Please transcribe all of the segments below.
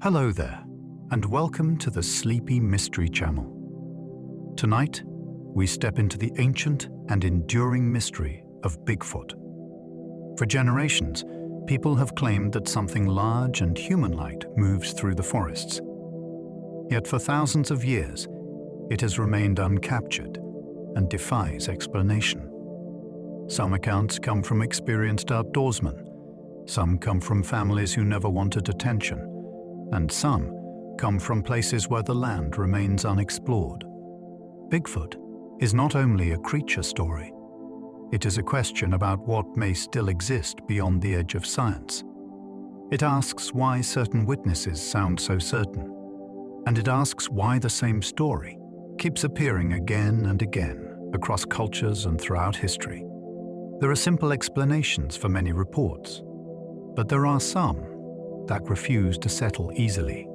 Hello there, and welcome to the Sleepy Mystery Channel. Tonight, we step into the ancient and enduring mystery of Bigfoot. For generations, people have claimed that something large and human-like moves through the forests. Yet for thousands of years, it has remained uncaptured and defies explanation. Some accounts come from experienced outdoorsmen, some come from families who never wanted attention, and some come from places where the land remains unexplored. Bigfoot is not only a creature story, it is a question about what may still exist beyond the edge of science. It asks why certain witnesses sound so certain, and it asks why the same story keeps appearing again and again across cultures and throughout history. There are simple explanations for many reports, but there are some that refuse to settle easily.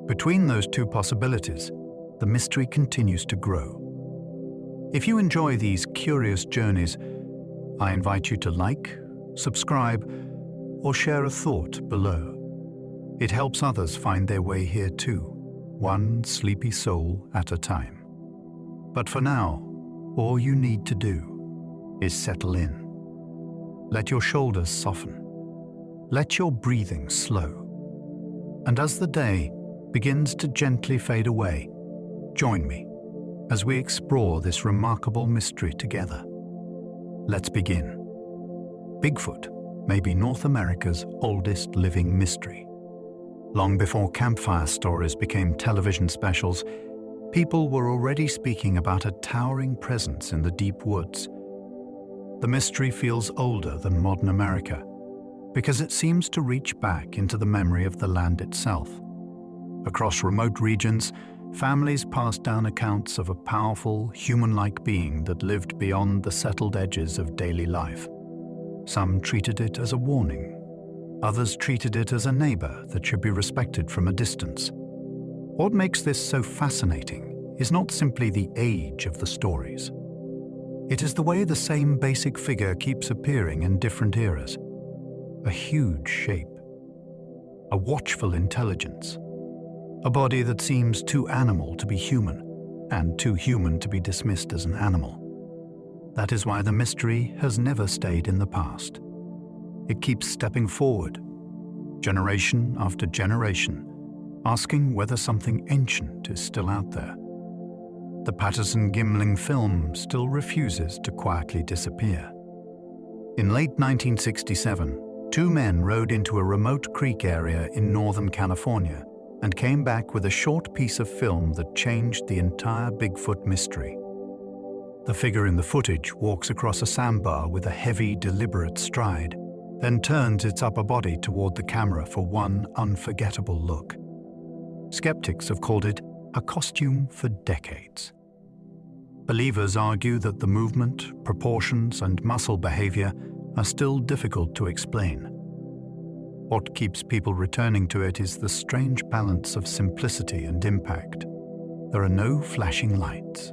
Between those two possibilities, the mystery continues to grow. If you enjoy these curious journeys, I invite you to like, subscribe, or share a thought below. It helps others find their way here too, one sleepy soul at a time. But for now, all you need to do is settle in. Let your shoulders soften. Let your breathing slow. And as the day begins to gently fade away, join me as we explore this remarkable mystery together. Let's begin. Bigfoot may be North America's oldest living mystery. Long before campfire stories became television specials, people were already speaking about a towering presence in the deep woods. The mystery feels older than modern America because it seems to reach back into the memory of the land itself. Across remote regions, families passed down accounts of a powerful, human-like being that lived beyond the settled edges of daily life. Some treated it as a warning. Others treated it as a neighbor that should be respected from a distance. What makes this so fascinating is not simply the age of the stories. It is the way the same basic figure keeps appearing in different eras. A huge shape, a watchful intelligence, a body that seems too animal to be human, and too human to be dismissed as an animal. That is why the mystery has never stayed in the past. It keeps stepping forward, generation after generation, asking whether something ancient is still out there. The Patterson-Gimling film still refuses to quietly disappear. In late 1967, two men rode into a remote creek area in Northern California and came back with a short piece of film that changed the entire Bigfoot mystery. The figure in the footage walks across a sandbar with a heavy, deliberate stride, then turns its upper body toward the camera for one unforgettable look. Skeptics have called it a costume for decades. Believers argue that the movement, proportions, and muscle behavior are still difficult to explain. What keeps people returning to it is the strange balance of simplicity and impact. There are no flashing lights.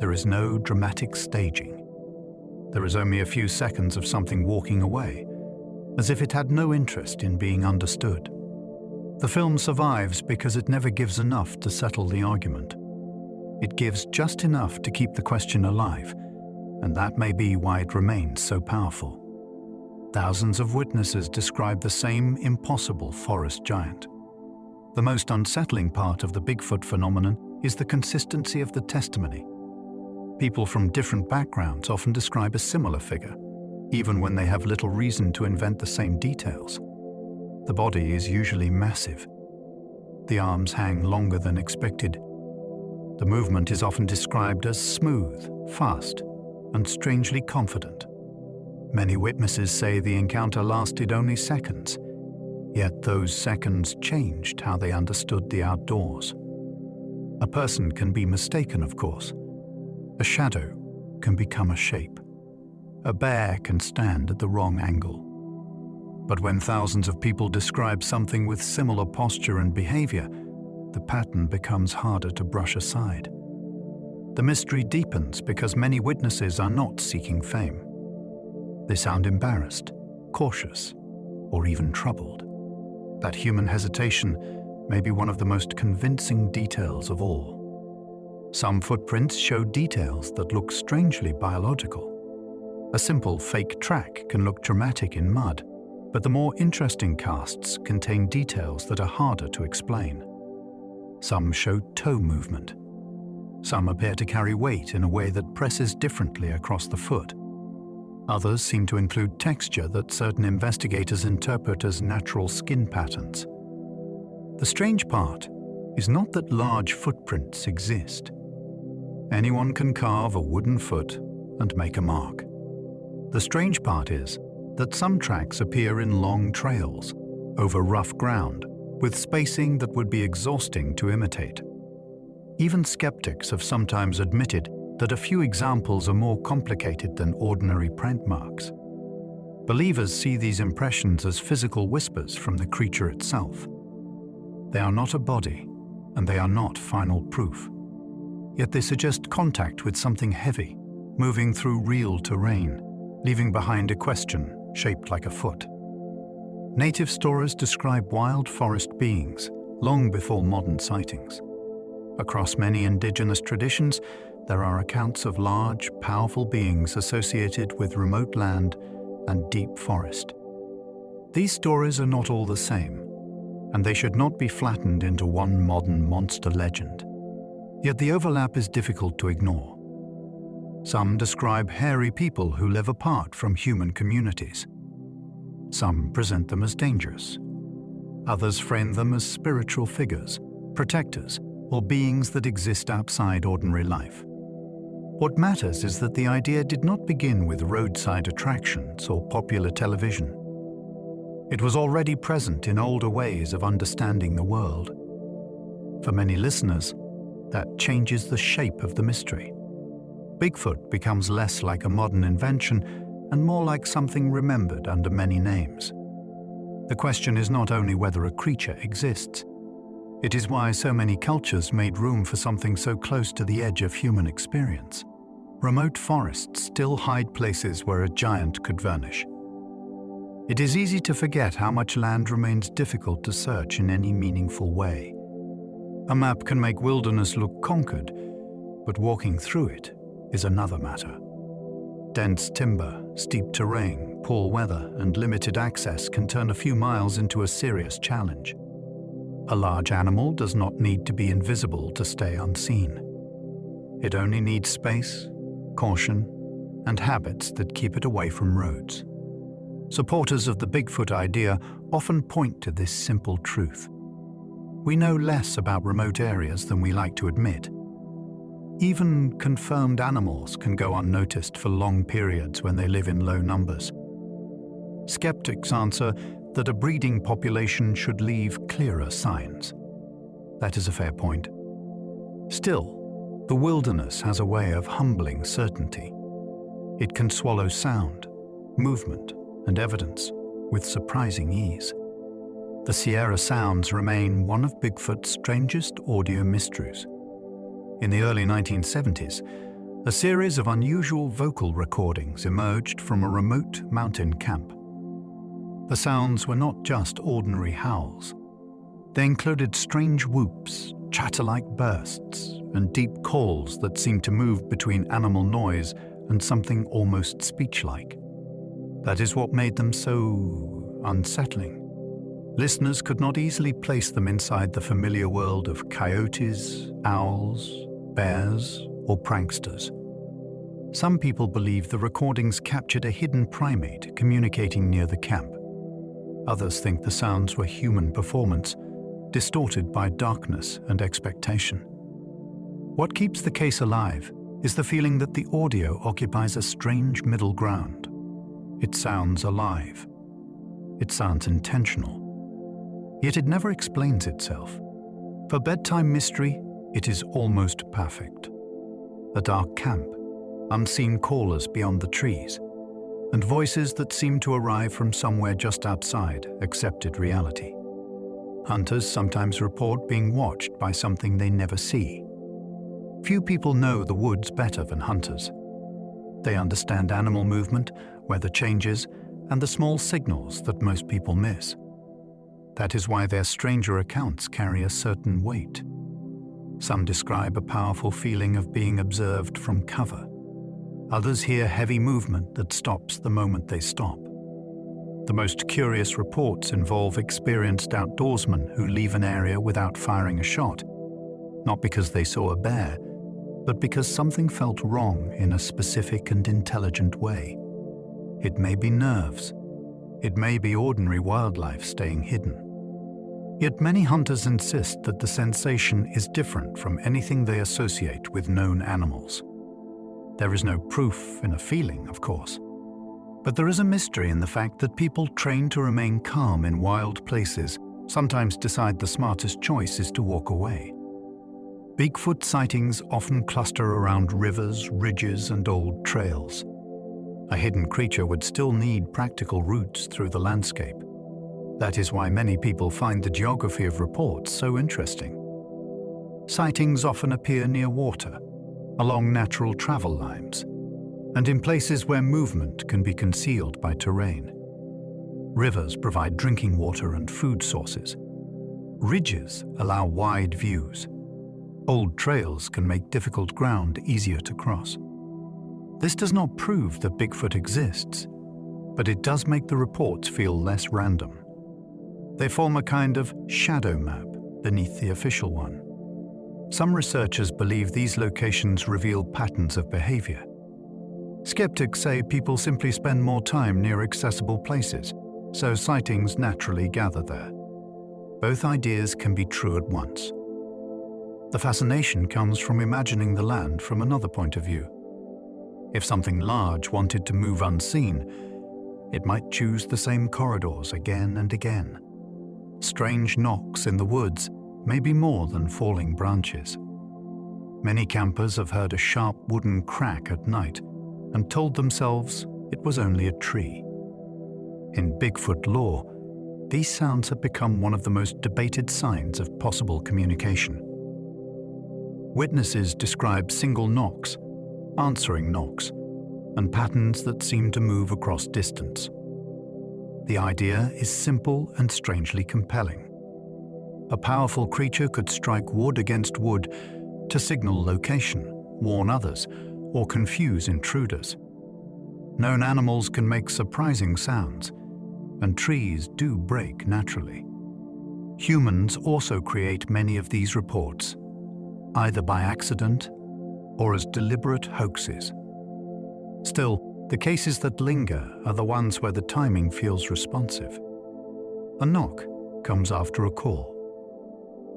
There is no dramatic staging. There is only a few seconds of something walking away, as if it had no interest in being understood. The film survives because it never gives enough to settle the argument. It gives just enough to keep the question alive, and that may be why it remains so powerful. Thousands of witnesses describe the same impossible forest giant. The most unsettling part of the Bigfoot phenomenon is the consistency of the testimony. People from different backgrounds often describe a similar figure, even when they have little reason to invent the same details. The body is usually massive. The arms hang longer than expected. The movement is often described as smooth, fast, and strangely confident. Many witnesses say the encounter lasted only seconds, yet those seconds changed how they understood the outdoors. A person can be mistaken, of course. A shadow can become a shape. A bear can stand at the wrong angle. But when thousands of people describe something with similar posture and behavior, the pattern becomes harder to brush aside. The mystery deepens because many witnesses are not seeking fame. They sound embarrassed, cautious, or even troubled. That human hesitation may be one of the most convincing details of all. Some footprints show details that look strangely biological. A simple fake track can look dramatic in mud, but the more interesting casts contain details that are harder to explain. Some show toe movement. Some appear to carry weight in a way that presses differently across the foot. Others seem to include texture that certain investigators interpret as natural skin patterns. The strange part is not that large footprints exist. Anyone can carve a wooden foot and make a mark. The strange part is that some tracks appear in long trails, over rough ground, with spacing that would be exhausting to imitate. Even skeptics have sometimes admitted that a few examples are more complicated than ordinary print marks. Believers see these impressions as physical whispers from the creature itself. They are not a body, and they are not final proof. Yet they suggest contact with something heavy, moving through real terrain, leaving behind a question shaped like a foot. Native stories describe wild forest beings long before modern sightings. Across many indigenous traditions, there are accounts of large, powerful beings associated with remote land and deep forest. These stories are not all the same, and they should not be flattened into one modern monster legend. Yet the overlap is difficult to ignore. Some describe hairy people who live apart from human communities. Some present them as dangerous. Others frame them as spiritual figures, protectors, or beings that exist outside ordinary life. What matters is that the idea did not begin with roadside attractions or popular television. It was already present in older ways of understanding the world. For many listeners, that changes the shape of the mystery. Bigfoot becomes less like a modern invention and more like something remembered under many names. The question is not only whether a creature exists. It is why so many cultures made room for something so close to the edge of human experience. Remote forests still hide places where a giant could vanish. It is easy to forget how much land remains difficult to search in any meaningful way. A map can make wilderness look conquered, but walking through it is another matter. Dense timber, steep terrain, poor weather, and limited access can turn a few miles into a serious challenge. A large animal does not need to be invisible to stay unseen. It only needs space, caution, and habits that keep it away from roads. Supporters of the Bigfoot idea often point to this simple truth. We know less about remote areas than we like to admit. Even confirmed animals can go unnoticed for long periods when they live in low numbers. Skeptics answer that a breeding population should leave clearer signs. That is a fair point. Still, the wilderness has a way of humbling certainty. It can swallow sound, movement, and evidence with surprising ease. The Sierra Sounds remain one of Bigfoot's strangest audio mysteries. In the early 1970s, a series of unusual vocal recordings emerged from a remote mountain camp. The sounds were not just ordinary howls. They included strange whoops, chatter-like bursts, and deep calls that seemed to move between animal noise and something almost speech-like. That is what made them so unsettling. Listeners could not easily place them inside the familiar world of coyotes, owls, bears, or pranksters. Some people believe the recordings captured a hidden primate communicating near the camp. Others think the sounds were human performance, distorted by darkness and expectation. What keeps the case alive is the feeling that the audio occupies a strange middle ground. It sounds alive. It sounds intentional. Yet it never explains itself. For bedtime mystery, it is almost perfect. A dark camp, unseen callers beyond the trees, and voices that seem to arrive from somewhere just outside accepted reality. Hunters sometimes report being watched by something they never see. Few people know the woods better than hunters. They understand animal movement, weather changes, and the small signals that most people miss. That is why their stranger accounts carry a certain weight. Some describe a powerful feeling of being observed from cover. Others hear heavy movement that stops the moment they stop. The most curious reports involve experienced outdoorsmen who leave an area without firing a shot, not because they saw a bear, but because something felt wrong in a specific and intelligent way. It may be nerves. It may be ordinary wildlife staying hidden. Yet many hunters insist that the sensation is different from anything they associate with known animals. There is no proof in a feeling, of course. But there is a mystery in the fact that people trained to remain calm in wild places sometimes decide the smartest choice is to walk away. Bigfoot sightings often cluster around rivers, ridges, and old trails. A hidden creature would still need practical routes through the landscape. That is why many people find the geography of reports so interesting. Sightings often appear near water, along natural travel lines, and in places where movement can be concealed by terrain. Rivers provide drinking water and food sources. Ridges allow wide views. Old trails can make difficult ground easier to cross. This does not prove that Bigfoot exists, but it does make the reports feel less random. They form a kind of shadow map beneath the official one. Some researchers believe these locations reveal patterns of behavior. Skeptics say people simply spend more time near accessible places, so sightings naturally gather there. Both ideas can be true at once. The fascination comes from imagining the land from another point of view. If something large wanted to move unseen, it might choose the same corridors again and again. Strange knocks in the woods may be more than falling branches. Many campers have heard a sharp wooden crack at night and told themselves it was only a tree. In Bigfoot lore, these sounds have become one of the most debated signs of possible communication. Witnesses describe single knocks, answering knocks, and patterns that seem to move across distance. The idea is simple and strangely compelling. A powerful creature could strike wood against wood to signal location, warn others, or confuse intruders. Known animals can make surprising sounds, and trees do break naturally. Humans also create many of these reports, either by accident or as deliberate hoaxes. Still, the cases that linger are the ones where the timing feels responsive. A knock comes after a call.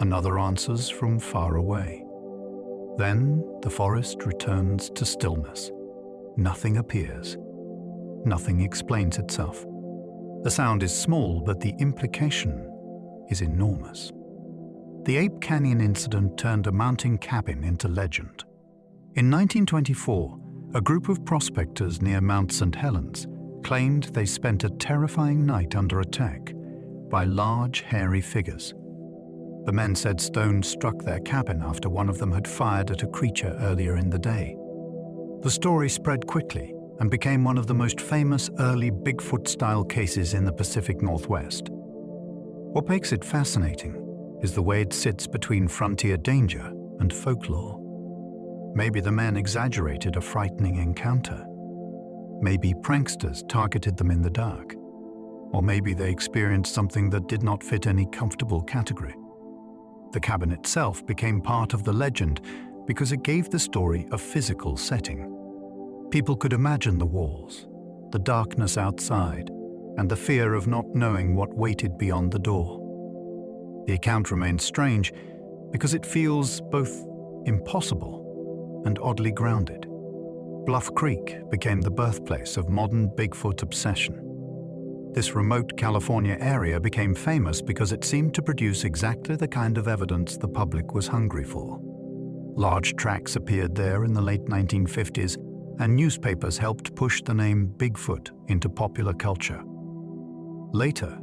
Another answers from far away. Then the forest returns to stillness. Nothing appears. Nothing explains itself. The sound is small, but the implication is enormous. The Ape Canyon incident turned a mountain cabin into legend. In 1924, a group of prospectors near Mount St. Helens claimed they spent a terrifying night under attack by large, hairy figures. The men said stones struck their cabin after one of them had fired at a creature earlier in the day. The story spread quickly and became one of the most famous early Bigfoot-style cases in the Pacific Northwest. What makes it fascinating is the way it sits between frontier danger and folklore. Maybe the men exaggerated a frightening encounter. Maybe pranksters targeted them in the dark. Or maybe they experienced something that did not fit any comfortable category. The cabin itself became part of the legend because it gave the story a physical setting. People could imagine the walls, the darkness outside, and the fear of not knowing what waited beyond the door. The account remains strange because it feels both impossible and oddly grounded. Bluff Creek became the birthplace of modern Bigfoot obsession. This remote California area became famous because it seemed to produce exactly the kind of evidence the public was hungry for. Large tracks appeared there in the late 1950s, and newspapers helped push the name Bigfoot into popular culture. Later,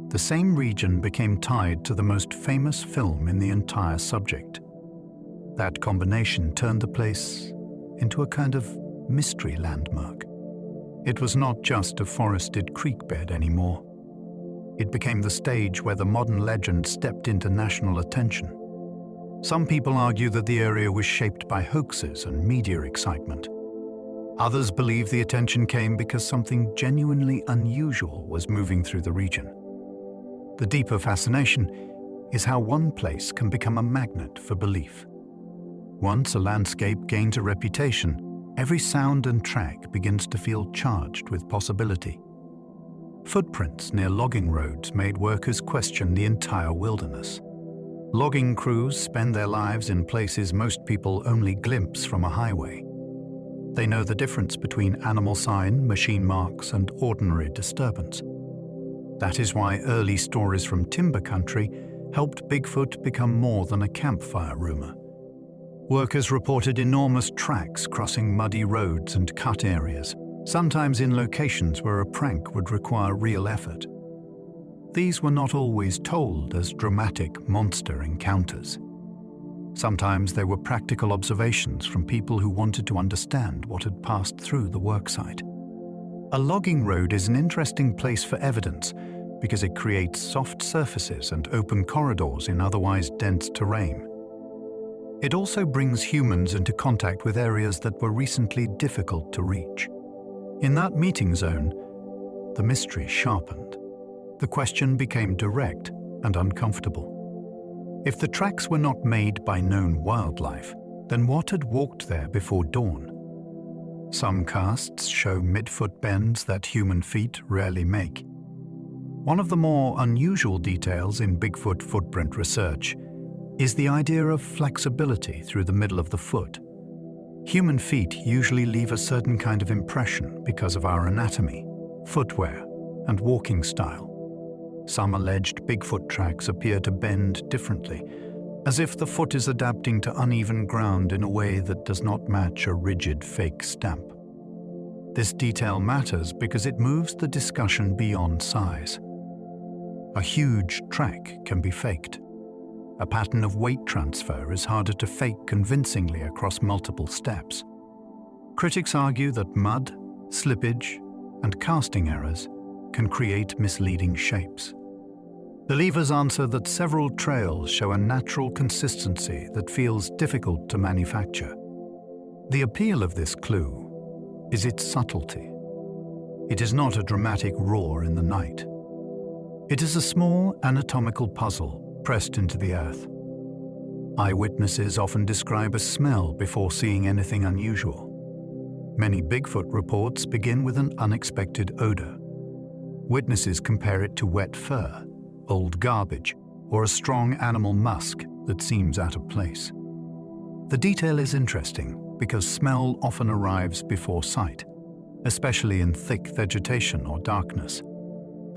the same region became tied to the most famous film in the entire subject. That combination turned the place into a kind of mystery landmark. It was not just a forested creek bed anymore. It became the stage where the modern legend stepped into national attention. Some people argue that the area was shaped by hoaxes and media excitement. Others believe the attention came because something genuinely unusual was moving through the region. The deeper fascination is how one place can become a magnet for belief. Once a landscape gains a reputation, every sound and track begins to feel charged with possibility. Footprints near logging roads made workers question the entire wilderness. Logging crews spend their lives in places most people only glimpse from a highway. They know the difference between animal sign, machine marks, and ordinary disturbance. That is why early stories from timber country helped Bigfoot become more than a campfire rumor. Workers reported enormous tracks crossing muddy roads and cut areas, sometimes in locations where a prank would require real effort. These were not always told as dramatic monster encounters. Sometimes they were practical observations from people who wanted to understand what had passed through the worksite. A logging road is an interesting place for evidence because it creates soft surfaces and open corridors in otherwise dense terrain. It also brings humans into contact with areas that were recently difficult to reach. In that meeting zone, the mystery sharpened. The question became direct and uncomfortable. If the tracks were not made by known wildlife, then what had walked there before dawn? Some casts show mid-foot bends that human feet rarely make. One of the more unusual details in Bigfoot footprint research is the idea of flexibility through the middle of the foot. Human feet usually leave a certain kind of impression because of our anatomy, footwear, and walking style. Some alleged Bigfoot tracks appear to bend differently, as if the foot is adapting to uneven ground in a way that does not match a rigid fake stamp. This detail matters because it moves the discussion beyond size. A huge track can be faked. A pattern of weight transfer is harder to fake convincingly across multiple steps. Critics argue that mud, slippage, and casting errors can create misleading shapes. Believers answer that several trails show a natural consistency that feels difficult to manufacture. The appeal of this clue is its subtlety. It is not a dramatic roar in the night. It is a small anatomical puzzle pressed into the earth. Eyewitnesses often describe a smell before seeing anything unusual. Many Bigfoot reports begin with an unexpected odor. Witnesses compare it to wet fur, old garbage, or a strong animal musk that seems out of place. The detail is interesting because smell often arrives before sight, especially in thick vegetation or darkness.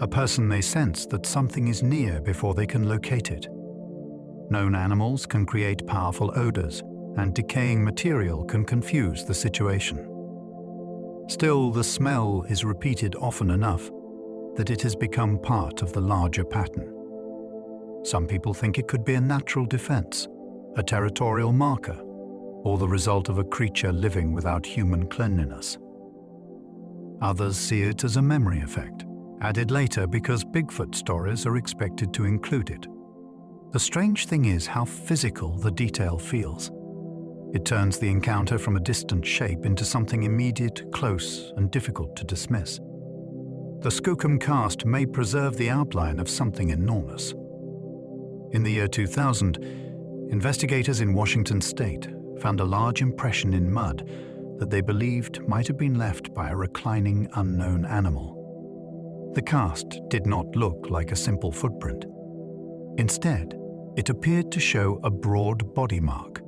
A person may sense that something is near before they can locate it. Known animals can create powerful odors, and decaying material can confuse the situation. Still, the smell is repeated often enough that it has become part of the larger pattern. Some people think it could be a natural defense, a territorial marker, or the result of a creature living without human cleanliness. Others see it as a memory effect, added later because Bigfoot stories are expected to include it. The strange thing is how physical the detail feels. It turns the encounter from a distant shape into something immediate, close, and difficult to dismiss. The Skookum cast may preserve the outline of something enormous. In the year 2000, investigators in Washington state found a large impression in mud that they believed might have been left by a reclining unknown animal. The cast did not look like a simple footprint. Instead, it appeared to show a broad body mark,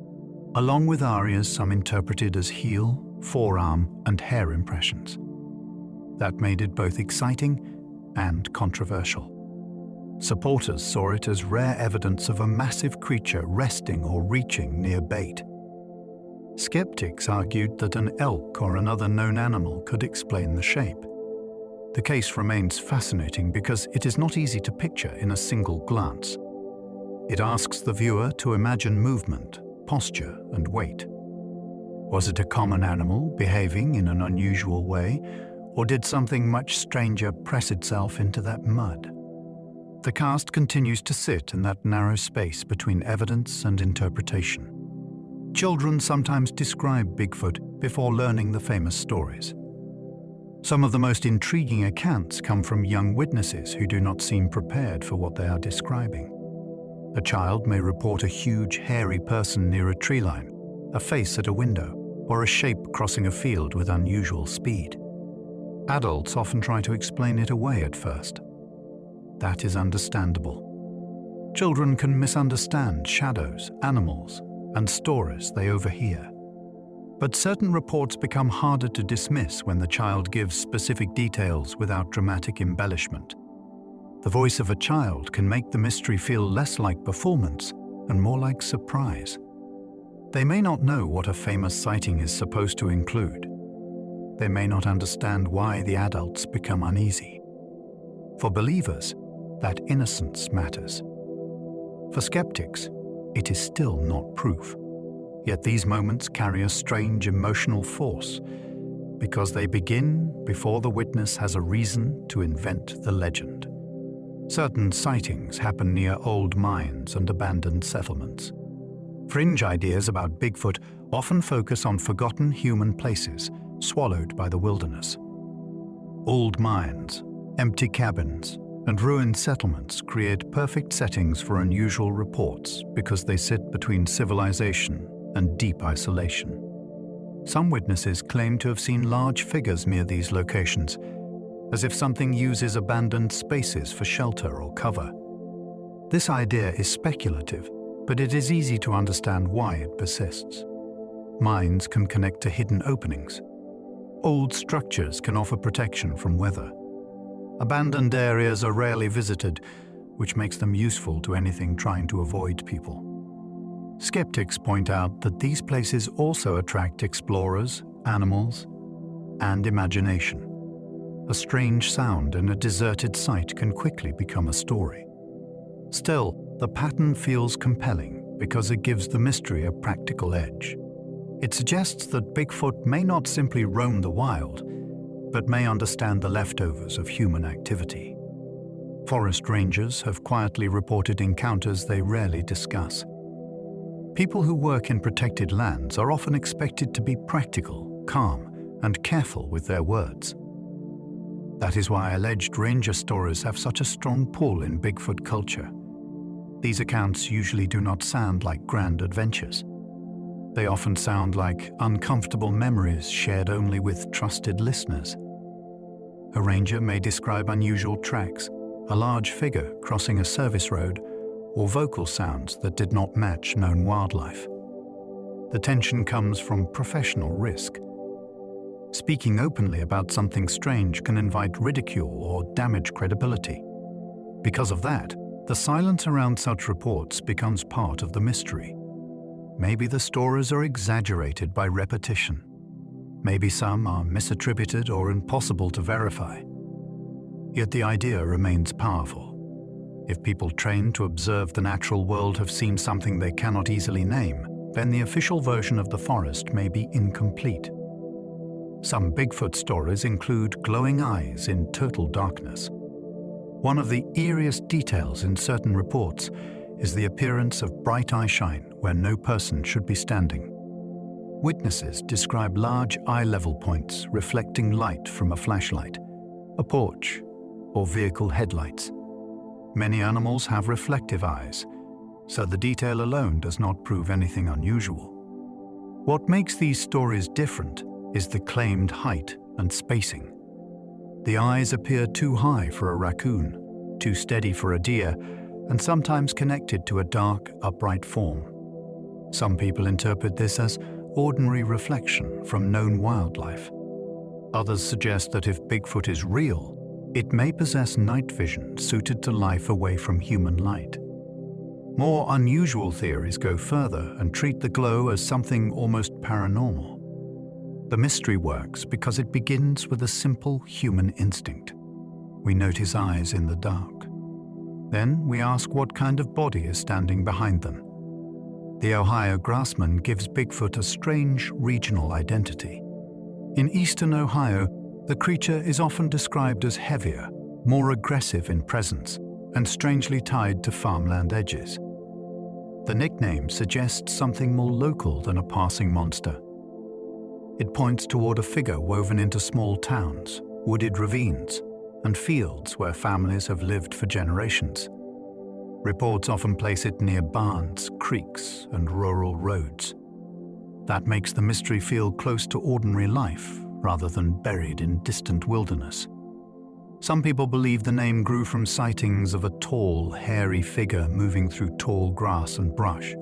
along with areas some interpreted as heel, forearm, and hair impressions. That made it both exciting and controversial. Supporters saw it as rare evidence of a massive creature resting or reaching near bait. Skeptics argued that an elk or another known animal could explain the shape. The case remains fascinating because it is not easy to picture in a single glance. It asks the viewer to imagine movement, posture, and weight. Was it a common animal behaving in an unusual way, or did something much stranger press itself into that mud? the cast continues to sit in that narrow space between evidence and interpretation. Children sometimes describe Bigfoot before learning the famous stories. Some of the most intriguing accounts come from young witnesses who do not seem prepared for what they are describing. A child may report a huge, hairy person near a tree line, a face at a window, or a shape crossing a field with unusual speed. Adults often try to explain it away at first. That is understandable. Children can misunderstand shadows, animals, and stories they overhear. But certain reports become harder to dismiss when the child gives specific details without dramatic embellishment. The voice of a child can make the mystery feel less like performance and more like surprise. They may not know what a famous sighting is supposed to include. They may not understand why the adults become uneasy. For believers, that innocence matters. For skeptics, it is still not proof. Yet these moments carry a strange emotional force because they begin before the witness has a reason to invent the legend. Certain sightings happen near old mines and abandoned settlements. Fringe ideas about Bigfoot often focus on forgotten human places swallowed by the wilderness. Old mines, empty cabins, and ruined settlements create perfect settings for unusual reports because they sit between civilization and deep isolation. Some witnesses claim to have seen large figures near these locations, as if something uses abandoned spaces for shelter or cover. This idea is speculative, but it is easy to understand why it persists. Mines can connect to hidden openings. Old structures can offer protection from weather. Abandoned areas are rarely visited, which makes them useful to anything trying to avoid people. Skeptics point out that these places also attract explorers, animals, and imagination. A strange sound in a deserted site can quickly become a story. Still, the pattern feels compelling because it gives the mystery a practical edge. It suggests that Bigfoot may not simply roam the wild, but may understand the leftovers of human activity. Forest rangers have quietly reported encounters they rarely discuss. People who work in protected lands are often expected to be practical, calm, and careful with their words. That is why alleged ranger stories have such a strong pull in Bigfoot culture. These accounts usually do not sound like grand adventures. They often sound like uncomfortable memories shared only with trusted listeners. A ranger may describe unusual tracks, a large figure crossing a service road, or vocal sounds that did not match known wildlife. The tension comes from professional risk. Speaking openly about something strange can invite ridicule or damage credibility. Because of that, the silence around such reports becomes part of the mystery. Maybe the stories are exaggerated by repetition. Maybe some are misattributed or impossible to verify. Yet the idea remains powerful. If people trained to observe the natural world have seen something they cannot easily name, then the official version of the forest may be incomplete. Some Bigfoot stories include glowing eyes in total darkness. One of the eeriest details in certain reports is the appearance of bright eyeshine where no person should be standing. Witnesses describe large eye-level points reflecting light from a flashlight, a porch, or vehicle headlights. Many animals have reflective eyes, so the detail alone does not prove anything unusual. What makes these stories different is the claimed height and spacing. The eyes appear too high for a raccoon, too steady for a deer, and sometimes connected to a dark, upright form. Some people interpret this as ordinary reflection from known wildlife. Others suggest that if Bigfoot is real, it may possess night vision suited to life away from human light. More unusual theories go further and treat the glow as something almost paranormal. The mystery works because it begins with a simple human instinct. We notice eyes in the dark. Then we ask what kind of body is standing behind them. The Ohio grassman gives Bigfoot a strange regional identity. In eastern Ohio, the creature is often described as heavier, more aggressive in presence, and strangely tied to farmland edges. The nickname suggests something more local than a passing monster. It points toward a figure woven into small towns, wooded ravines, and fields where families have lived for generations. Reports often place it near barns, creeks, and rural roads. That makes the mystery feel close to ordinary life rather than buried in distant wilderness. Some people believe the name grew from sightings of a tall, hairy figure moving through tall grass and brush.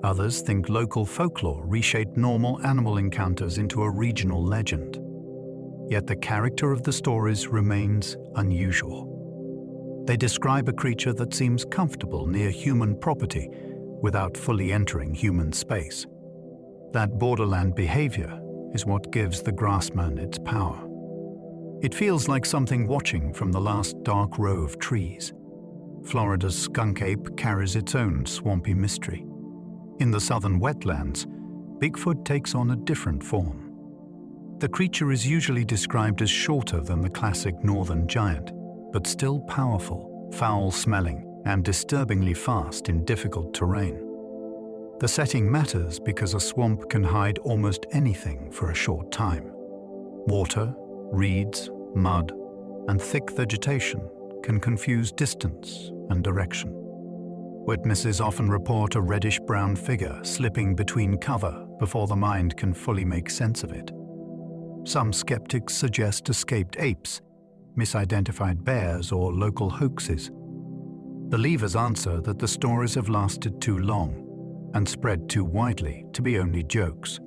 Others think local folklore reshaped normal animal encounters into a regional legend. Yet the character of the stories remains unusual. They describe a creature that seems comfortable near human property without fully entering human space. That borderland behavior is what gives the grassman its power. It feels like something watching from the last dark row of trees. Florida's skunk ape carries its own swampy mystery. In the southern wetlands, Bigfoot takes on a different form. The creature is usually described as shorter than the classic northern giant, but still powerful, foul-smelling, and disturbingly fast in difficult terrain. The setting matters because a swamp can hide almost anything for a short time. Water, reeds, mud, and thick vegetation can confuse distance and direction. Witnesses often report a reddish-brown figure slipping between cover before the mind can fully make sense of it. Some skeptics suggest escaped apes, misidentified bears, or local hoaxes. Believers answer that the stories have lasted too long and spread too widely to be only jokes.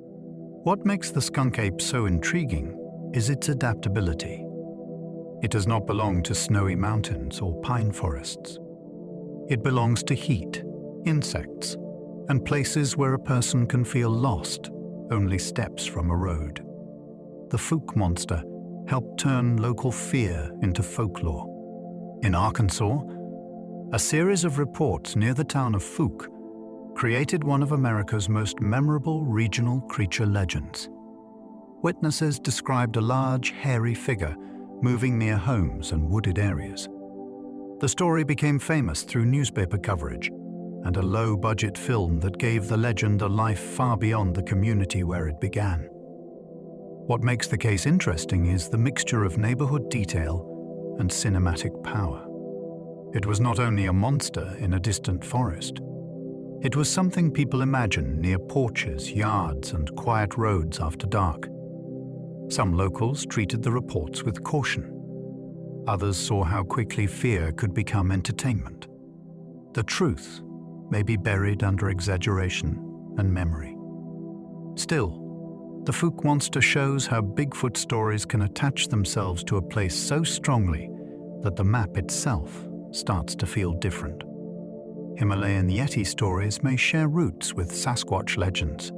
What makes the skunk ape so intriguing is its adaptability. It does not belong to snowy mountains or pine forests. It belongs to heat, insects, and places where a person can feel lost only steps from a road. The Fook monster helped turn local fear into folklore. In Arkansas, a series of reports near the town of Fook created one of America's most memorable regional creature legends. Witnesses described a large, hairy figure moving near homes and wooded areas. The story became famous through newspaper coverage and a low-budget film that gave the legend a life far beyond the community where it began. What makes the case interesting is the mixture of neighborhood detail and cinematic power. It was not only a monster in a distant forest. It was something people imagine near porches, yards, and quiet roads after dark. Some locals treated the reports with caution. Others saw how quickly fear could become entertainment. The truth may be buried under exaggeration and memory. Still, the Fook monster shows how Bigfoot stories can attach themselves to a place so strongly that the map itself starts to feel different. Himalayan Yeti stories may share roots with Sasquatch legends.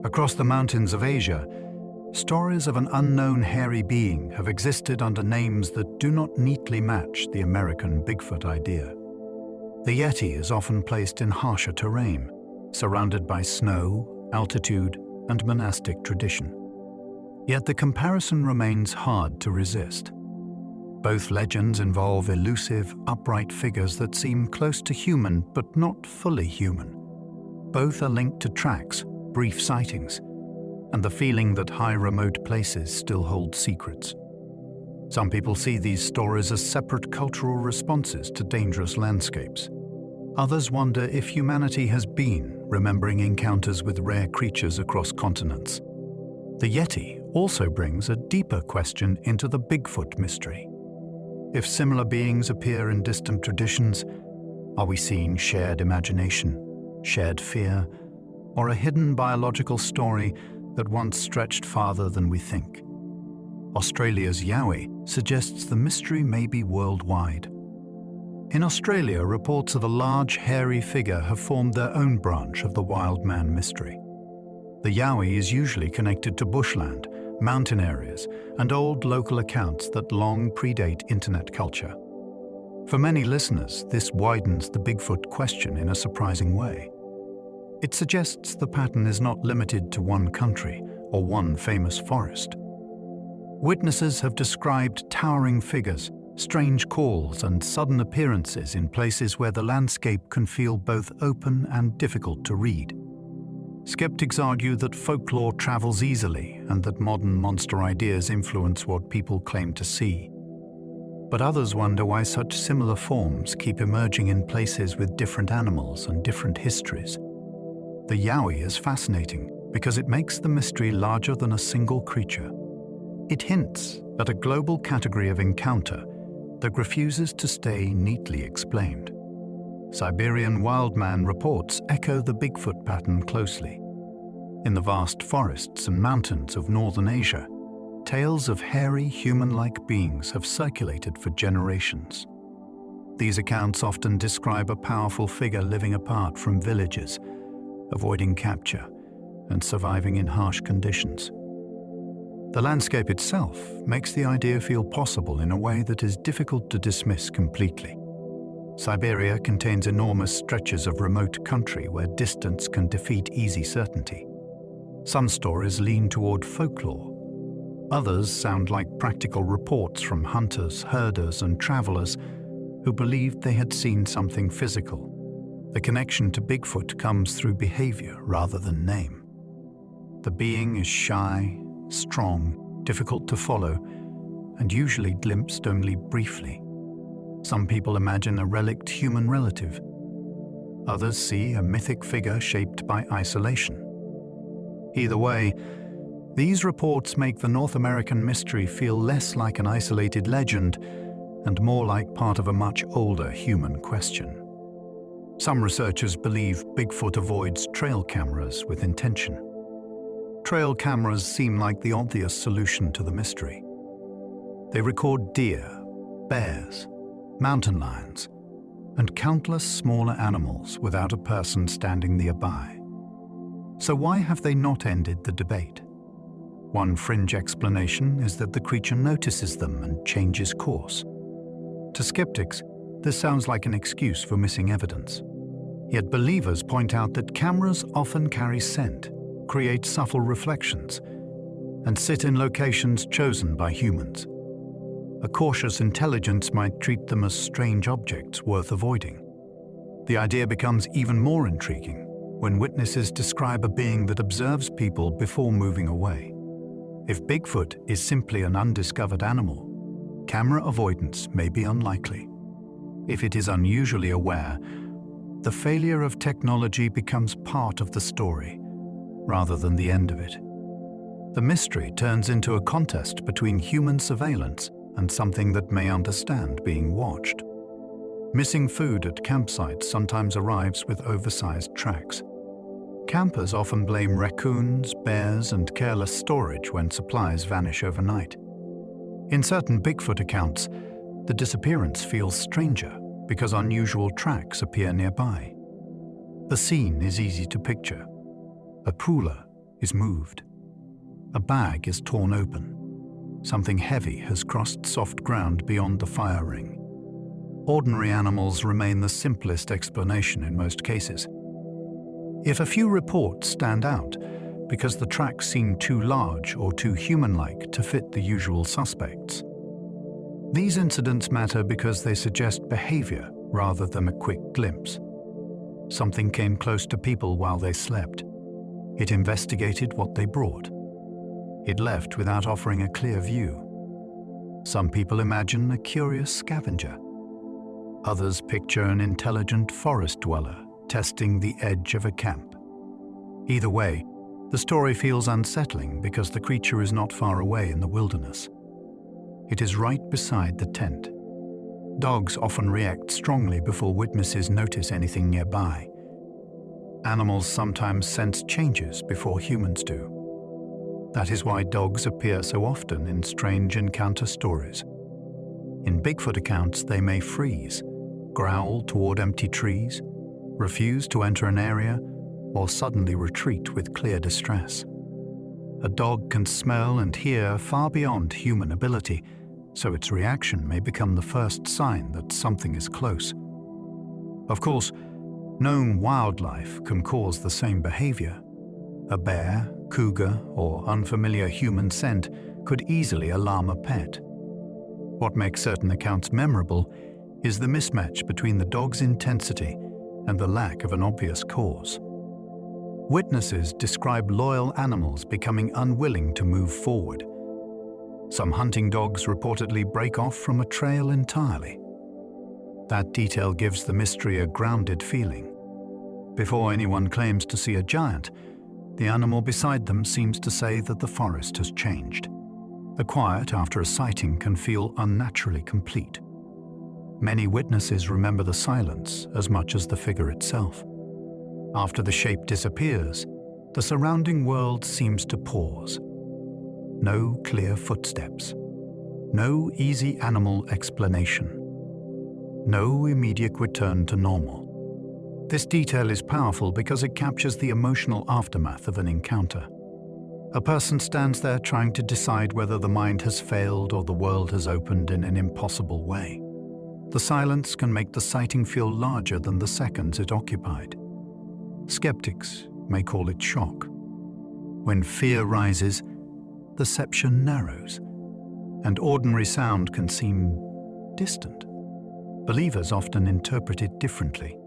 Across the mountains of Asia, stories of an unknown hairy being have existed under names that do not neatly match the American Bigfoot idea. The Yeti is often placed in harsher terrain, surrounded by snow, altitude, and monastic tradition. Yet the comparison remains hard to resist. Both legends involve elusive, upright figures that seem close to human but not fully human. Both are linked to tracks, brief sightings, and the feeling that high remote places still hold secrets. Some people see these stories as separate cultural responses to dangerous landscapes. Others wonder if humanity has been remembering encounters with rare creatures across continents. The Yeti also brings a deeper question into the Bigfoot mystery. If similar beings appear in distant traditions, are we seeing shared imagination, shared fear, or a hidden biological story that once stretched farther than we think? Australia's Yowie suggests the mystery may be worldwide. In Australia, reports of a large, hairy figure have formed their own branch of the wild man mystery. The Yowie is usually connected to bushland, mountain areas, and old local accounts that long predate internet culture. For many listeners, this widens the Bigfoot question in a surprising way. It suggests the pattern is not limited to one country or one famous forest. Witnesses have described towering figures strange calls and sudden appearances in places where the landscape can feel both open and difficult to read. Skeptics argue that folklore travels easily and that modern monster ideas influence what people claim to see. But others wonder why such similar forms keep emerging in places with different animals and different histories. The yowie is fascinating because it makes the mystery larger than a single creature. It hints at a global category of encounter that refuses to stay neatly explained. Siberian wildman reports echo the Bigfoot pattern closely. In the vast forests and mountains of northern Asia, tales of hairy, human-like beings have circulated for generations. These accounts often describe a powerful figure living apart from villages, avoiding capture and surviving in harsh conditions. The landscape itself makes the idea feel possible in a way that is difficult to dismiss completely. Siberia contains enormous stretches of remote country where distance can defeat easy certainty. Some stories lean toward folklore. Others sound like practical reports from hunters, herders, and travelers who believed they had seen something physical. The connection to Bigfoot comes through behavior rather than name. The being is shy, strong, difficult to follow, and usually glimpsed only briefly. Some people imagine a relict human relative. Others see a mythic figure shaped by isolation. Either way, these reports make the North American mystery feel less like an isolated legend and more like part of a much older human question. Some researchers believe Bigfoot avoids trail cameras with intention. Trail cameras seem like the obvious solution to the mystery. They record deer, bears, mountain lions, and countless smaller animals without a person standing nearby. So why have they not ended the debate? One fringe explanation is that the creature notices them and changes course. To skeptics, this sounds like an excuse for missing evidence. Yet believers point out that cameras often carry scent, create subtle reflections, and sit in locations chosen by humans. A cautious intelligence might treat them as strange objects worth avoiding. The idea becomes even more intriguing when witnesses describe a being that observes people before moving away. If Bigfoot is simply an undiscovered animal, camera avoidance may be unlikely. If it is unusually aware, the failure of technology becomes part of the story, rather than the end of it. The mystery turns into a contest between human surveillance and something that may understand being watched. Missing food at campsites sometimes arrives with oversized tracks. Campers often blame raccoons, bears, and careless storage when supplies vanish overnight. In certain Bigfoot accounts, the disappearance feels stranger because unusual tracks appear nearby. The scene is easy to picture. A cooler is moved. A bag is torn open. Something heavy has crossed soft ground beyond the fire ring. Ordinary animals remain the simplest explanation in most cases. If a few reports stand out because the tracks seem too large or too human-like to fit the usual suspects, these incidents matter because they suggest behavior rather than a quick glimpse. Something came close to people while they slept. It investigated what they brought. It left without offering a clear view. Some people imagine a curious scavenger. Others picture an intelligent forest dweller testing the edge of a camp. Either way, the story feels unsettling because the creature is not far away in the wilderness. It is right beside the tent. Dogs often react strongly before witnesses notice anything nearby. Animals sometimes sense changes before humans do. That is why dogs appear so often in strange encounter stories. In Bigfoot accounts, they may freeze, growl toward empty trees, refuse to enter an area, or suddenly retreat with clear distress. A dog can smell and hear far beyond human ability, so its reaction may become the first sign that something is close. Of course, known wildlife can cause the same behavior. A bear, cougar, or unfamiliar human scent could easily alarm a pet. What makes certain accounts memorable is the mismatch between the dog's intensity and the lack of an obvious cause. Witnesses describe loyal animals becoming unwilling to move forward. Some hunting dogs reportedly break off from a trail entirely. That detail gives the mystery a grounded feeling. Before anyone claims to see a giant, the animal beside them seems to say that the forest has changed. The quiet after a sighting can feel unnaturally complete. Many witnesses remember the silence as much as the figure itself. After the shape disappears, the surrounding world seems to pause. No clear footsteps. No easy animal explanation. No immediate return to normal. This detail is powerful because it captures the emotional aftermath of an encounter. A person stands there trying to decide whether the mind has failed or the world has opened in an impossible way. The silence can make the sighting feel larger than the seconds it occupied. Skeptics may call it shock. When fear rises, perception narrows, and ordinary sound can seem distant. Believers often interpret it differently.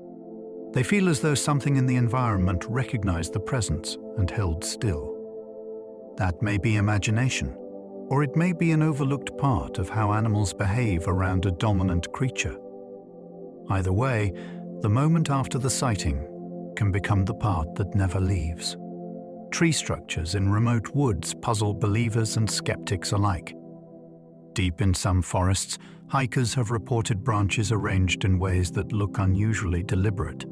They feel as though something in the environment recognized the presence and held still. That may be imagination, or it may be an overlooked part of how animals behave around a dominant creature. Either way, the moment after the sighting can become the part that never leaves. Tree structures in remote woods puzzle believers and skeptics alike. Deep in some forests, hikers have reported branches arranged in ways that look unusually deliberate.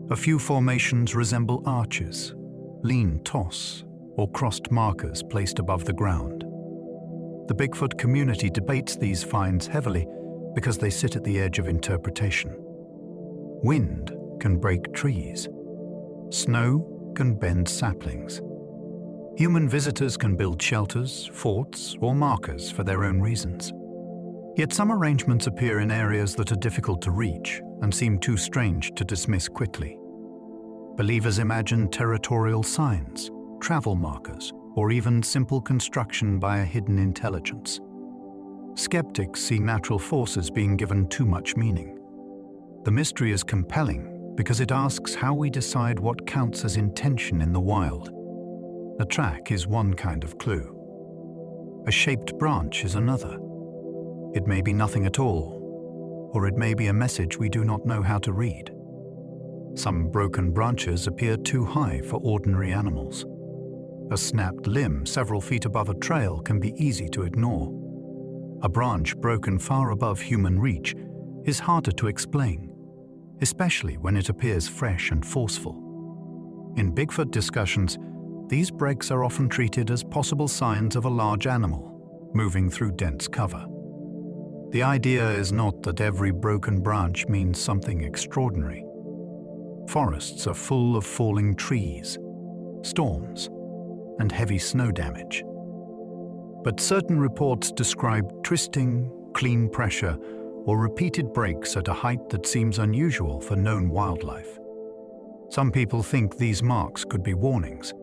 A few formations resemble arches, lean toss, or crossed markers placed above the ground. The Bigfoot community debates these finds heavily because they sit at the edge of interpretation. Wind can break trees. Snow can bend saplings. Human visitors can build shelters, forts, or markers for their own reasons. Yet some arrangements appear in areas that are difficult to reach and seem too strange to dismiss quickly. Believers imagine territorial signs, travel markers, or even simple construction by a hidden intelligence. Skeptics see natural forces being given too much meaning. The mystery is compelling because it asks how we decide what counts as intention in the wild. A track is one kind of clue. A shaped branch is another. It may be nothing at all, or it may be a message we do not know how to read. Some broken branches appear too high for ordinary animals. A snapped limb several feet above a trail can be easy to ignore. A branch broken far above human reach is harder to explain, especially when it appears fresh and forceful. In Bigfoot discussions, these breaks are often treated as possible signs of a large animal moving through dense cover. The idea is not that every broken branch means something extraordinary. Forests are full of falling trees, storms, and heavy snow damage. But certain reports describe twisting, clean pressure, or repeated breaks at a height that seems unusual for known wildlife. Some people think these marks could be warnings.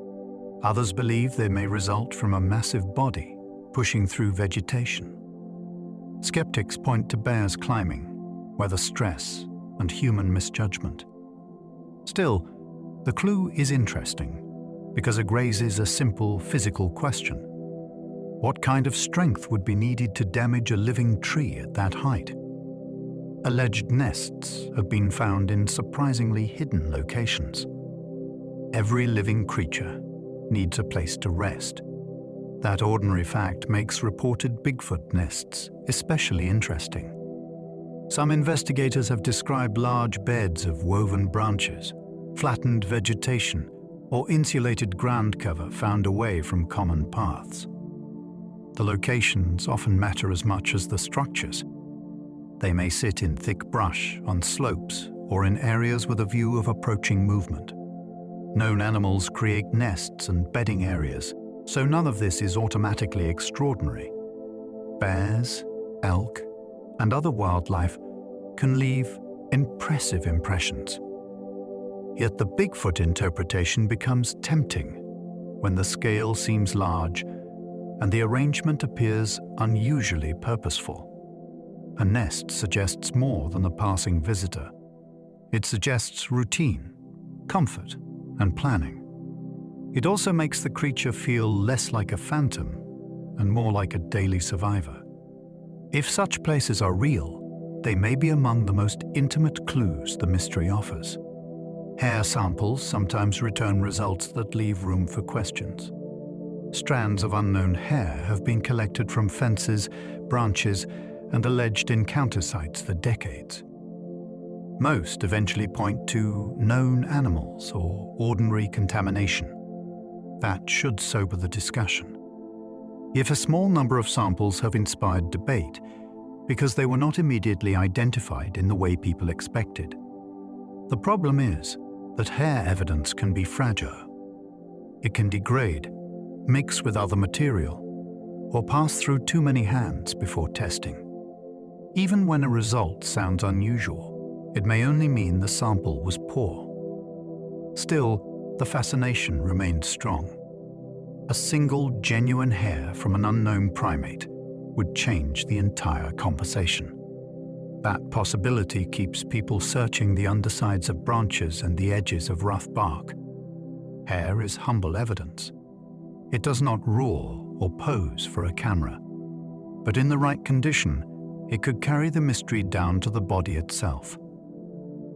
Others believe they may result from a massive body pushing through vegetation. Skeptics point to bears climbing, weather stress, and human misjudgment. Still, the clue is interesting because it raises a simple physical question. What kind of strength would be needed to damage a living tree at that height? Alleged nests have been found in surprisingly hidden locations. Every living creature needs a place to rest. That ordinary fact makes reported Bigfoot nests especially interesting. Some investigators have described large beds of woven branches, flattened vegetation, or insulated ground cover found away from common paths. The locations often matter as much as the structures. They may sit in thick brush, on slopes, or in areas with a view of approaching movement. Known animals create nests and bedding areas, so none of this is automatically extraordinary. Bears, elk, and other wildlife can leave impressive impressions. Yet the Bigfoot interpretation becomes tempting when the scale seems large and the arrangement appears unusually purposeful. A nest suggests more than a passing visitor. It suggests routine, comfort, and planning. It also makes the creature feel less like a phantom and more like a daily survivor. If such places are real, they may be among the most intimate clues the mystery offers. Hair samples sometimes return results that leave room for questions. Strands of unknown hair have been collected from fences, branches, and alleged encounter sites for decades. Most eventually point to known animals or ordinary contamination. That should sober the discussion. If a small number of samples have inspired debate because they were not immediately identified in the way people expected. The problem is that hair evidence can be fragile. It can degrade, mix with other material, or pass through too many hands before testing. Even when a result sounds unusual, it may only mean the sample was poor. Still, the fascination remains strong. A single genuine hair from an unknown primate would change the entire conversation. That possibility keeps people searching the undersides of branches and the edges of rough bark. Hair is humble evidence. It does not roar or pose for a camera, but in the right condition, it could carry the mystery down to the body itself.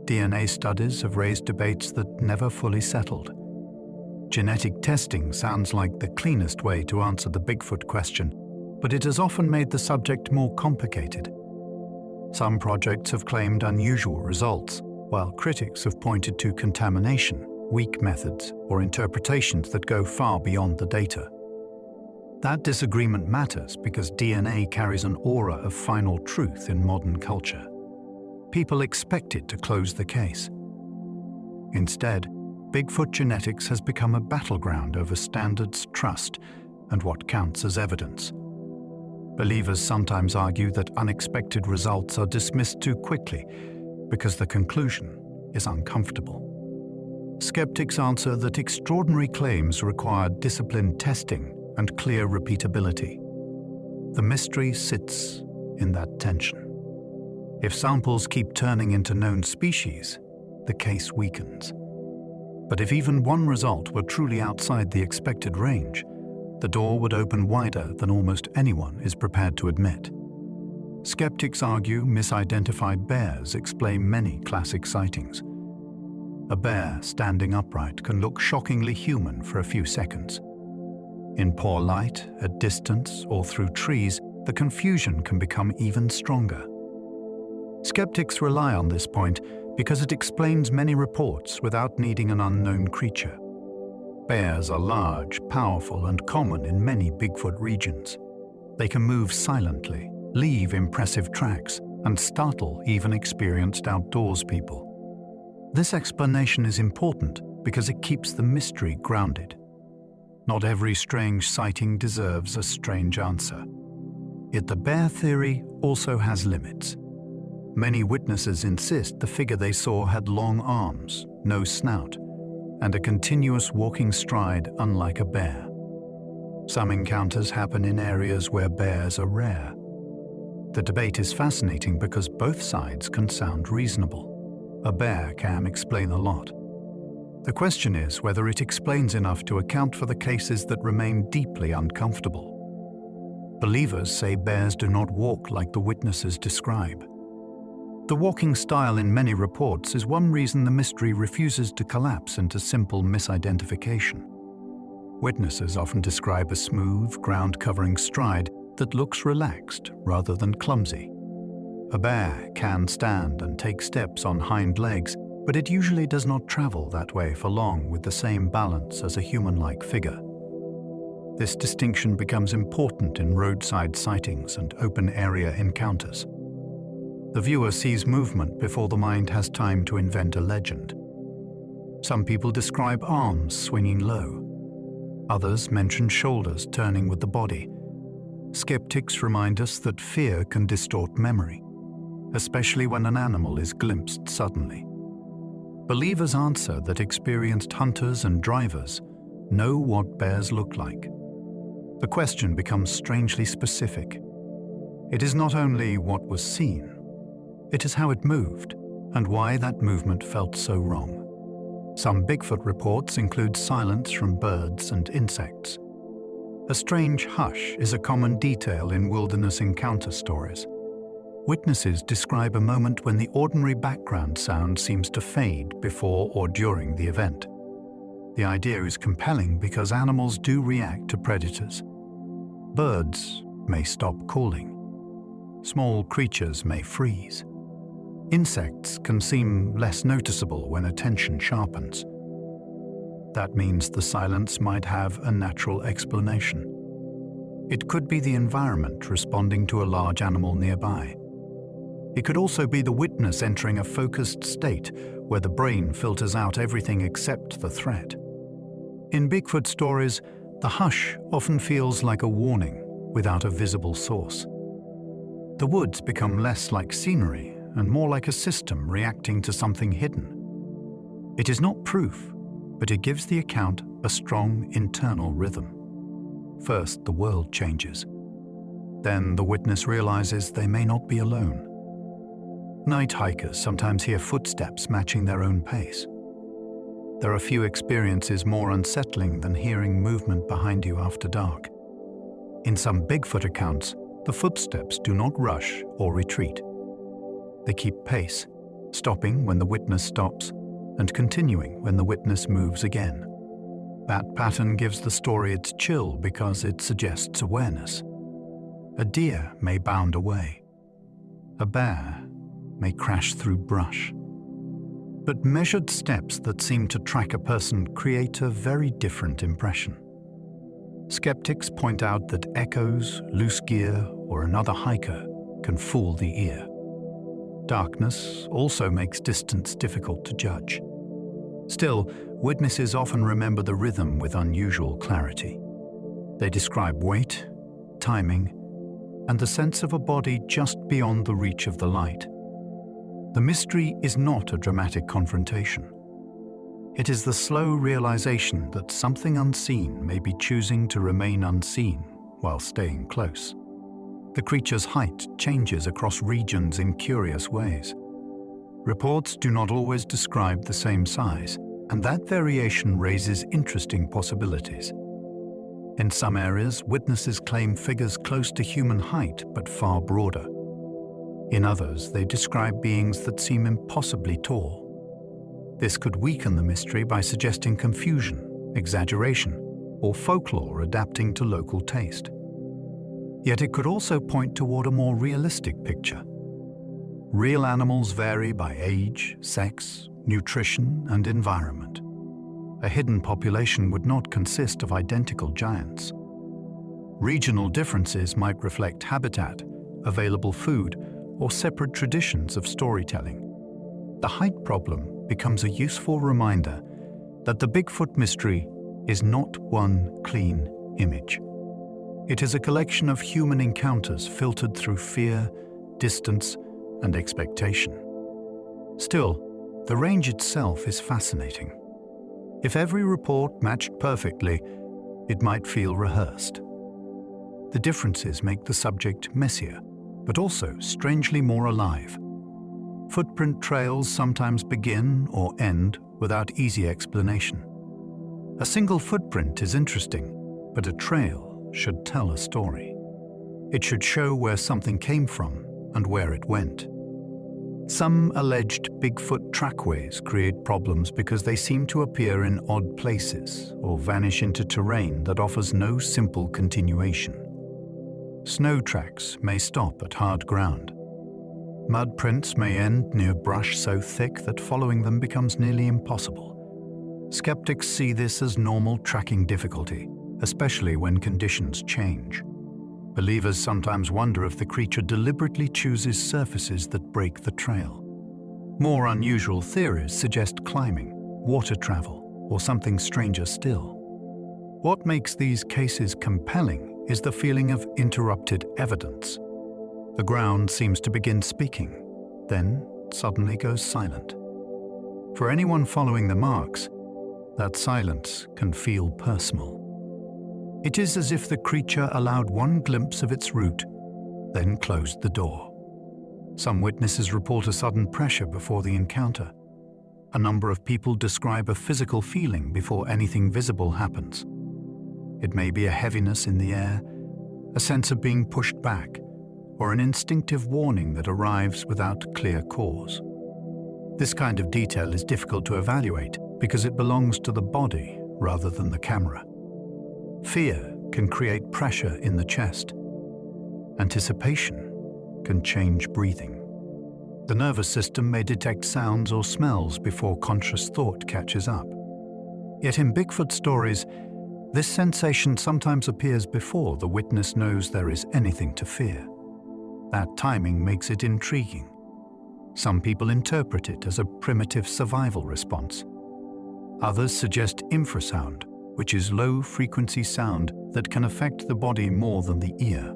DNA studies have raised debates that never fully settled. Genetic testing sounds like the cleanest way to answer the Bigfoot question, but it has often made the subject more complicated. Some projects have claimed unusual results, while critics have pointed to contamination, weak methods, or interpretations that go far beyond the data. That disagreement matters because DNA carries an aura of final truth in modern culture. People expect it to close the case. Instead, Bigfoot genetics has become a battleground over standards, trust, and what counts as evidence. Believers sometimes argue that unexpected results are dismissed too quickly because the conclusion is uncomfortable. Skeptics answer that extraordinary claims require disciplined testing and clear repeatability. The mystery sits in that tension. If samples keep turning into known species, the case weakens. But if even one result were truly outside the expected range, the door would open wider than almost anyone is prepared to admit. Skeptics argue misidentified bears explain many classic sightings. A bear standing upright can look shockingly human for a few seconds. In poor light, at distance, or through trees, the confusion can become even stronger. Skeptics rely on this point because it explains many reports without needing an unknown creature. Bears are large, powerful, and common in many Bigfoot regions. They can move silently, leave impressive tracks, and startle even experienced outdoors people. This explanation is important because it keeps the mystery grounded. Not every strange sighting deserves a strange answer. Yet the bear theory also has limits. Many witnesses insist the figure they saw had long arms, no snout, and a continuous walking stride unlike a bear. Some encounters happen in areas where bears are rare. The debate is fascinating because both sides can sound reasonable. A bear can explain a lot. The question is whether it explains enough to account for the cases that remain deeply uncomfortable. Believers say bears do not walk like the witnesses describe. The walking style in many reports is one reason the mystery refuses to collapse into simple misidentification. Witnesses often describe a smooth, ground-covering stride that looks relaxed rather than clumsy. A bear can stand and take steps on hind legs, but it usually does not travel that way for long with the same balance as a human-like figure. This distinction becomes important in roadside sightings and open-area encounters. The viewer sees movement before the mind has time to invent a legend. Some people describe arms swinging low. Others mention shoulders turning with the body. Skeptics remind us that fear can distort memory, especially when an animal is glimpsed suddenly. Believers answer that experienced hunters and drivers know what bears look like. The question becomes strangely specific. It is not only what was seen, it is how it moved and why that movement felt so wrong. Some Bigfoot reports include silence from birds and insects. A strange hush is a common detail in wilderness encounter stories. Witnesses describe a moment when the ordinary background sound seems to fade before or during the event. The idea is compelling because animals do react to predators. Birds may stop calling. Small creatures may freeze. Insects can seem less noticeable when attention sharpens. That means the silence might have a natural explanation. It could be the environment responding to a large animal nearby. It could also be the witness entering a focused state where the brain filters out everything except the threat. In Bigfoot stories, the hush often feels like a warning without a visible source. The woods become less like scenery and more like a system reacting to something hidden. It is not proof, but it gives the account a strong internal rhythm. First, the world changes. Then the witness realizes they may not be alone. Night hikers sometimes hear footsteps matching their own pace. There are few experiences more unsettling than hearing movement behind you after dark. In some Bigfoot accounts, the footsteps do not rush or retreat. They keep pace, stopping when the witness stops and continuing when the witness moves again. That pattern gives the story its chill because it suggests awareness. A deer may bound away. A bear may crash through brush. But measured steps that seem to track a person create a very different impression. Skeptics point out that echoes, loose gear, or another hiker can fool the ear. Darkness also makes distance difficult to judge. Still, witnesses often remember the rhythm with unusual clarity. They describe weight, timing, and the sense of a body just beyond the reach of the light. The mystery is not a dramatic confrontation. It is the slow realization that something unseen may be choosing to remain unseen while staying close. The creature's height changes across regions in curious ways. Reports do not always describe the same size, and that variation raises interesting possibilities. In some areas, witnesses claim figures close to human height but far broader. In others, they describe beings that seem impossibly tall. This could weaken the mystery by suggesting confusion, exaggeration, or folklore adapting to local taste. Yet it could also point toward a more realistic picture. Real animals vary by age, sex, nutrition, and environment. A hidden population would not consist of identical giants. Regional differences might reflect habitat, available food, or separate traditions of storytelling. The height problem becomes a useful reminder that the Bigfoot mystery is not one clean image. It is a collection of human encounters filtered through fear, distance, and expectation. Still, the range itself is fascinating. If every report matched perfectly, it might feel rehearsed. The differences make the subject messier, but also strangely more alive. Footprint trails sometimes begin or end without easy explanation. A single footprint is interesting, but a trail should tell a story. It should show where something came from and where it went. Some alleged Bigfoot trackways create problems because they seem to appear in odd places or vanish into terrain that offers no simple continuation. Snow tracks may stop at hard ground. Mud prints may end near brush so thick that following them becomes nearly impossible. Skeptics see this as normal tracking difficulty, especially when conditions change. Believers sometimes wonder if the creature deliberately chooses surfaces that break the trail. More unusual theories suggest climbing, water travel, or something stranger still. What makes these cases compelling is the feeling of interrupted evidence. The ground seems to begin speaking, then suddenly goes silent. For anyone following the marks, that silence can feel personal. It is as if the creature allowed one glimpse of its route, then closed the door. Some witnesses report a sudden pressure before the encounter. A number of people describe a physical feeling before anything visible happens. It may be a heaviness in the air, a sense of being pushed back, or an instinctive warning that arrives without clear cause. This kind of detail is difficult to evaluate because it belongs to the body rather than the camera. Fear can create pressure in the chest. Anticipation can change breathing. The nervous system may detect sounds or smells before conscious thought catches up. Yet in Bigfoot stories, this sensation sometimes appears before the witness knows there is anything to fear. That timing makes it intriguing. Some people interpret it as a primitive survival response. Others suggest infrasound, which is low-frequency sound that can affect the body more than the ear.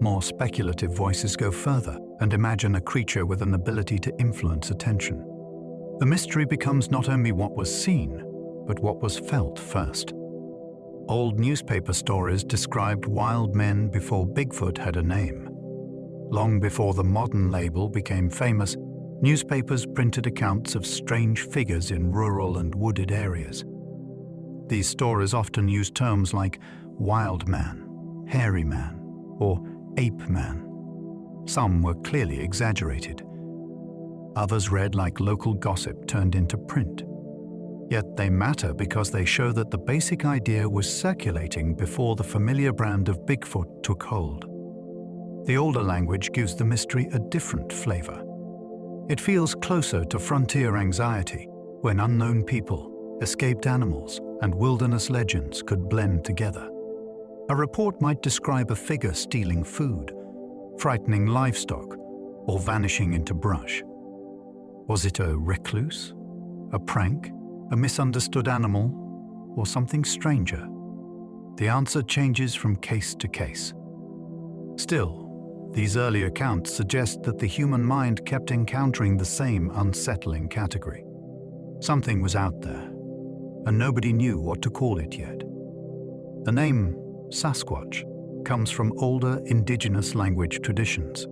More speculative voices go further and imagine a creature with an ability to influence attention. The mystery becomes not only what was seen, but what was felt first. Old newspaper stories described wild men before Bigfoot had a name. Long before the modern label became famous, newspapers printed accounts of strange figures in rural and wooded areas. These stories often used terms like wild man, hairy man, or ape man. Some were clearly exaggerated. Others read like local gossip turned into print. Yet they matter because they show that the basic idea was circulating before the familiar brand of Bigfoot took hold. The older language gives the mystery a different flavor. It feels closer to frontier anxiety, when unknown people, escaped animals, and wilderness legends could blend together. A report might describe a figure stealing food, frightening livestock, or vanishing into brush. Was it a recluse, a prank, a misunderstood animal, or something stranger? The answer changes from case to case. Still, these early accounts suggest that the human mind kept encountering the same unsettling category. Something was out there, and nobody knew what to call it yet. The name Sasquatch comes from older indigenous language traditions.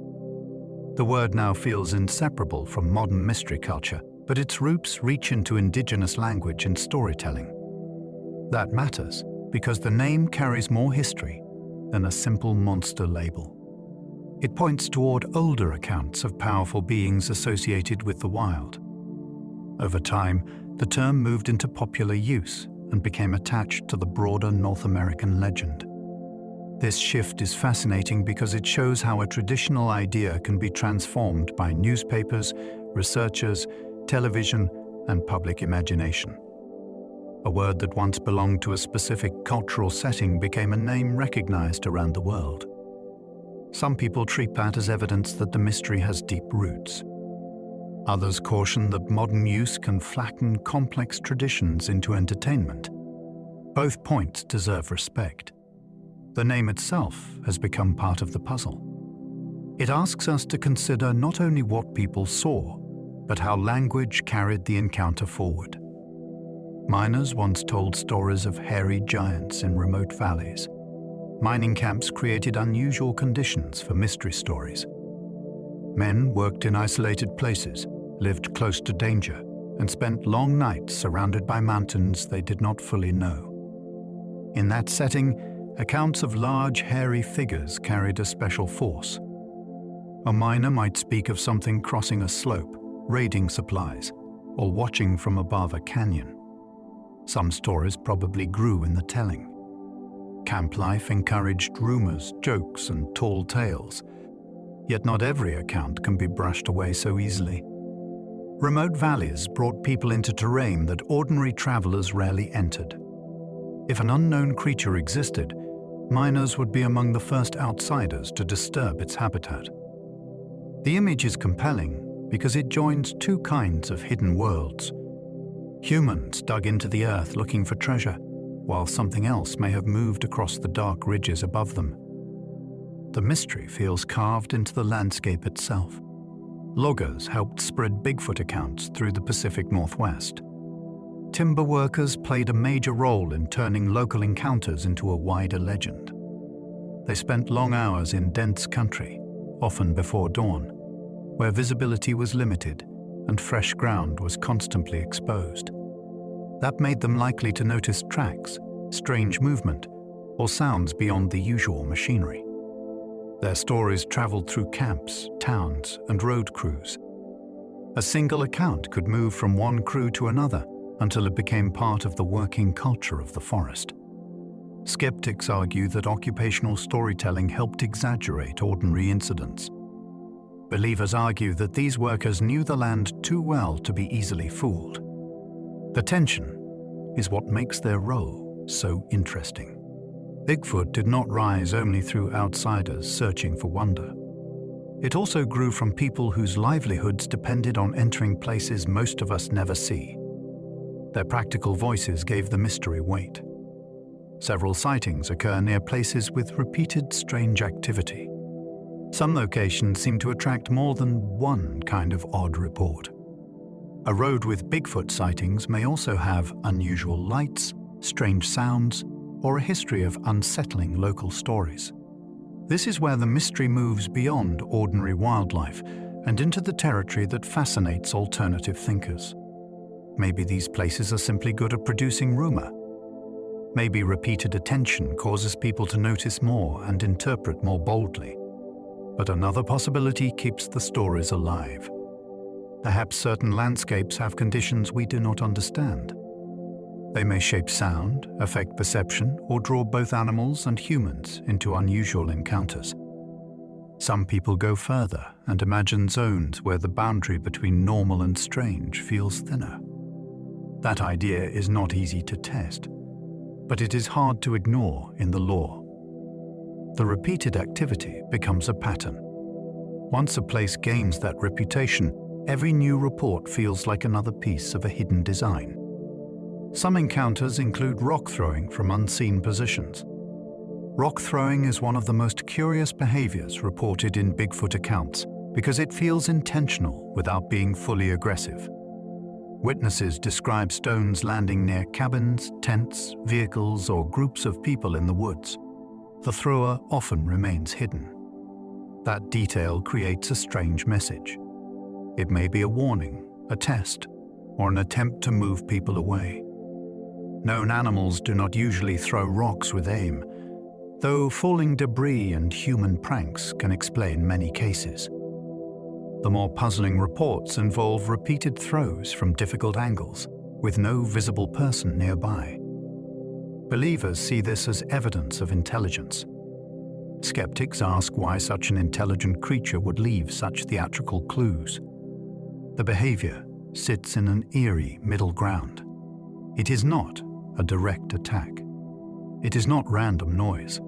The word now feels inseparable from modern mystery culture, but its roots reach into indigenous language and storytelling. That matters because the name carries more history than a simple monster label. It points toward older accounts of powerful beings associated with the wild. Over time, the term moved into popular use and became attached to the broader North American legend. This shift is fascinating because it shows how a traditional idea can be transformed by newspapers, researchers, television, and public imagination. A word that once belonged to a specific cultural setting became a name recognized around the world. Some people treat that as evidence that the mystery has deep roots. Others caution that modern use can flatten complex traditions into entertainment. Both points deserve respect. The name itself has become part of the puzzle. It asks us to consider not only what people saw, but how language carried the encounter forward. Miners once told stories of hairy giants in remote valleys. Mining camps created unusual conditions for mystery stories. Men worked in isolated places, lived close to danger, and spent long nights surrounded by mountains they did not fully know. In that setting, accounts of large, hairy figures carried a special force. A miner might speak of something crossing a slope, raiding supplies, or watching from above a canyon. Some stories probably grew in the telling. Camp life encouraged rumors, jokes, and tall tales. Yet not every account can be brushed away so easily. Remote valleys brought people into terrain that ordinary travelers rarely entered. If an unknown creature existed, miners would be among the first outsiders to disturb its habitat. The image is compelling because it joins two kinds of hidden worlds. Humans dug into the earth looking for treasure, while something else may have moved across the dark ridges above them. The mystery feels carved into the landscape itself. Loggers helped spread Bigfoot accounts through the Pacific Northwest. Timber workers played a major role in turning local encounters into a wider legend. They spent long hours in dense country, often before dawn, where visibility was limited and fresh ground was constantly exposed. That made them likely to notice tracks, strange movement, or sounds beyond the usual machinery. Their stories traveled through camps, towns, and road crews. A single account could move from one crew to another until it became part of the working culture of the forest. Skeptics argue that occupational storytelling helped exaggerate ordinary incidents. Believers argue that these workers knew the land too well to be easily fooled. The tension is what makes their role so interesting. Bigfoot did not rise only through outsiders searching for wonder. It also grew from people whose livelihoods depended on entering places most of us never see. Their practical voices gave the mystery weight. Several sightings occur near places with repeated strange activity. Some locations seem to attract more than one kind of odd report. A road with Bigfoot sightings may also have unusual lights, strange sounds, or a history of unsettling local stories. This is where the mystery moves beyond ordinary wildlife and into the territory that fascinates alternative thinkers. Maybe these places are simply good at producing rumor. Maybe repeated attention causes people to notice more and interpret more boldly. But another possibility keeps the stories alive. Perhaps certain landscapes have conditions we do not understand. They may shape sound, affect perception, or draw both animals and humans into unusual encounters. Some people go further and imagine zones where the boundary between normal and strange feels thinner. That idea is not easy to test, but it is hard to ignore in the law. The repeated activity becomes a pattern. Once a place gains that reputation, every new report feels like another piece of a hidden design. Some encounters include rock throwing from unseen positions. Rock throwing is one of the most curious behaviors reported in Bigfoot accounts because it feels intentional without being fully aggressive. Witnesses describe stones landing near cabins, tents, vehicles, or groups of people in the woods. The thrower often remains hidden. That detail creates a strange message. It may be a warning, a test, or an attempt to move people away. Known animals do not usually throw rocks with aim, though falling debris and human pranks can explain many cases. The more puzzling reports involve repeated throws from difficult angles, with no visible person nearby. Believers see this as evidence of intelligence. Skeptics ask why such an intelligent creature would leave such theatrical clues. The behavior sits in an eerie middle ground. It is not a direct attack. It is not random noise.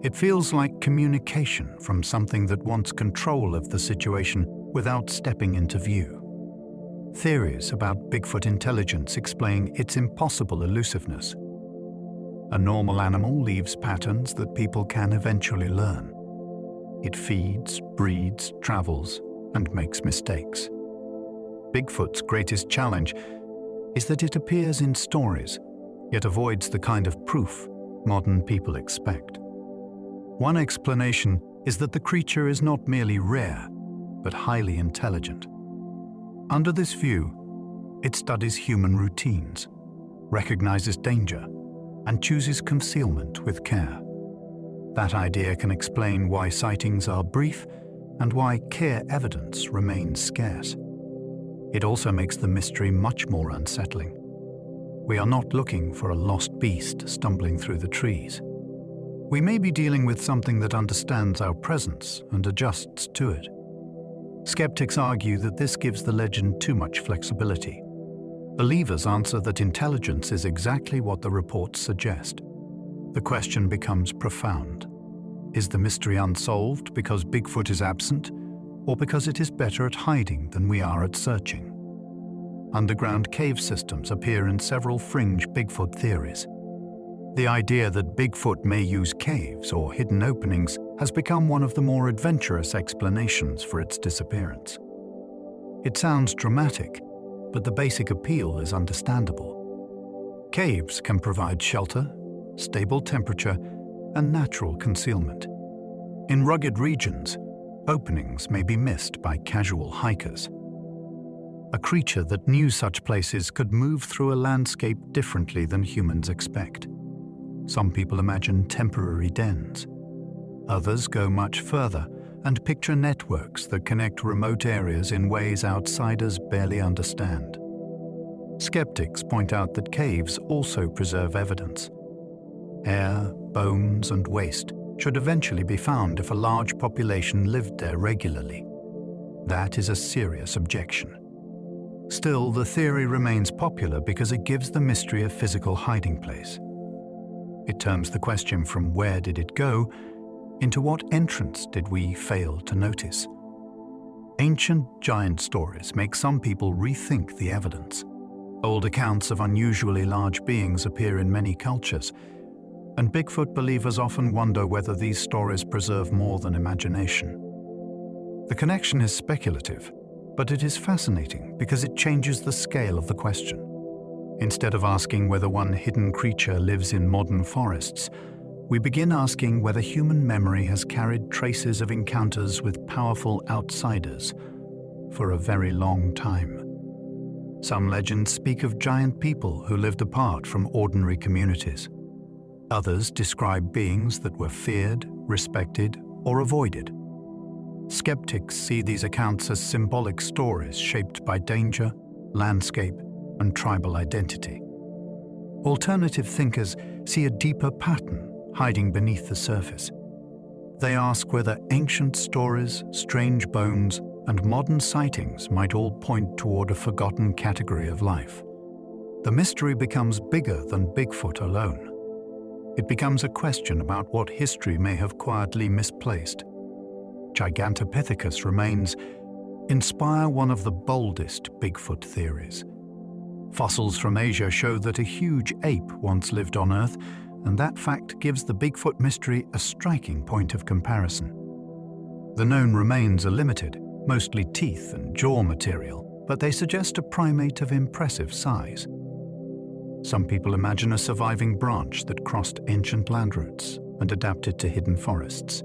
It feels like communication from something that wants control of the situation without stepping into view. Theories about Bigfoot intelligence explain its impossible elusiveness. A normal animal leaves patterns that people can eventually learn. It feeds, breeds, travels, and makes mistakes. Bigfoot's greatest challenge is that it appears in stories, yet avoids the kind of proof modern people expect. One explanation is that the creature is not merely rare, but highly intelligent. Under this view, it studies human routines, recognizes danger, and chooses concealment with care. That idea can explain why sightings are brief and why clear evidence remains scarce. It also makes the mystery much more unsettling. We are not looking for a lost beast stumbling through the trees. We may be dealing with something that understands our presence and adjusts to it. Skeptics argue that this gives the legend too much flexibility. Believers answer that intelligence is exactly what the reports suggest. The question becomes profound. Is the mystery unsolved because Bigfoot is absent, or because it is better at hiding than we are at searching? Underground cave systems appear in several fringe Bigfoot theories. The idea that Bigfoot may use caves or hidden openings has become one of the more adventurous explanations for its disappearance. It sounds dramatic, but the basic appeal is understandable. Caves can provide shelter, stable temperature, and natural concealment. In rugged regions, Openings may be missed by casual hikers. A creature that knew such places could move through a landscape differently than humans expect. Some people imagine temporary dens. Others go much further and picture networks that connect remote areas in ways outsiders barely understand. Skeptics point out that caves also preserve evidence. Hair, bones, and waste should eventually be found if a large population lived there regularly. That is a serious objection. Still, the theory remains popular because it gives the mystery a physical hiding place. It turns the question from where did it go into what entrance did we fail to notice. Ancient giant stories make some people rethink the evidence. Old accounts of unusually large beings appear in many cultures, and Bigfoot believers often wonder whether these stories preserve more than imagination. The connection is speculative, but it is fascinating because it changes the scale of the question. Instead of asking whether one hidden creature lives in modern forests, we begin asking whether human memory has carried traces of encounters with powerful outsiders for a very long time. Some legends speak of giant people who lived apart from ordinary communities. Others describe beings that were feared, respected, or avoided. Skeptics see these accounts as symbolic stories shaped by danger, landscape, and tribal identity. Alternative thinkers see a deeper pattern hiding beneath the surface. They ask whether ancient stories, strange bones, and modern sightings might all point toward a forgotten category of life. The mystery becomes bigger than Bigfoot alone. It becomes a question about what history may have quietly misplaced. Gigantopithecus remains inspire one of the boldest Bigfoot theories. Fossils from Asia show that a huge ape once lived on Earth, and that fact gives the Bigfoot mystery a striking point of comparison. The known remains are limited, mostly teeth and jaw material, but they suggest a primate of impressive size. Some people imagine a surviving branch that crossed ancient land routes and adapted to hidden forests.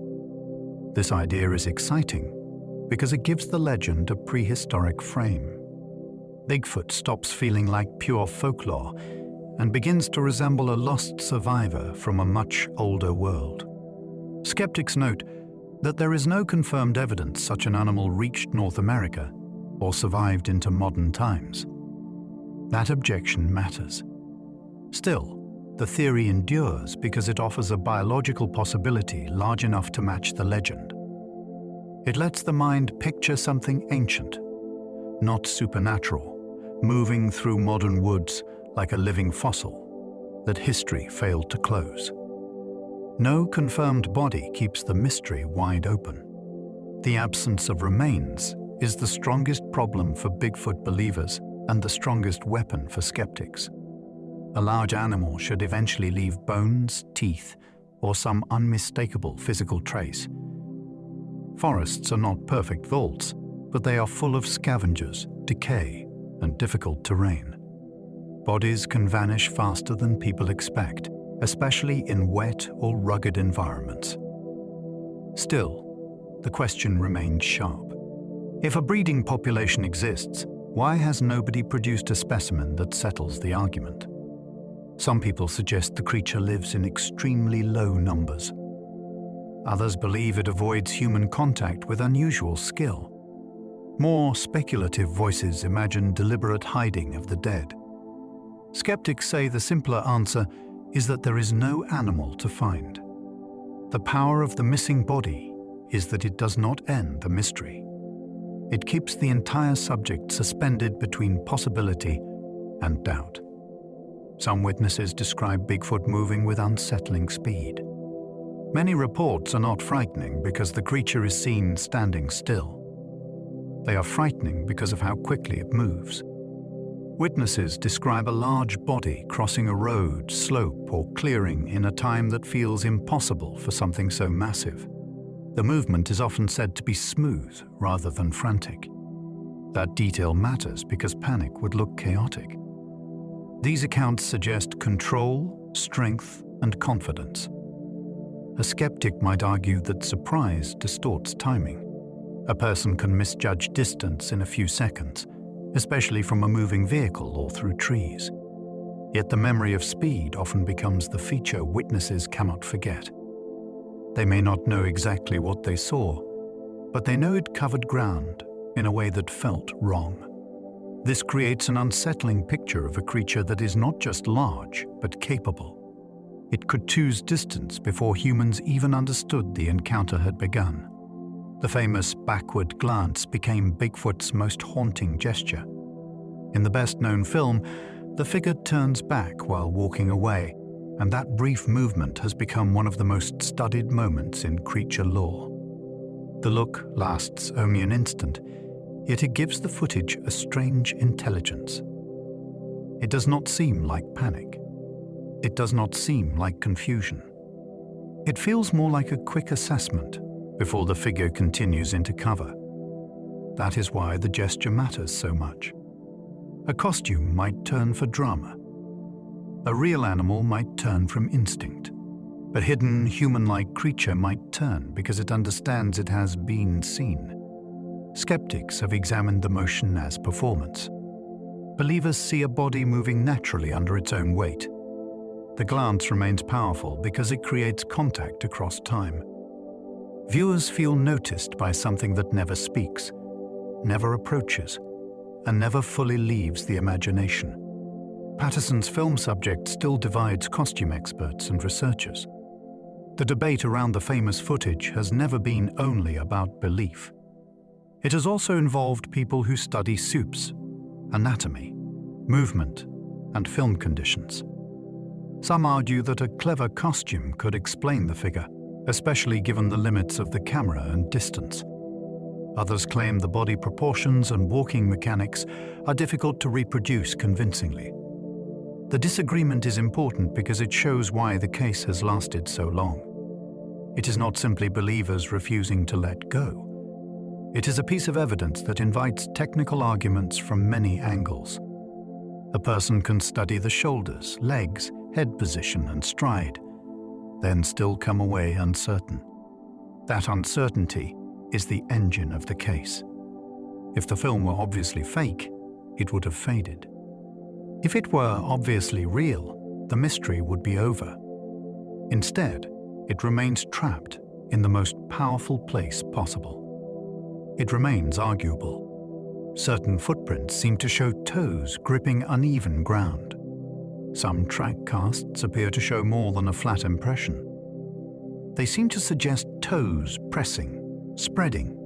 This idea is exciting because it gives the legend a prehistoric frame. Bigfoot stops feeling like pure folklore and begins to resemble a lost survivor from a much older world. Skeptics note that there is no confirmed evidence such an animal reached North America or survived into modern times. That objection matters. Still, the theory endures because it offers a biological possibility large enough to match the legend. It lets the mind picture something ancient, not supernatural, moving through modern woods like a living fossil that history failed to close. No confirmed body keeps the mystery wide open. The absence of remains is the strongest problem for Bigfoot believers and the strongest weapon for skeptics. A large animal should eventually leave bones, teeth, or some unmistakable physical trace. Forests are not perfect vaults, but they are full of scavengers, decay, and difficult terrain. Bodies can vanish faster than people expect, especially in wet or rugged environments. Still, the question remains sharp. If a breeding population exists, why has nobody produced a specimen that settles the argument? Some people suggest the creature lives in extremely low numbers. Others believe it avoids human contact with unusual skill. More speculative voices imagine deliberate hiding of the dead. Skeptics say the simpler answer is that there is no animal to find. The power of the missing body is that it does not end the mystery. It keeps the entire subject suspended between possibility and doubt. Some witnesses describe Bigfoot moving with unsettling speed. Many reports are not frightening because the creature is seen standing still. They are frightening because of how quickly it moves. Witnesses describe a large body crossing a road, slope, or clearing in a time that feels impossible for something so massive. The movement is often said to be smooth rather than frantic. That detail matters because panic would look chaotic. These accounts suggest control, strength, and confidence. A skeptic might argue that surprise distorts timing. A person can misjudge distance in a few seconds, especially from a moving vehicle or through trees. Yet the memory of speed often becomes the feature witnesses cannot forget. They may not know exactly what they saw, but they know it covered ground in a way that felt wrong. This creates an unsettling picture of a creature that is not just large, but capable. It could choose distance before humans even understood the encounter had begun. The famous backward glance became Bigfoot's most haunting gesture. In the best-known film, the figure turns back while walking away, and that brief movement has become one of the most studied moments in creature lore. The look lasts only an instant, yet it gives the footage a strange intelligence. It does not seem like panic. It does not seem like confusion. It feels more like a quick assessment before the figure continues into cover. That is why the gesture matters so much. A costume might turn for drama. A real animal might turn from instinct. A hidden human-like creature might turn because it understands it has been seen. Skeptics have examined the motion as performance. Believers see a body moving naturally under its own weight. The glance remains powerful because it creates contact across time. Viewers feel noticed by something that never speaks, never approaches, and never fully leaves the imagination. Patterson's film subject still divides costume experts and researchers. The debate around the famous footage has never been only about belief. It has also involved people who study soups, anatomy, movement, and film conditions. Some argue that a clever costume could explain the figure, especially given the limits of the camera and distance. Others claim the body proportions and walking mechanics are difficult to reproduce convincingly. The disagreement is important because it shows why the case has lasted so long. It is not simply believers refusing to let go. It is a piece of evidence that invites technical arguments from many angles. A person can study the shoulders, legs, head position, and stride, then still come away uncertain. That uncertainty is the engine of the case. If the film were obviously fake, it would have faded. If it were obviously real, the mystery would be over. Instead, it remains trapped in the most powerful place possible. It remains arguable. Certain footprints seem to show toes gripping uneven ground. Some track casts appear to show more than a flat impression. They seem to suggest toes pressing, spreading,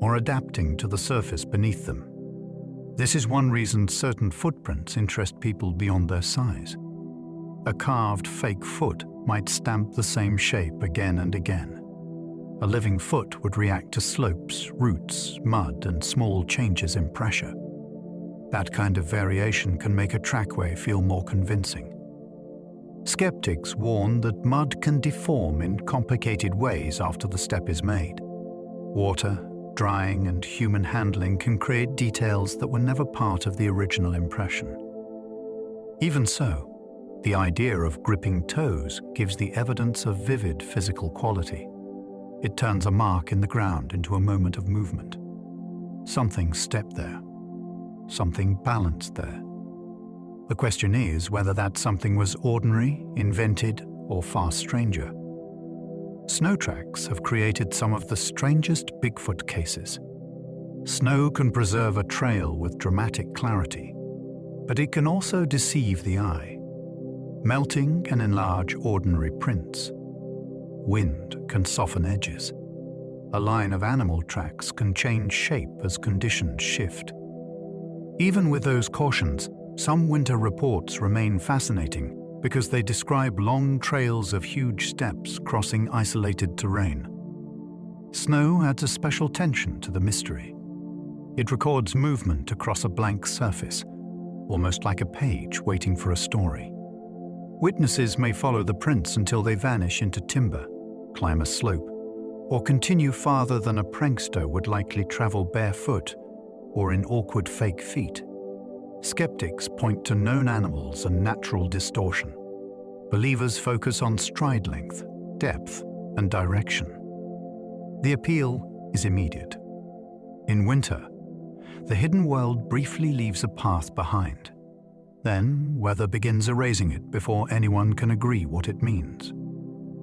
or adapting to the surface beneath them. This is one reason certain footprints interest people beyond their size. A carved fake foot might stamp the same shape again and again. A living foot would react to slopes, roots, mud, and small changes in pressure. That kind of variation can make a trackway feel more convincing. Skeptics warn that mud can deform in complicated ways after the step is made. Water, drying, and human handling can create details that were never part of the original impression. Even so, the idea of gripping toes gives the evidence of vivid physical quality. It turns a mark in the ground into a moment of movement. Something stepped there. Something balanced there. The question is whether that something was ordinary, invented, or far stranger. Snow tracks have created some of the strangest Bigfoot cases. Snow can preserve a trail with dramatic clarity, but it can also deceive the eye. Melting can enlarge ordinary prints. Wind can soften edges. A line of animal tracks can change shape as conditions shift. Even with those cautions, some winter reports remain fascinating because they describe long trails of huge steps crossing isolated terrain. Snow adds a special tension to the mystery. It records movement across a blank surface, almost like a page waiting for a story. Witnesses may follow the prints until they vanish into timber, climb a slope, or continue farther than a prankster would likely travel barefoot or in awkward fake feet. Skeptics point to known animals and natural distortion. Believers focus on stride length, depth, and direction. The appeal is immediate. In winter, the hidden world briefly leaves a path behind. Then, weather begins erasing it before anyone can agree what it means.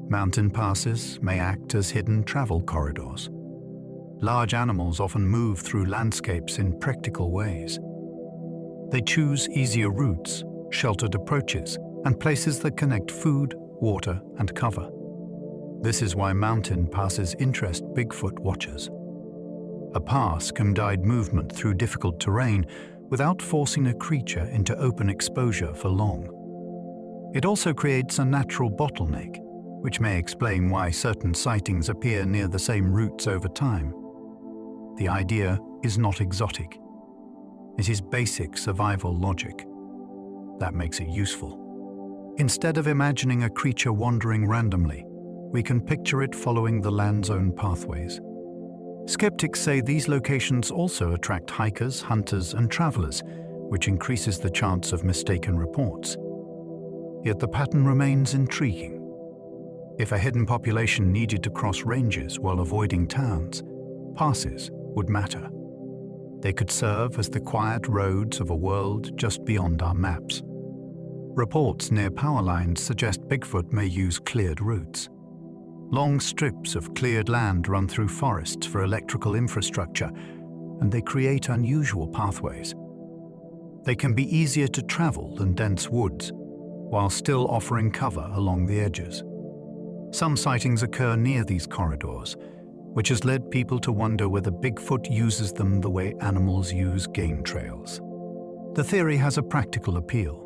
Mountain passes may act as hidden travel corridors. Large animals often move through landscapes in practical ways. They choose easier routes, sheltered approaches, and places that connect food, water, and cover. This is why mountain passes interest Bigfoot watchers. A pass can guide movement through difficult terrain without forcing a creature into open exposure for long. It also creates a natural bottleneck, which may explain why certain sightings appear near the same routes over time. The idea is not exotic. It is basic survival logic. That makes it useful. Instead of imagining a creature wandering randomly, we can picture it following the land's own pathways. Skeptics say these locations also attract hikers, hunters, and travelers, which increases the chance of mistaken reports. Yet the pattern remains intriguing. If a hidden population needed to cross ranges while avoiding towns, passes would matter. They could serve as the quiet roads of a world just beyond our maps. Reports near power lines suggest Bigfoot may use cleared routes. Long strips of cleared land run through forests for electrical infrastructure, and they create unusual pathways. They can be easier to travel than dense woods, while still offering cover along the edges. Some sightings occur near these corridors, which has led people to wonder whether Bigfoot uses them the way animals use game trails. The theory has a practical appeal.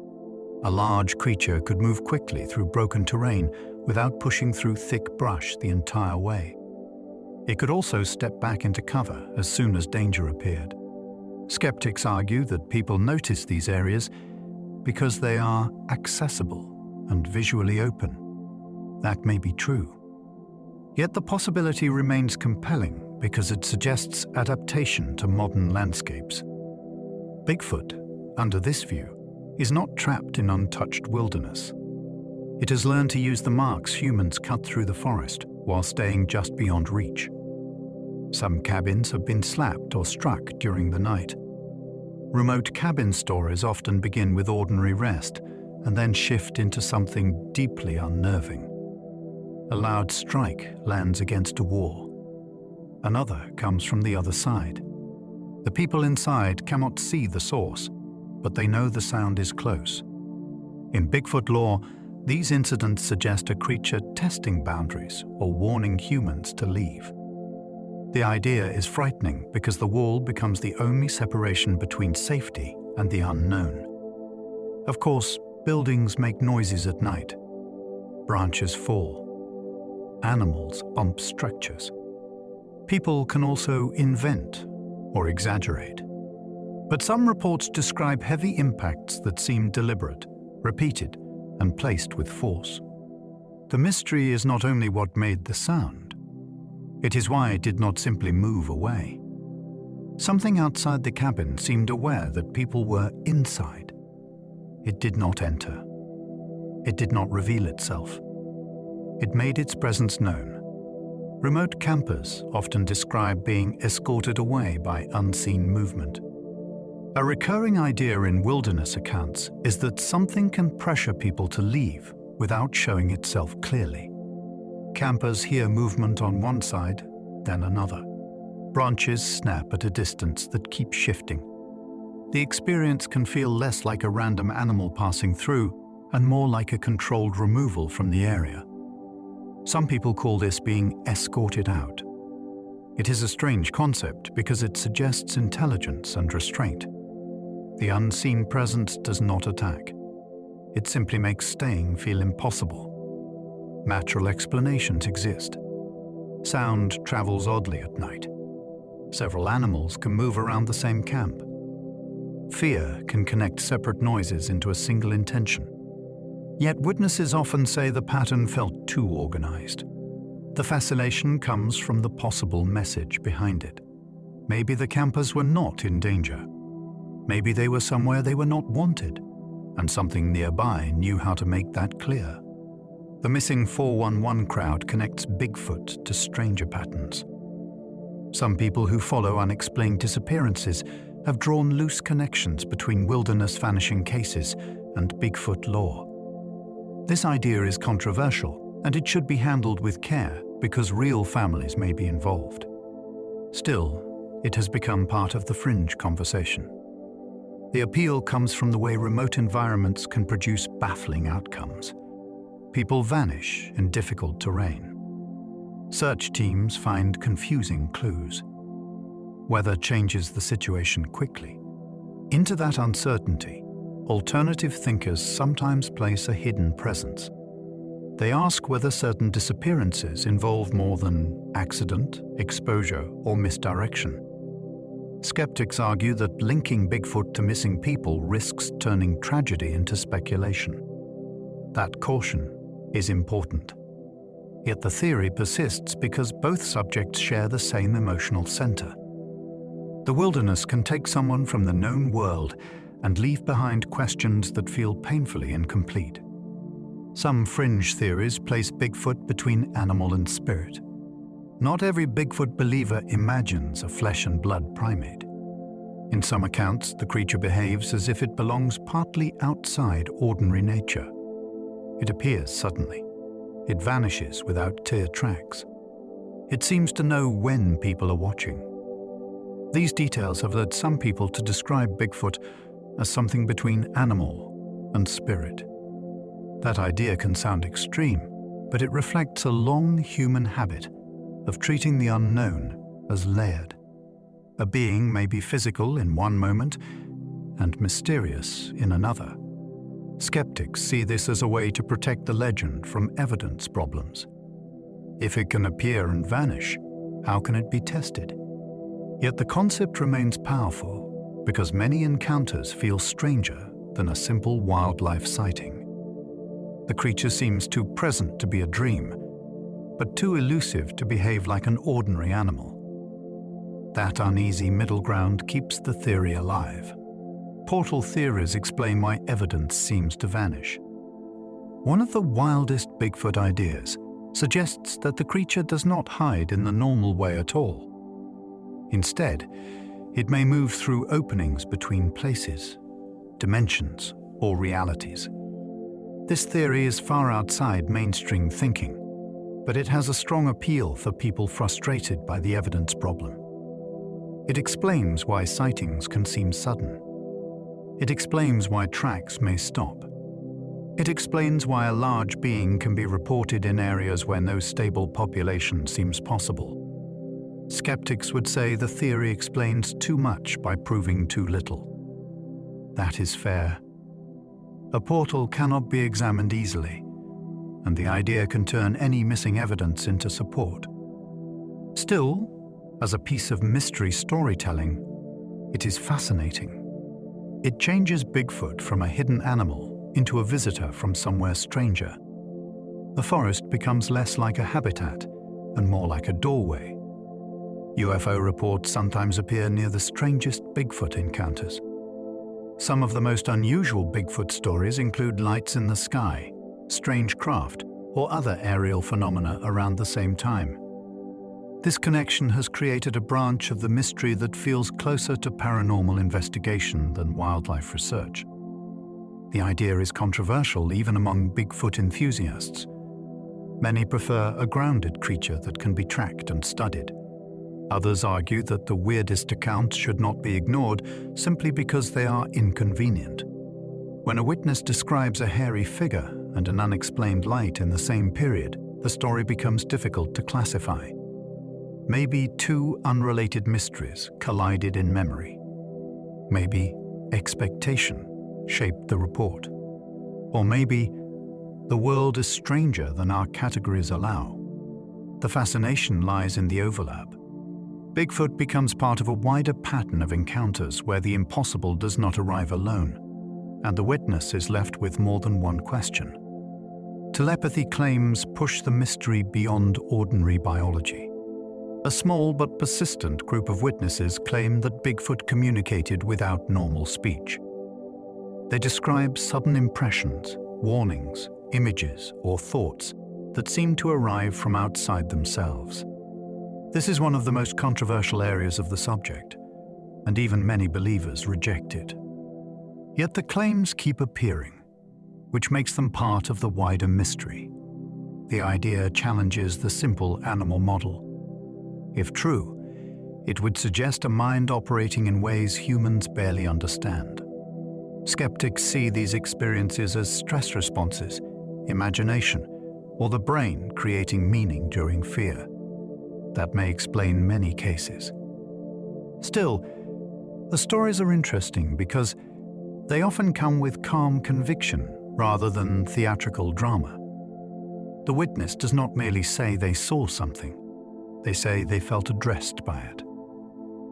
A large creature could move quickly through broken terrain without pushing through thick brush the entire way. It could also step back into cover as soon as danger appeared. Skeptics argue that people notice these areas because they are accessible and visually open. That may be true. Yet the possibility remains compelling because it suggests adaptation to modern landscapes. Bigfoot, under this view, is not trapped in untouched wilderness. It has learned to use the marks humans cut through the forest while staying just beyond reach. Some cabins have been slapped or struck during the night. Remote cabin stories often begin with ordinary rest and then shift into something deeply unnerving. A loud strike lands against a wall. Another comes from the other side. The people inside cannot see the source, but they know the sound is close. In Bigfoot lore, these incidents suggest a creature testing boundaries or warning humans to leave. The idea is frightening because the wall becomes the only separation between safety and the unknown. Of course, buildings make noises at night. Branches fall. Animals bump structures. People can also invent or exaggerate. But some reports describe heavy impacts that seem deliberate, repeated, and placed with force. The mystery is not only what made the sound, it is why it did not simply move away. Something outside the cabin seemed aware that people were inside. It did not enter. It did not reveal itself. It made its presence known. Remote campers often describe being escorted away by unseen movement. A recurring idea in wilderness accounts is that something can pressure people to leave without showing itself clearly. Campers hear movement on one side, then another. Branches snap at a distance that keeps shifting. The experience can feel less like a random animal passing through and more like a controlled removal from the area. Some people call this being escorted out. It is a strange concept because it suggests intelligence and restraint. The unseen presence does not attack. It simply makes staying feel impossible. Natural explanations exist. Sound travels oddly at night. Several animals can move around the same camp. Fear can connect separate noises into a single intention. Yet witnesses often say the pattern felt too organized. The fascination comes from the possible message behind it. Maybe the campers were not in danger. Maybe they were somewhere they were not wanted, and something nearby knew how to make that clear. The missing 411 crowd connects Bigfoot to stranger patterns. Some people who follow unexplained disappearances have drawn loose connections between wilderness vanishing cases and Bigfoot lore. This idea is controversial, and it should be handled with care because real families may be involved. Still, it has become part of the fringe conversation. The appeal comes from the way remote environments can produce baffling outcomes. People vanish in difficult terrain. Search teams find confusing clues. Weather changes the situation quickly. Into that uncertainty, alternative thinkers sometimes place a hidden presence. They ask whether certain disappearances involve more than accident, exposure, or misdirection. Skeptics argue that linking Bigfoot to missing people risks turning tragedy into speculation. That caution is important. Yet the theory persists because both subjects share the same emotional center. The wilderness can take someone from the known world and leave behind questions that feel painfully incomplete. Some fringe theories place Bigfoot between animal and spirit. Not every Bigfoot believer imagines a flesh and blood primate. In some accounts, the creature behaves as if it belongs partly outside ordinary nature. It appears suddenly. It vanishes without clear tracks. It seems to know when people are watching. These details have led some people to describe Bigfoot as something between animal and spirit. That idea can sound extreme, but it reflects a long human habit of treating the unknown as layered. A being may be physical in one moment and mysterious in another. Skeptics see this as a way to protect the legend from evidence problems. If it can appear and vanish, how can it be tested? Yet the concept remains powerful because many encounters feel stranger than a simple wildlife sighting. The creature seems too present to be a dream, but too elusive to behave like an ordinary animal. That uneasy middle ground keeps the theory alive. Portal theories explain why evidence seems to vanish. One of the wildest Bigfoot ideas suggests that the creature does not hide in the normal way at all. Instead, it may move through openings between places, dimensions, or realities. This theory is far outside mainstream thinking, but it has a strong appeal for people frustrated by the evidence problem. It explains why sightings can seem sudden. It explains why tracks may stop. It explains why a large being can be reported in areas where no stable population seems possible. Skeptics would say the theory explains too much by proving too little. That is fair. A portal cannot be examined easily, and the idea can turn any missing evidence into support. Still, as a piece of mystery storytelling, it is fascinating. It changes Bigfoot from a hidden animal into a visitor from somewhere stranger. The forest becomes less like a habitat and more like a doorway. UFO reports sometimes appear near the strangest Bigfoot encounters. Some of the most unusual Bigfoot stories include lights in the sky, strange craft, or other aerial phenomena around the same time. This connection has created a branch of the mystery that feels closer to paranormal investigation than wildlife research. The idea is controversial even among Bigfoot enthusiasts. Many prefer a grounded creature that can be tracked and studied. Others argue that the weirdest accounts should not be ignored simply because they are inconvenient. When a witness describes a hairy figure and an unexplained light in the same period, the story becomes difficult to classify. Maybe two unrelated mysteries collided in memory. Maybe expectation shaped the report. Or maybe the world is stranger than our categories allow. The fascination lies in the overlap. Bigfoot becomes part of a wider pattern of encounters where the impossible does not arrive alone, and the witness is left with more than one question. Telepathy claims push the mystery beyond ordinary biology. A small but persistent group of witnesses claim that Bigfoot communicated without normal speech. They describe sudden impressions, warnings, images, or thoughts that seem to arrive from outside themselves. This is one of the most controversial areas of the subject, and even many believers reject it. Yet the claims keep appearing, which makes them part of the wider mystery. The idea challenges the simple animal model. If true, it would suggest a mind operating in ways humans barely understand. Skeptics see these experiences as stress responses, imagination, or the brain creating meaning during fear. That may explain many cases. Still, the stories are interesting because they often come with calm conviction rather than theatrical drama. The witness does not merely say they saw something, they say they felt addressed by it.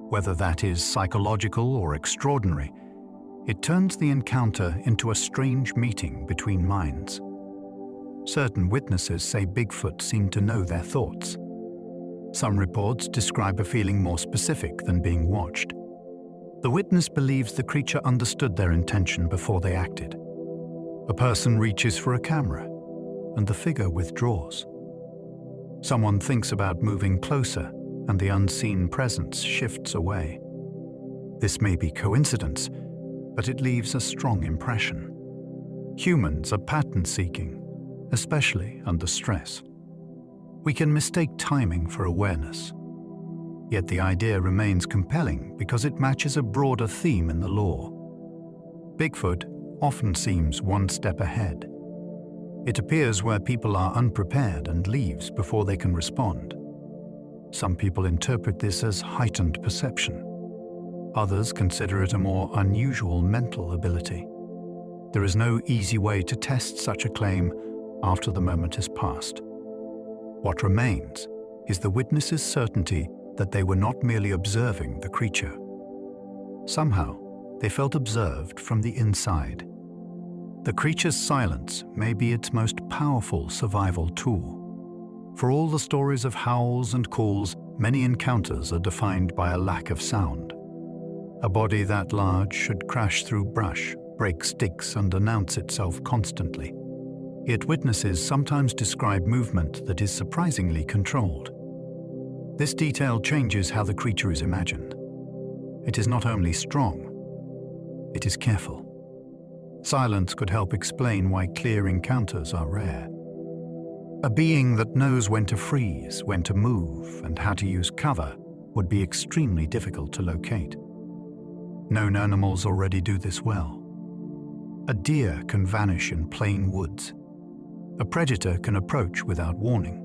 Whether that is psychological or extraordinary, it turns the encounter into a strange meeting between minds. Certain witnesses say Bigfoot seemed to know their thoughts. Some reports describe a feeling more specific than being watched. The witness believes the creature understood their intention before they acted. A person reaches for a camera, and the figure withdraws. Someone thinks about moving closer, and the unseen presence shifts away. This may be coincidence, but it leaves a strong impression. Humans are pattern-seeking, especially under stress. We can mistake timing for awareness. Yet the idea remains compelling because it matches a broader theme in the lore. Bigfoot often seems one step ahead. It appears where people are unprepared and leaves before they can respond. Some people interpret this as heightened perception. Others consider it a more unusual mental ability. There is no easy way to test such a claim after the moment has passed. What remains is the witness's certainty that they were not merely observing the creature. Somehow, they felt observed from the inside. The creature's silence may be its most powerful survival tool. For all the stories of howls and calls, many encounters are defined by a lack of sound. A body that large should crash through brush, break sticks, and announce itself constantly. Yet witnesses sometimes describe movement that is surprisingly controlled. This detail changes how the creature is imagined. It is not only strong, it is careful. Silence could help explain why clear encounters are rare. A being that knows when to freeze, when to move, and how to use cover would be extremely difficult to locate. Known animals already do this well. A deer can vanish in plain woods. A predator can approach without warning.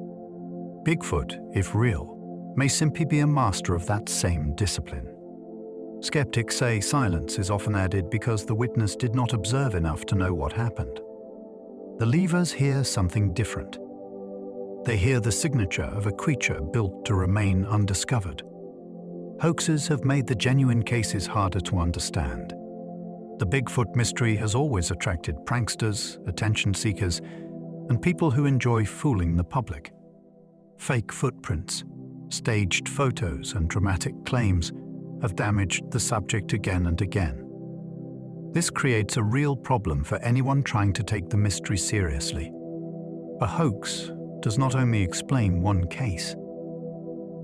Bigfoot, if real, may simply be a master of that same discipline. Skeptics say silence is often added because the witness did not observe enough to know what happened. The believers hear something different. They hear the signature of a creature built to remain undiscovered. Hoaxes have made the genuine cases harder to understand. The Bigfoot mystery has always attracted pranksters, attention seekers, and people who enjoy fooling the public. Fake footprints, staged photos, and dramatic claims have damaged the subject again and again. This creates a real problem for anyone trying to take the mystery seriously. A hoax does not only explain one case,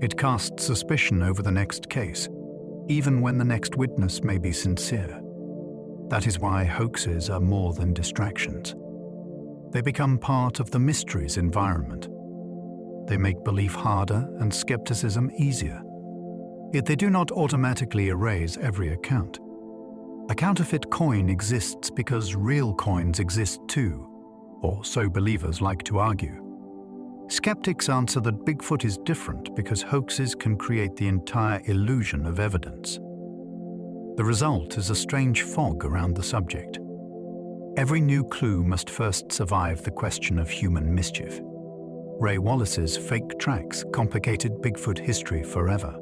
it casts suspicion over the next case, even when the next witness may be sincere. That is why hoaxes are more than distractions. They become part of the mystery's environment. They make belief harder and skepticism easier. Yet they do not automatically erase every account. A counterfeit coin exists because real coins exist too, or so believers like to argue. Skeptics answer that Bigfoot is different because hoaxes can create the entire illusion of evidence. The result is a strange fog around the subject. Every new clue must first survive the question of human mischief. Ray Wallace's fake tracks complicated Bigfoot history forever.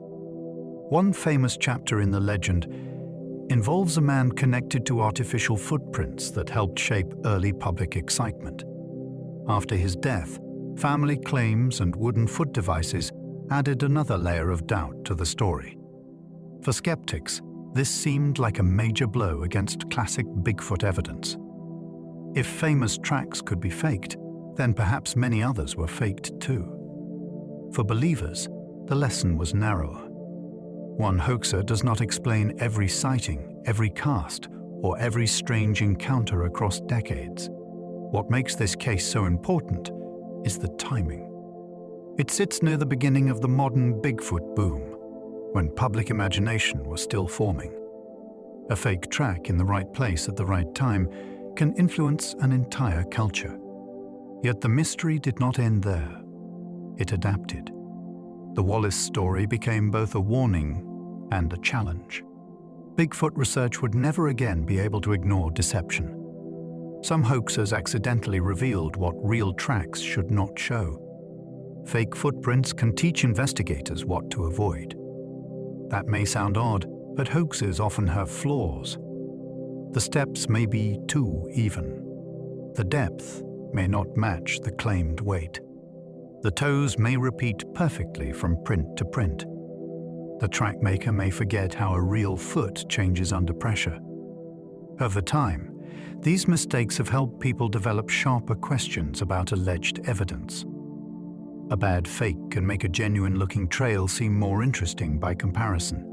One famous chapter in the legend involves a man connected to artificial footprints that helped shape early public excitement. After his death, family claims and wooden foot devices added another layer of doubt to the story. For skeptics, this seemed like a major blow against classic Bigfoot evidence. If famous tracks could be faked, then perhaps many others were faked too. For believers, the lesson was narrower. One hoaxer does not explain every sighting, every cast, or every strange encounter across decades. What makes this case so important is the timing. It sits near the beginning of the modern Bigfoot boom, when public imagination was still forming. A fake track in the right place at the right time can influence an entire culture. Yet the mystery did not end there. It adapted. The Wallace story became both a warning and a challenge. Bigfoot research would never again be able to ignore deception. Some hoaxers accidentally revealed what real tracks should not show. Fake footprints can teach investigators what to avoid. That may sound odd, but hoaxes often have flaws. The steps may be too even. The depth may not match the claimed weight. The toes may repeat perfectly from print to print. The track maker may forget how a real foot changes under pressure. Over time, these mistakes have helped people develop sharper questions about alleged evidence. A bad fake can make a genuine-looking trail seem more interesting by comparison.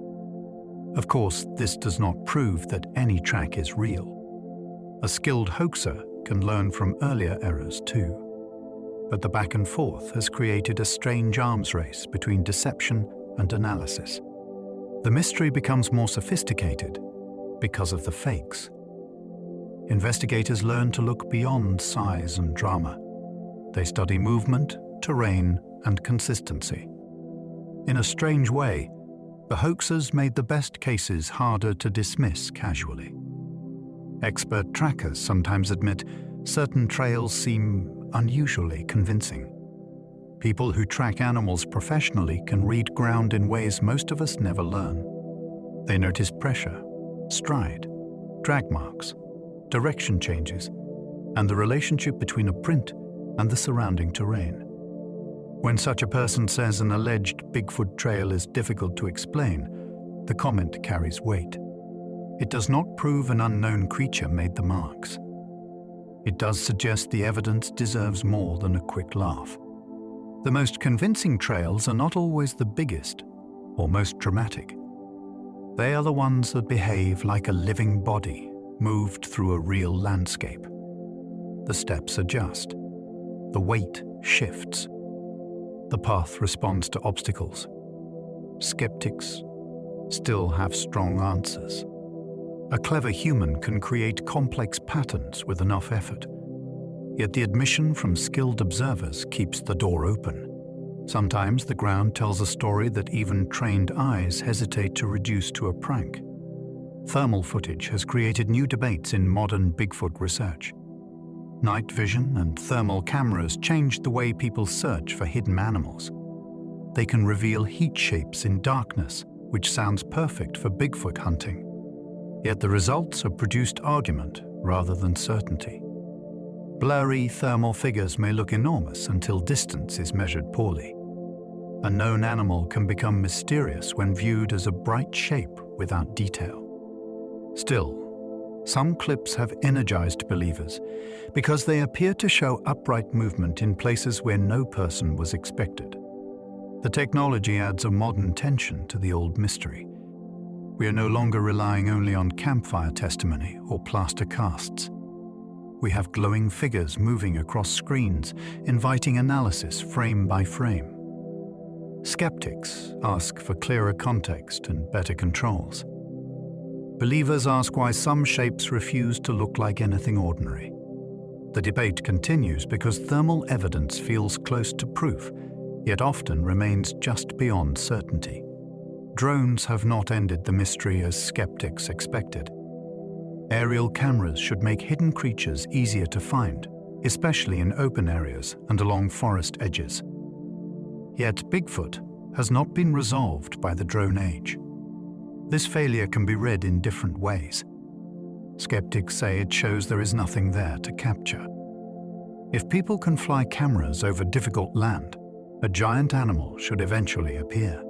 Of course, this does not prove that any track is real. A skilled hoaxer can learn from earlier errors too. But the back and forth has created a strange arms race between deception and analysis. The mystery becomes more sophisticated because of the fakes. Investigators learn to look beyond size and drama. They study movement, terrain, and consistency. In a strange way, the hoaxers made the best cases harder to dismiss casually. Expert trackers sometimes admit certain trails seem unusually convincing. People who track animals professionally can read ground in ways most of us never learn. They notice pressure, stride, drag marks, direction changes, and the relationship between a print and the surrounding terrain. When such a person says an alleged Bigfoot trail is difficult to explain, the comment carries weight. It does not prove an unknown creature made the marks. It does suggest the evidence deserves more than a quick laugh. The most convincing trails are not always the biggest or most dramatic. They are the ones that behave like a living body moved through a real landscape. The steps adjust. The weight shifts. The path responds to obstacles. Skeptics still have strong answers. A clever human can create complex patterns with enough effort. Yet the admission from skilled observers keeps the door open. Sometimes the ground tells a story that even trained eyes hesitate to reduce to a prank. Thermal footage has created new debates in modern Bigfoot research. Night vision and thermal cameras changed the way people search for hidden animals. They can reveal heat shapes in darkness, which sounds perfect for Bigfoot hunting. Yet the results have produced argument rather than certainty. Blurry thermal figures may look enormous until distance is measured poorly. A known animal can become mysterious when viewed as a bright shape without detail. Still, some clips have energized believers because they appear to show upright movement in places where no person was expected. The technology adds a modern tension to the old mystery. We are no longer relying only on campfire testimony or plaster casts. We have glowing figures moving across screens, inviting analysis frame by frame. Skeptics ask for clearer context and better controls. Believers ask why some shapes refuse to look like anything ordinary. The debate continues because thermal evidence feels close to proof, yet often remains just beyond certainty. Drones have not ended the mystery as skeptics expected. Aerial cameras should make hidden creatures easier to find, especially in open areas and along forest edges. Yet Bigfoot has not been resolved by the drone age. This failure can be read in different ways. Skeptics say it shows there is nothing there to capture. If people can fly cameras over difficult land, a giant animal should eventually appear.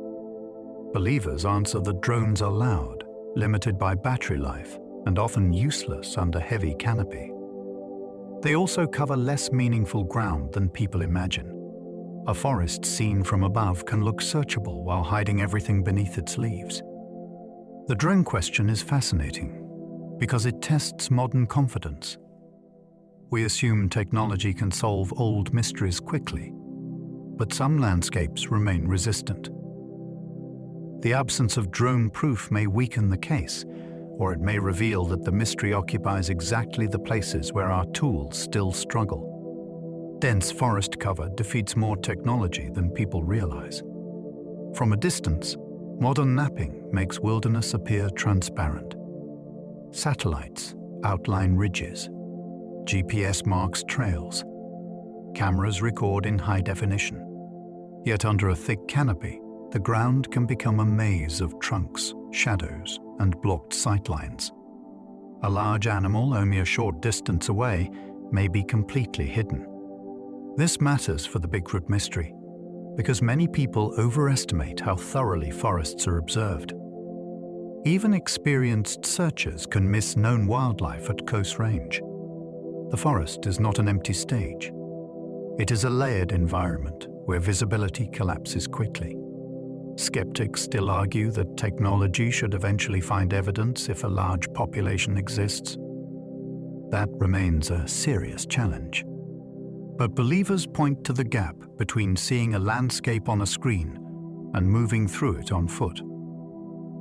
Believers answer that drones are loud, limited by battery life, and often useless under heavy canopy. They also cover less meaningful ground than people imagine. A forest seen from above can look searchable while hiding everything beneath its leaves. The drone question is fascinating because it tests modern confidence. We assume technology can solve old mysteries quickly, but some landscapes remain resistant. The absence of drone proof may weaken the case, or it may reveal that the mystery occupies exactly the places where our tools still struggle. Dense forest cover defeats more technology than people realize. From a distance, modern mapping makes wilderness appear transparent. Satellites outline ridges. GPS marks trails. Cameras record in high definition. Yet under a thick canopy, the ground can become a maze of trunks, shadows, and blocked sightlines. A large animal only a short distance away may be completely hidden. This matters for the Bigfoot mystery because many people overestimate how thoroughly forests are observed. Even experienced searchers can miss known wildlife at close range. The forest is not an empty stage. It is a layered environment where visibility collapses quickly. Skeptics still argue that technology should eventually find evidence if a large population exists. That remains a serious challenge. But believers point to the gap between seeing a landscape on a screen and moving through it on foot.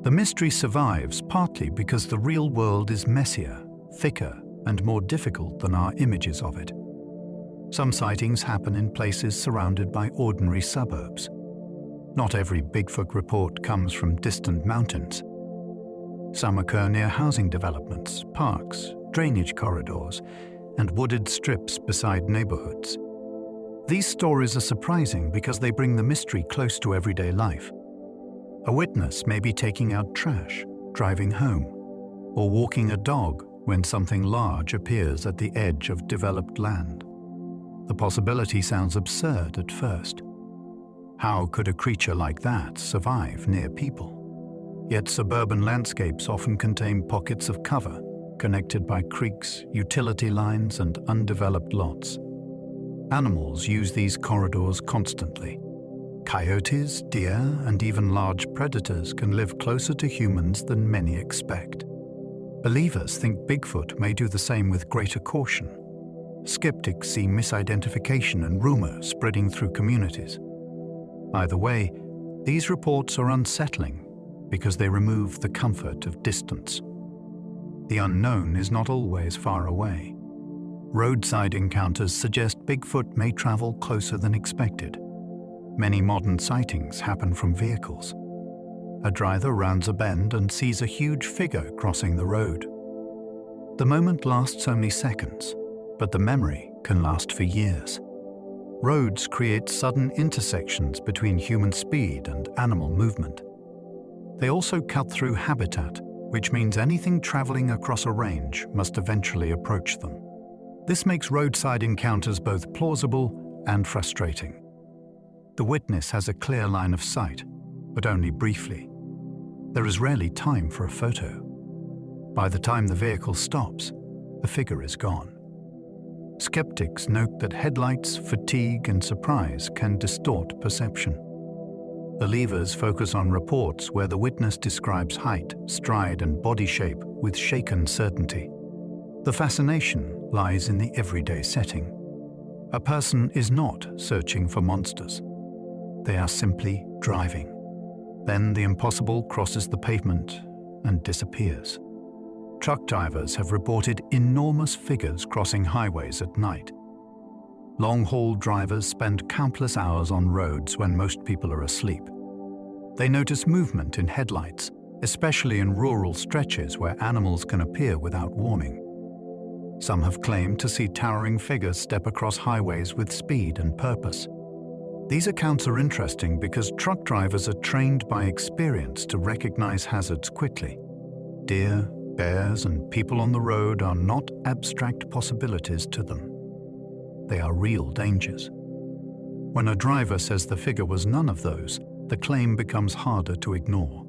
The mystery survives partly because the real world is messier, thicker, and more difficult than our images of it. Some sightings happen in places surrounded by ordinary suburbs. Not every Bigfoot report comes from distant mountains. Some occur near housing developments, parks, drainage corridors, and wooded strips beside neighborhoods. These stories are surprising because they bring the mystery close to everyday life. A witness may be taking out trash, driving home, or walking a dog when something large appears at the edge of developed land. The possibility sounds absurd at first. How could a creature like that survive near people? Yet suburban landscapes often contain pockets of cover, connected by creeks, utility lines, and undeveloped lots. Animals use these corridors constantly. Coyotes, deer, and even large predators can live closer to humans than many expect. Believers think Bigfoot may do the same with greater caution. Skeptics see misidentification and rumor spreading through communities. Either way, these reports are unsettling because they remove the comfort of distance. The unknown is not always far away. Roadside encounters suggest Bigfoot may travel closer than expected. Many modern sightings happen from vehicles. A driver rounds a bend and sees a huge figure crossing the road. The moment lasts only seconds, but the memory can last for years. Roads create sudden intersections between human speed and animal movement. They also cut through habitat, which means anything traveling across a range must eventually approach them. This makes roadside encounters both plausible and frustrating. The witness has a clear line of sight, but only briefly. There is rarely time for a photo. By the time the vehicle stops, the figure is gone. Skeptics note that headlights, fatigue, and surprise can distort perception. Believers focus on reports where the witness describes height, stride, and body shape with shaken certainty. The fascination lies in the everyday setting. A person is not searching for monsters. They are simply driving. Then the impossible crosses the pavement and disappears. Truck drivers have reported enormous figures crossing highways at night. Long-haul drivers spend countless hours on roads when most people are asleep. They notice movement in headlights, especially in rural stretches where animals can appear without warning. Some have claimed to see towering figures step across highways with speed and purpose. These accounts are interesting because truck drivers are trained by experience to recognize hazards quickly. Deer, bears, and people on the road are not abstract possibilities to them. They are real dangers. When a driver says the figure was none of those, the claim becomes harder to ignore.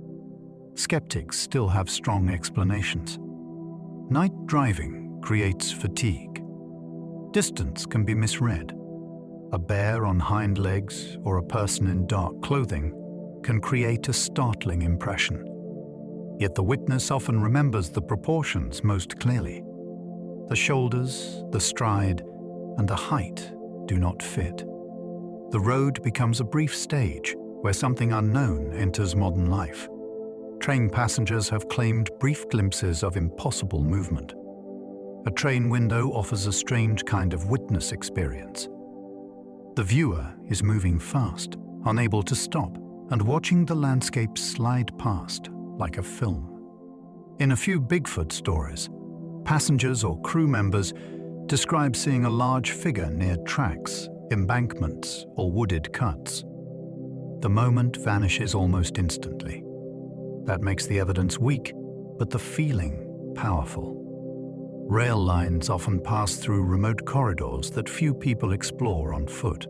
Skeptics still have strong explanations. Night driving creates fatigue. Distance can be misread. A bear on hind legs or a person in dark clothing can create a startling impression. Yet the witness often remembers the proportions most clearly. The shoulders, the stride, and the height do not fit. The road becomes a brief stage where something unknown enters modern life. Train passengers have claimed brief glimpses of impossible movement. A train window offers a strange kind of witness experience. The viewer is moving fast, unable to stop, and watching the landscape slide past like a film. In a few Bigfoot stories, passengers or crew members describe seeing a large figure near tracks, embankments, or wooded cuts. The moment vanishes almost instantly. That makes the evidence weak, but the feeling powerful. Rail lines often pass through remote corridors that few people explore on foot.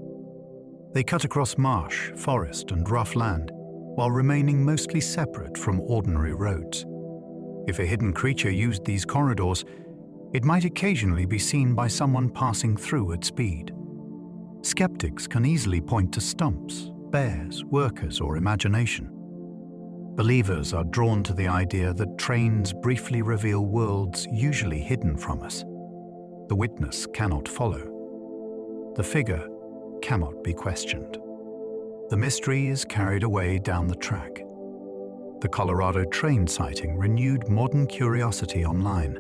They cut across marsh, forest, and rough land, while remaining mostly separate from ordinary roads. If a hidden creature used these corridors, it might occasionally be seen by someone passing through at speed. Skeptics can easily point to stumps, bears, workers, or imagination. Believers are drawn to the idea that trains briefly reveal worlds usually hidden from us. The witness cannot follow. The figure cannot be questioned. The mystery is carried away down the track. The Colorado train sighting renewed modern curiosity online.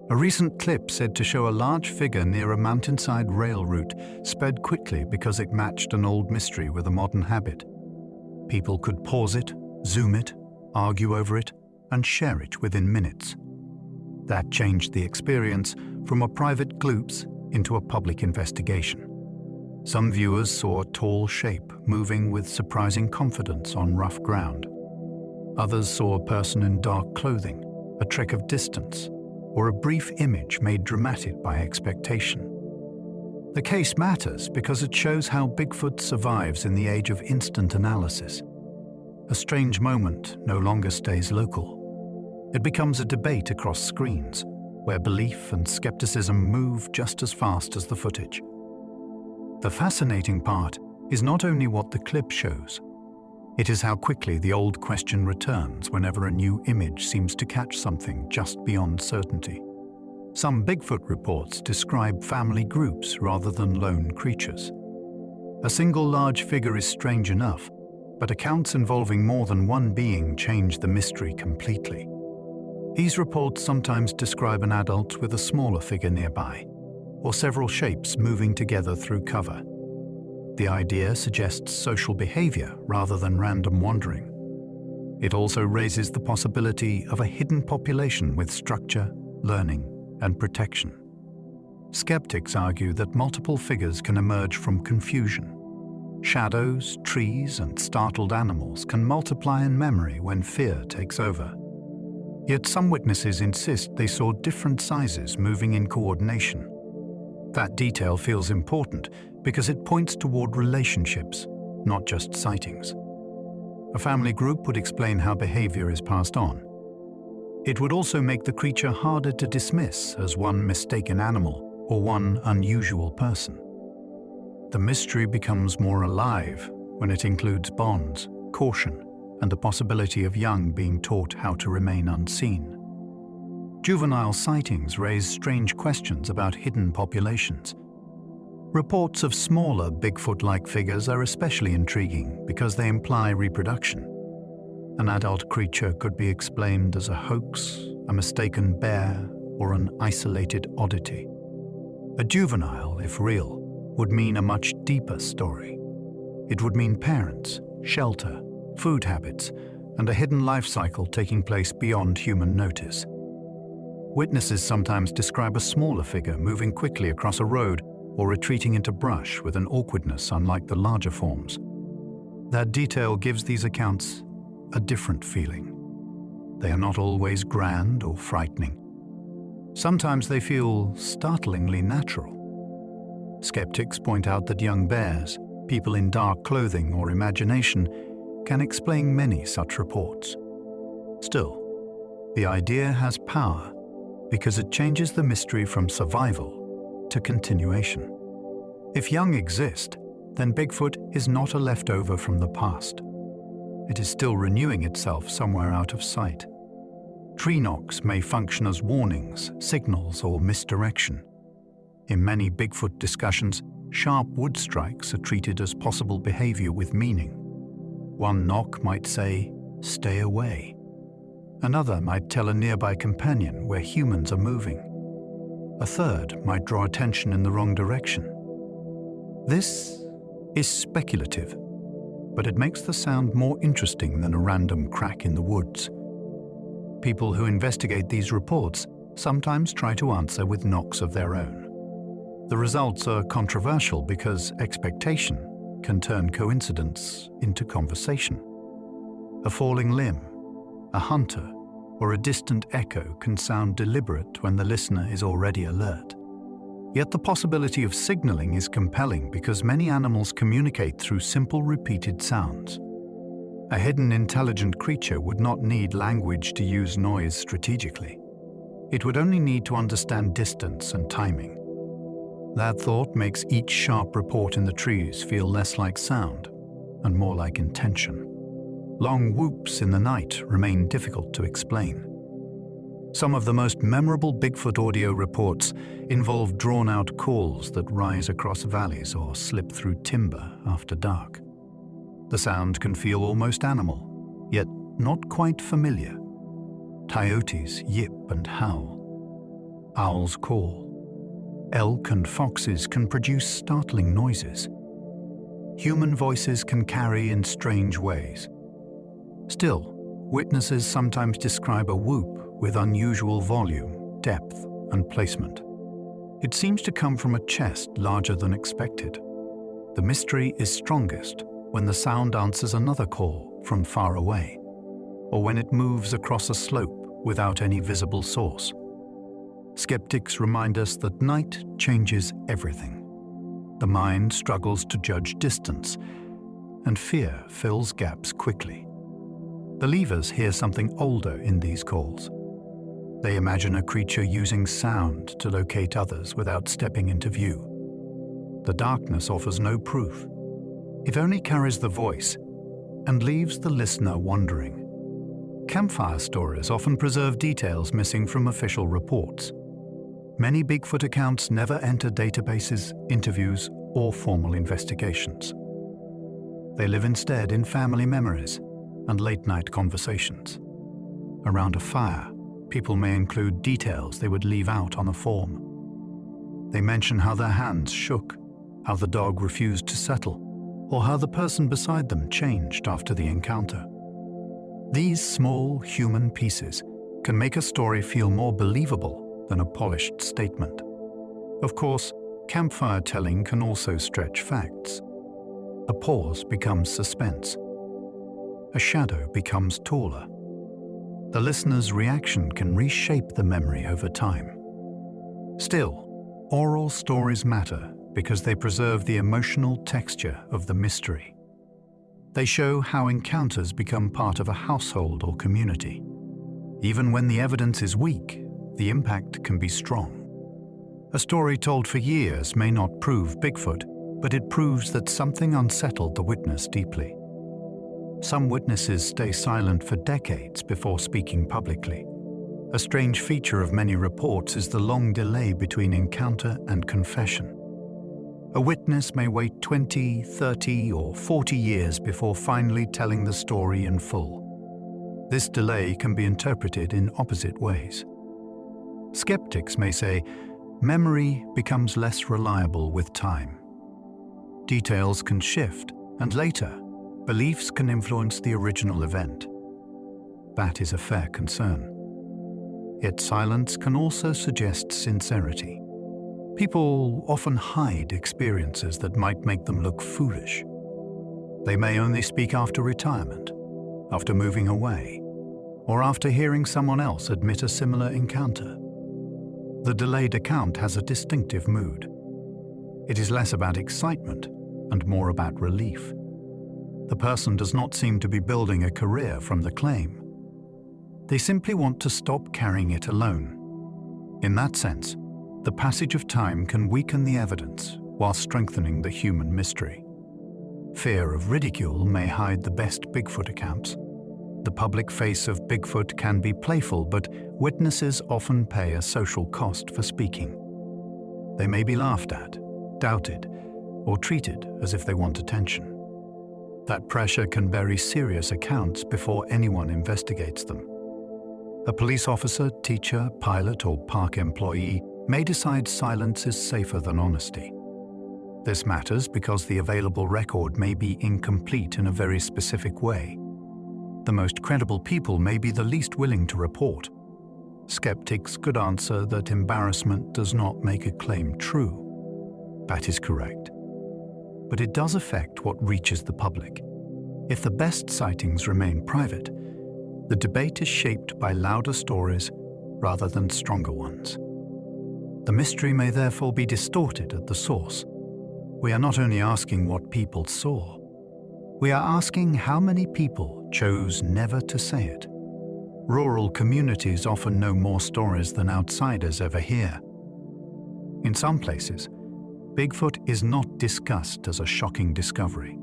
A recent clip said to show a large figure near a mountainside rail route sped quickly because it matched an old mystery with a modern habit. People could pause it, zoom it, argue over it, and share it within minutes. That changed the experience from a private glimpse into a public investigation. Some viewers saw a tall shape moving with surprising confidence on rough ground. Others saw a person in dark clothing, a trick of distance, or a brief image made dramatic by expectation. The case matters because it shows how Bigfoot survives in the age of instant analysis. A strange moment no longer stays local. It becomes a debate across screens, where belief and skepticism move just as fast as the footage. The fascinating part is not only what the clip shows, it is how quickly the old question returns whenever a new image seems to catch something just beyond certainty. Some Bigfoot reports describe family groups rather than lone creatures. A single large figure is strange enough, but accounts involving more than one being change the mystery completely. These reports sometimes describe an adult with a smaller figure nearby, or several shapes moving together through cover. The idea suggests social behavior rather than random wandering. It also raises the possibility of a hidden population with structure, learning, and protection. Skeptics argue that multiple figures can emerge from confusion. Shadows, trees, and startled animals can multiply in memory when fear takes over. Yet some witnesses insist they saw different sizes moving in coordination. That detail feels important because it points toward relationships, not just sightings. A family group would explain how behavior is passed on. It would also make the creature harder to dismiss as one mistaken animal or one unusual person. The mystery becomes more alive when it includes bonds, caution, and the possibility of young being taught how to remain unseen. Juvenile sightings raise strange questions about hidden populations. Reports of smaller Bigfoot-like figures are especially intriguing because they imply reproduction. An adult creature could be explained as a hoax, a mistaken bear, or an isolated oddity. A juvenile, if real, would mean a much deeper story. It would mean parents, shelter, food habits, and a hidden life cycle taking place beyond human notice. Witnesses sometimes describe a smaller figure moving quickly across a road or retreating into brush with an awkwardness unlike the larger forms. That detail gives these accounts a different feeling. They are not always grand or frightening. Sometimes they feel startlingly natural. Skeptics point out that young bears, people in dark clothing, or imagination can explain many such reports. Still, the idea has power because it changes the mystery from survival to continuation. If young exist, then Bigfoot is not a leftover from the past. It is still renewing itself somewhere out of sight. Tree knocks may function as warnings, signals, or misdirection. In many Bigfoot discussions, sharp wood strikes are treated as possible behavior with meaning. One knock might say, "Stay away." Another might tell a nearby companion where humans are moving. A third might draw attention in the wrong direction. This is speculative, but it makes the sound more interesting than a random crack in the woods. People who investigate these reports sometimes try to answer with knocks of their own. The results are controversial because expectation can turn coincidence into conversation. A falling limb, a hunter, or a distant echo can sound deliberate when the listener is already alert. Yet the possibility of signaling is compelling because many animals communicate through simple repeated sounds. A hidden intelligent creature would not need language to use noise strategically. It would only need to understand distance and timing. That thought makes each sharp report in the trees feel less like sound and more like intention. Long whoops in the night remain difficult to explain. Some of the most memorable Bigfoot audio reports involve drawn-out calls that rise across valleys or slip through timber after dark. The sound can feel almost animal, yet not quite familiar. Coyotes yip and howl. Owls call. Elk and foxes can produce startling noises. Human voices can carry in strange ways. Still, witnesses sometimes describe a whoop with unusual volume, depth, and placement. It seems to come from a chest larger than expected. The mystery is strongest when the sound answers another call from far away, or when it moves across a slope without any visible source. Skeptics remind us that night changes everything. The mind struggles to judge distance, and fear fills gaps quickly. Believers hear something older in these calls. They imagine a creature using sound to locate others without stepping into view. The darkness offers no proof. It only carries the voice and leaves the listener wondering. Campfire stories often preserve details missing from official reports. Many Bigfoot accounts never enter databases, interviews, or formal investigations. They live instead in family memories and late-night conversations. Around a fire, people may include details they would leave out on a form. They mention how their hands shook, how the dog refused to settle, or how the person beside them changed after the encounter. These small human pieces can make a story feel more believable than a polished statement. Of course, campfire telling can also stretch facts. A pause becomes suspense. A shadow becomes taller. The listener's reaction can reshape the memory over time. Still, oral stories matter because they preserve the emotional texture of the mystery. They show how encounters become part of a household or community. Even when the evidence is weak, the impact can be strong. A story told for years may not prove Bigfoot, but it proves that something unsettled the witness deeply. Some witnesses stay silent for decades before speaking publicly. A strange feature of many reports is the long delay between encounter and confession. A witness may wait 20, 30, or 40 years before finally telling the story in full. This delay can be interpreted in opposite ways. Skeptics may say, memory becomes less reliable with time. Details can shift, and later, beliefs can influence the original event. That is a fair concern. Yet silence can also suggest sincerity. People often hide experiences that might make them look foolish. They may only speak after retirement, after moving away, or after hearing someone else admit a similar encounter. The delayed account has a distinctive mood. It is less about excitement and more about relief. The person does not seem to be building a career from the claim. They simply want to stop carrying it alone. In that sense, the passage of time can weaken the evidence, while strengthening the human mystery. Fear of ridicule may hide the best Bigfoot accounts. The public face of Bigfoot can be playful, but witnesses often pay a social cost for speaking. They may be laughed at, doubted, or treated as if they want attention. That pressure can bury serious accounts before anyone investigates them. A police officer, teacher, pilot, or park employee may decide silence is safer than honesty. This matters because the available record may be incomplete in a very specific way. The most credible people may be the least willing to report. Skeptics could answer that embarrassment does not make a claim true. That is correct. But it does affect what reaches the public. If the best sightings remain private, the debate is shaped by louder stories rather than stronger ones. The mystery may therefore be distorted at the source. We are not only asking what people saw, we are asking how many people chose never to say it. Rural communities often know more stories than outsiders ever hear. In some places, Bigfoot is not discussed as a shocking discovery.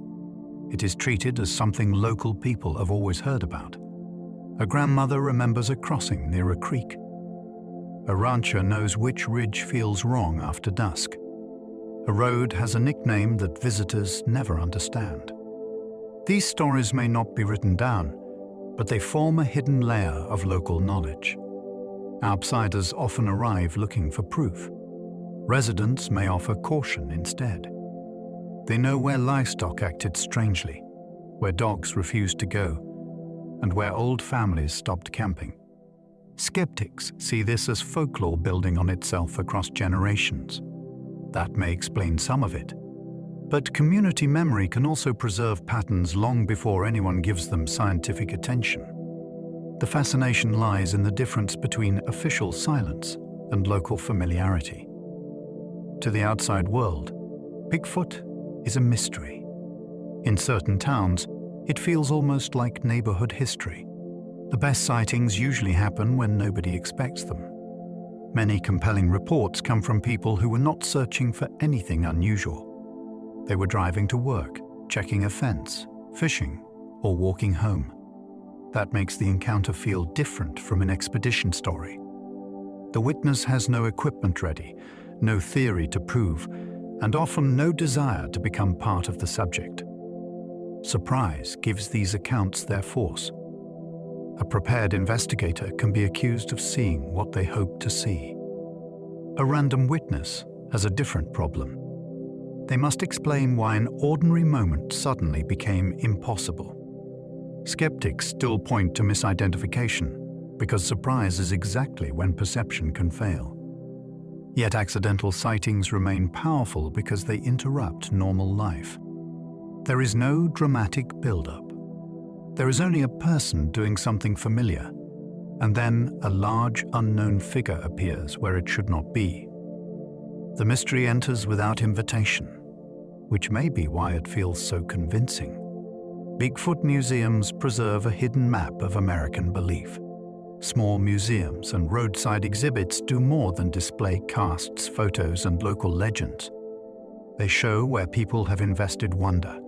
It is treated as something local people have always heard about. A grandmother remembers a crossing near a creek. A rancher knows which ridge feels wrong after dusk. A road has a nickname that visitors never understand. These stories may not be written down, but they form a hidden layer of local knowledge. Outsiders often arrive looking for proof. Residents may offer caution instead. They know where livestock acted strangely, where dogs refused to go, and where old families stopped camping. Skeptics see this as folklore building on itself across generations. That may explain some of it. But community memory can also preserve patterns long before anyone gives them scientific attention. The fascination lies in the difference between official silence and local familiarity. To the outside world, Bigfoot is a mystery. In certain towns, it feels almost like neighborhood history. The best sightings usually happen when nobody expects them. Many compelling reports come from people who were not searching for anything unusual. They were driving to work, checking a fence, fishing, or walking home. That makes the encounter feel different from an expedition story. The witness has no equipment ready, no theory to prove, and often no desire to become part of the subject. Surprise gives these accounts their force. A prepared investigator can be accused of seeing what they hope to see. A random witness has a different problem. They must explain why an ordinary moment suddenly became impossible. Skeptics still point to misidentification, because surprise is exactly when perception can fail. Yet accidental sightings remain powerful because they interrupt normal life. There is no dramatic build-up. There is only a person doing something familiar, and then a large unknown figure appears where it should not be. The mystery enters without invitation, which may be why it feels so convincing. Bigfoot museums preserve a hidden map of American belief. Small museums and roadside exhibits do more than display casts, photos, and local legends. They show where people have invested wonder.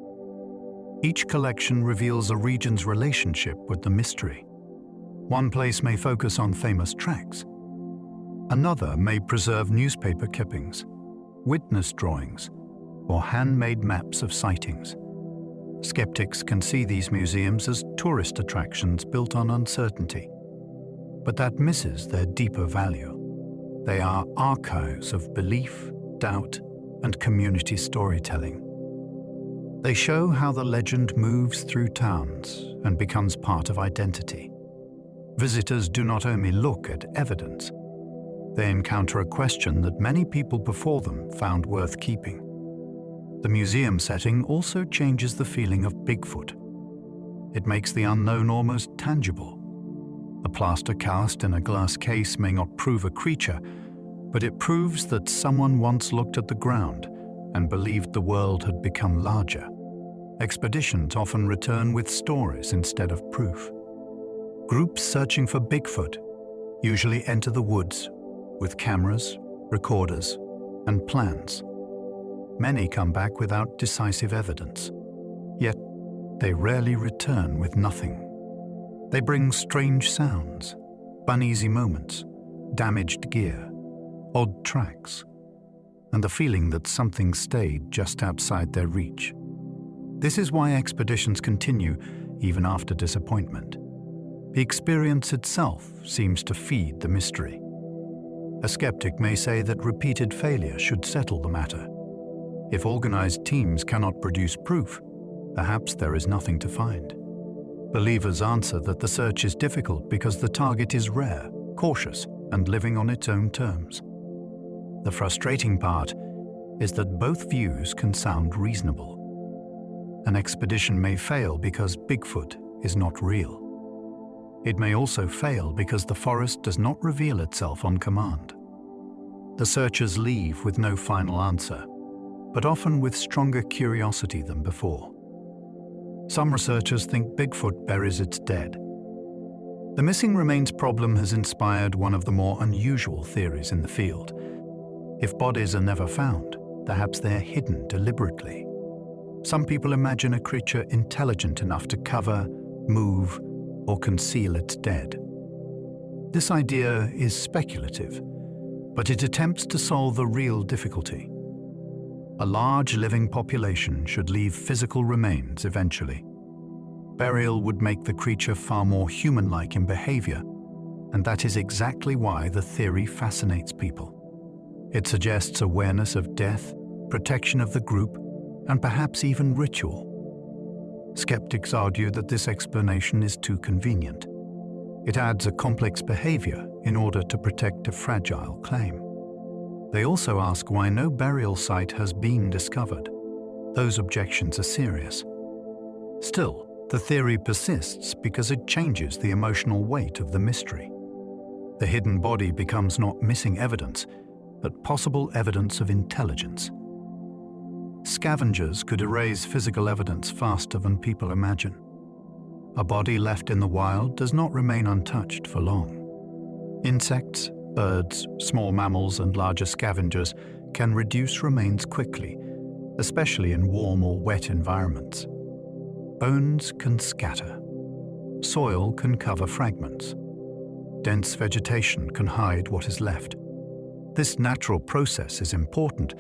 Each collection reveals a region's relationship with the mystery. One place may focus on famous tracks. Another may preserve newspaper clippings, witness drawings, or handmade maps of sightings. Skeptics can see these museums as tourist attractions built on uncertainty. But that misses their deeper value. They are archives of belief, doubt, and community storytelling. They show how the legend moves through towns and becomes part of identity. Visitors do not only look at evidence, they encounter a question that many people before them found worth keeping. The museum setting also changes the feeling of Bigfoot. It makes the unknown almost tangible. A plaster cast in a glass case may not prove a creature, but it proves that someone once looked at the ground and believed the world had become larger. Expeditions often return with stories instead of proof. Groups searching for Bigfoot usually enter the woods with cameras, recorders, and plans. Many come back without decisive evidence. Yet, they rarely return with nothing. They bring strange sounds, uneasy moments, damaged gear, odd tracks, and the feeling that something stayed just outside their reach. This is why expeditions continue even after disappointment. The experience itself seems to feed the mystery. A skeptic may say that repeated failure should settle the matter. If organized teams cannot produce proof, perhaps there is nothing to find. Believers answer that the search is difficult because the target is rare, cautious, and living on its own terms. The frustrating part is that both views can sound reasonable. An expedition may fail because Bigfoot is not real. It may also fail because the forest does not reveal itself on command. The searchers leave with no final answer, but often with stronger curiosity than before. Some researchers think Bigfoot buries its dead. The missing remains problem has inspired one of the more unusual theories in the field. If bodies are never found, perhaps they're hidden deliberately. Some people imagine a creature intelligent enough to cover, move, or conceal its dead. This idea is speculative, but it attempts to solve the real difficulty. A large living population should leave physical remains eventually. Burial would make the creature far more human-like in behavior, and that is exactly why the theory fascinates people. It suggests awareness of death, protection of the group, and perhaps even ritual. Skeptics argue that this explanation is too convenient. It adds a complex behavior in order to protect a fragile claim. They also ask why no burial site has been discovered. Those objections are serious. Still, the theory persists because it changes the emotional weight of the mystery. The hidden body becomes not missing evidence, but possible evidence of intelligence. Scavengers could erase physical evidence faster than people imagine. A body left in the wild does not remain untouched for long. Insects, birds, small mammals, and larger scavengers can reduce remains quickly, especially in warm or wet environments. Bones can scatter. Soil can cover fragments. Dense vegetation can hide what is left. This natural process is important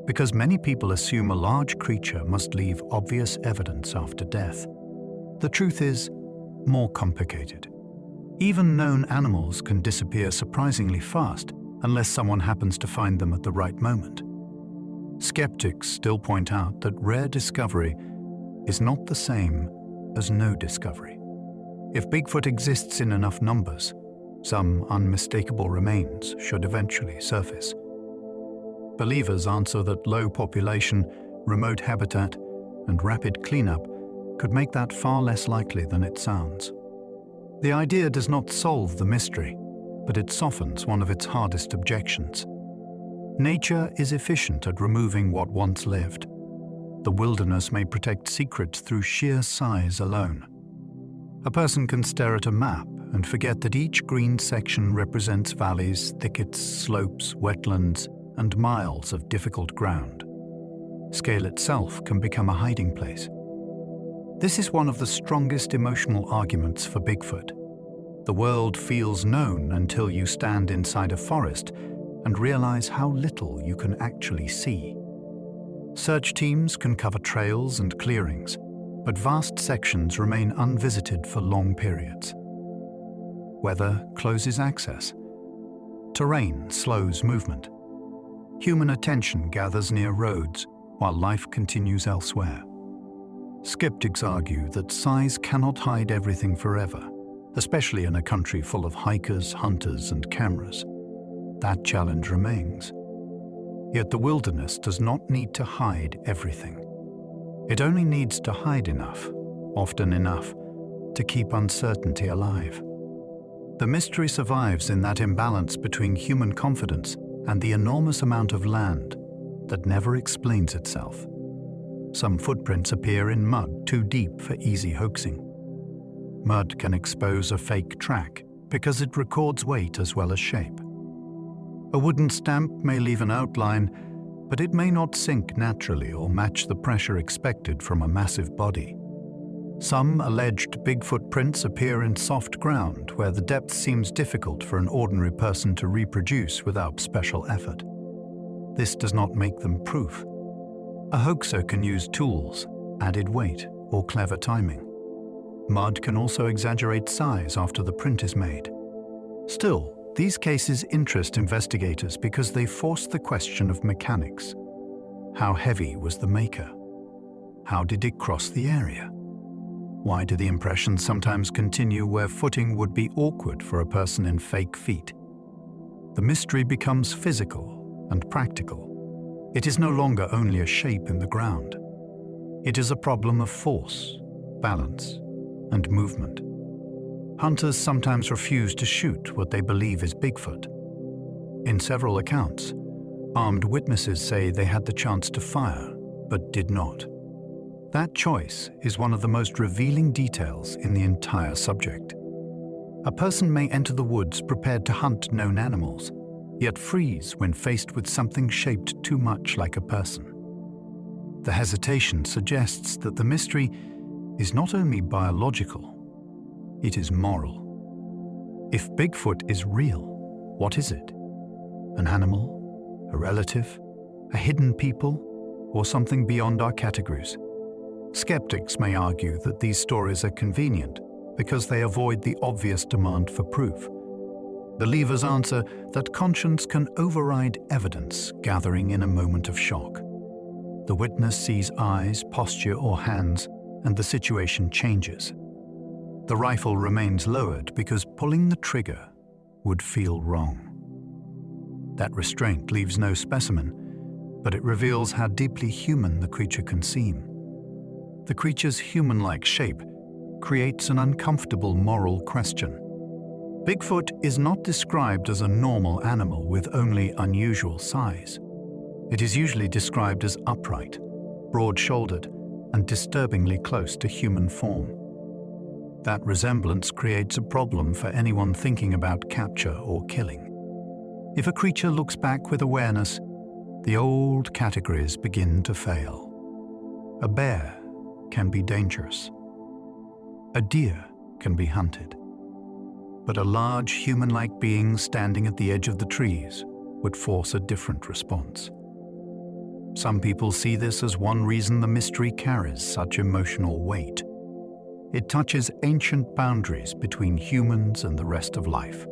because many people assume a large creature must leave obvious evidence after death. The truth is more complicated. Even known animals can disappear surprisingly fast unless someone happens to find them at the right moment. Skeptics still point out that rare discovery is not the same as no discovery. If Bigfoot exists in enough numbers, some unmistakable remains should eventually surface. Believers answer that low population, remote habitat, and rapid cleanup could make that far less likely than it sounds. The idea does not solve the mystery, but it softens one of its hardest objections. Nature is efficient at removing what once lived. The wilderness may protect secrets through sheer size alone. A person can stare at a map and forget that each green section represents valleys, thickets, slopes, wetlands, and miles of difficult ground. Scale itself can become a hiding place. This is one of the strongest emotional arguments for Bigfoot. The world feels known until you stand inside a forest and realize how little you can actually see. Search teams can cover trails and clearings, but vast sections remain unvisited for long periods. Weather closes access. Terrain slows movement. Human attention gathers near roads while life continues elsewhere. Skeptics argue that size cannot hide everything forever, especially in a country full of hikers, hunters, and cameras. That challenge remains. Yet the wilderness does not need to hide everything. It only needs to hide enough, often enough, to keep uncertainty alive. The mystery survives in that imbalance between human confidence and the enormous amount of land that never explains itself. Some footprints appear in mud too deep for easy hoaxing. Mud can expose a fake track because it records weight as well as shape. A wooden stamp may leave an outline, but it may not sink naturally or match the pressure expected from a massive body. Some alleged Bigfoot prints appear in soft ground where the depth seems difficult for an ordinary person to reproduce without special effort. This does not make them proof. A hoaxer can use tools, added weight, or clever timing. Mud can also exaggerate size after the print is made. Still, these cases interest investigators because they force the question of mechanics. How heavy was the maker? How did it cross the area? Why do the impressions sometimes continue where footing would be awkward for a person in fake feet? The mystery becomes physical and practical. It is no longer only a shape in the ground. It is a problem of force, balance, and movement. Hunters sometimes refuse to shoot what they believe is Bigfoot. In several accounts, armed witnesses say they had the chance to fire, but did not. That choice is one of the most revealing details in the entire subject. A person may enter the woods prepared to hunt known animals, yet freeze when faced with something shaped too much like a person. The hesitation suggests that the mystery is not only biological, it is moral. If Bigfoot is real, what is it? An animal? A relative? A hidden people? Or something beyond our categories? Skeptics may argue that these stories are convenient because they avoid the obvious demand for proof. Believers answer that conscience can override evidence gathering in a moment of shock. The witness sees eyes, posture, or hands, and the situation changes. The rifle remains lowered because pulling the trigger would feel wrong. That restraint leaves no specimen, but it reveals how deeply human the creature can seem. The creature's human-like shape creates an uncomfortable moral question. Bigfoot is not described as a normal animal with only unusual size. It is usually described as upright, broad-shouldered, and disturbingly close to human form. That resemblance creates a problem for anyone thinking about capture or killing. If a creature looks back with awareness, the old categories begin to fail. A bear can be dangerous. A deer can be hunted. But a large human-like being standing at the edge of the trees would force a different response. Some people see this as one reason the mystery carries such emotional weight. It touches ancient boundaries between humans and the rest of life.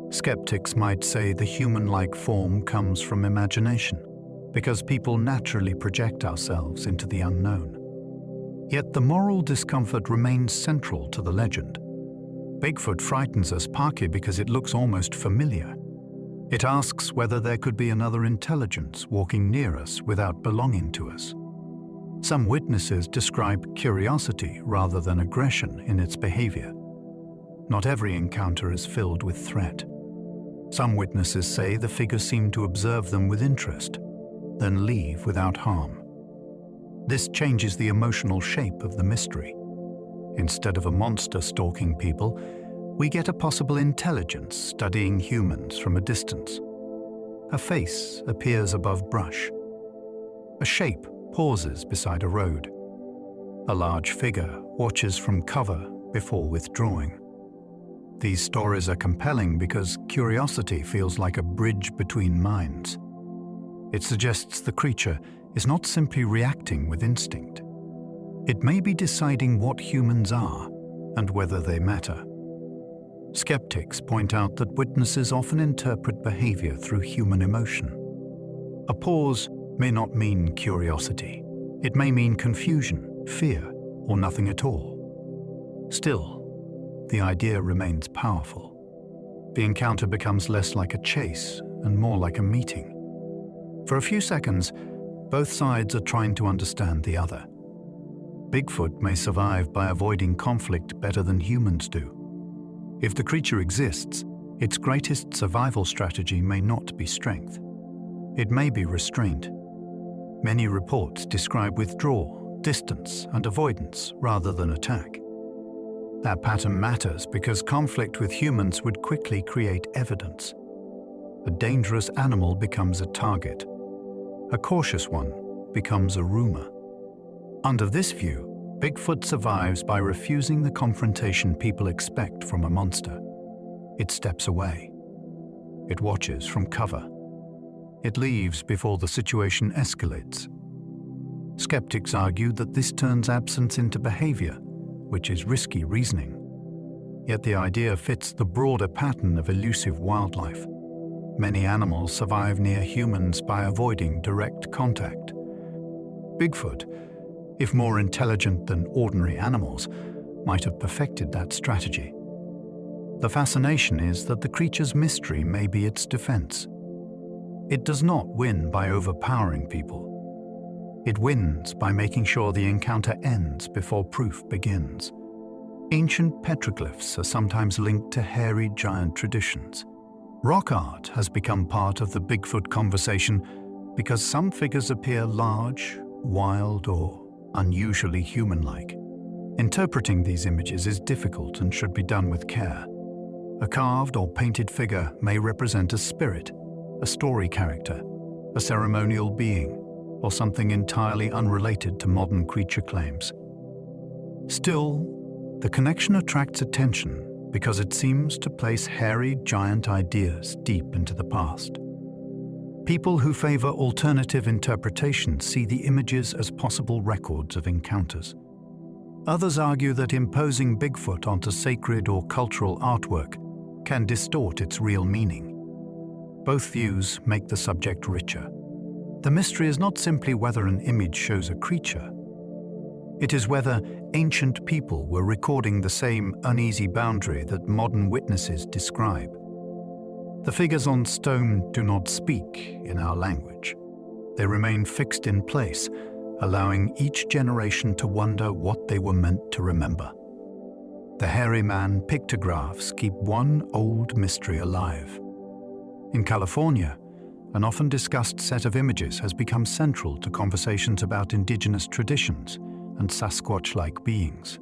Skeptics might say the human-like form comes from imagination, because people naturally project ourselves into the unknown. Yet the moral discomfort remains central to the legend. Bigfoot frightens us partly because it looks almost familiar. It asks whether there could be another intelligence walking near us without belonging to us. Some witnesses describe curiosity rather than aggression in its behavior. Not every encounter is filled with threat. Some witnesses say the figure seemed to observe them with interest, then leave without harm. This changes the emotional shape of the mystery. Instead of a monster stalking people, we get a possible intelligence studying humans from a distance. A face appears above brush. A shape pauses beside a road. A large figure watches from cover before withdrawing. These stories are compelling because curiosity feels like a bridge between minds. It suggests the creature is not simply reacting with instinct. It may be deciding what humans are and whether they matter. Skeptics point out that witnesses often interpret behavior through human emotion. A pause may not mean curiosity. It may mean confusion, fear, or nothing at all. Still, the idea remains powerful. The encounter becomes less like a chase and more like a meeting. For a few seconds, both sides are trying to understand the other. Bigfoot may survive by avoiding conflict better than humans do. If the creature exists, its greatest survival strategy may not be strength. It may be restraint. Many reports describe withdrawal, distance, and avoidance rather than attack. That pattern matters because conflict with humans would quickly create evidence. A dangerous animal becomes a target. a cautious one becomes a rumor. Under this view, Bigfoot survives by refusing the confrontation people expect from a monster. It steps away. It watches from cover. It leaves before the situation escalates. Skeptics argue that this turns absence into behavior, which is risky reasoning. Yet the idea fits the broader pattern of elusive wildlife. Many animals survive near humans by avoiding direct contact. Bigfoot, if more intelligent than ordinary animals, might have perfected that strategy. The fascination is that the creature's mystery may be its defense. It does not win by overpowering people. It wins by making sure the encounter ends before proof begins. Ancient petroglyphs are sometimes linked to hairy giant traditions. Rock art has become part of the Bigfoot conversation because some figures appear large, wild, or unusually human-like. Interpreting these images is difficult and should be done with care. A carved or painted figure may represent a spirit, a story character, a ceremonial being, or something entirely unrelated to modern creature claims. Still, the connection attracts attention because it seems to place hairy giant ideas deep into the past. People who favor alternative interpretations see the images as possible records of encounters. Others argue that imposing Bigfoot onto sacred or cultural artwork can distort its real meaning. Both views make the subject richer. The mystery is not simply whether an image shows a creature. It is whether ancient people were recording the same uneasy boundary that modern witnesses describe. The figures on stone do not speak in our language. They remain fixed in place, allowing each generation to wonder what they were meant to remember. The hairy man pictographs keep one old mystery alive. In California, an often discussed set of images has become central to conversations about indigenous traditions and Sasquatch-like beings.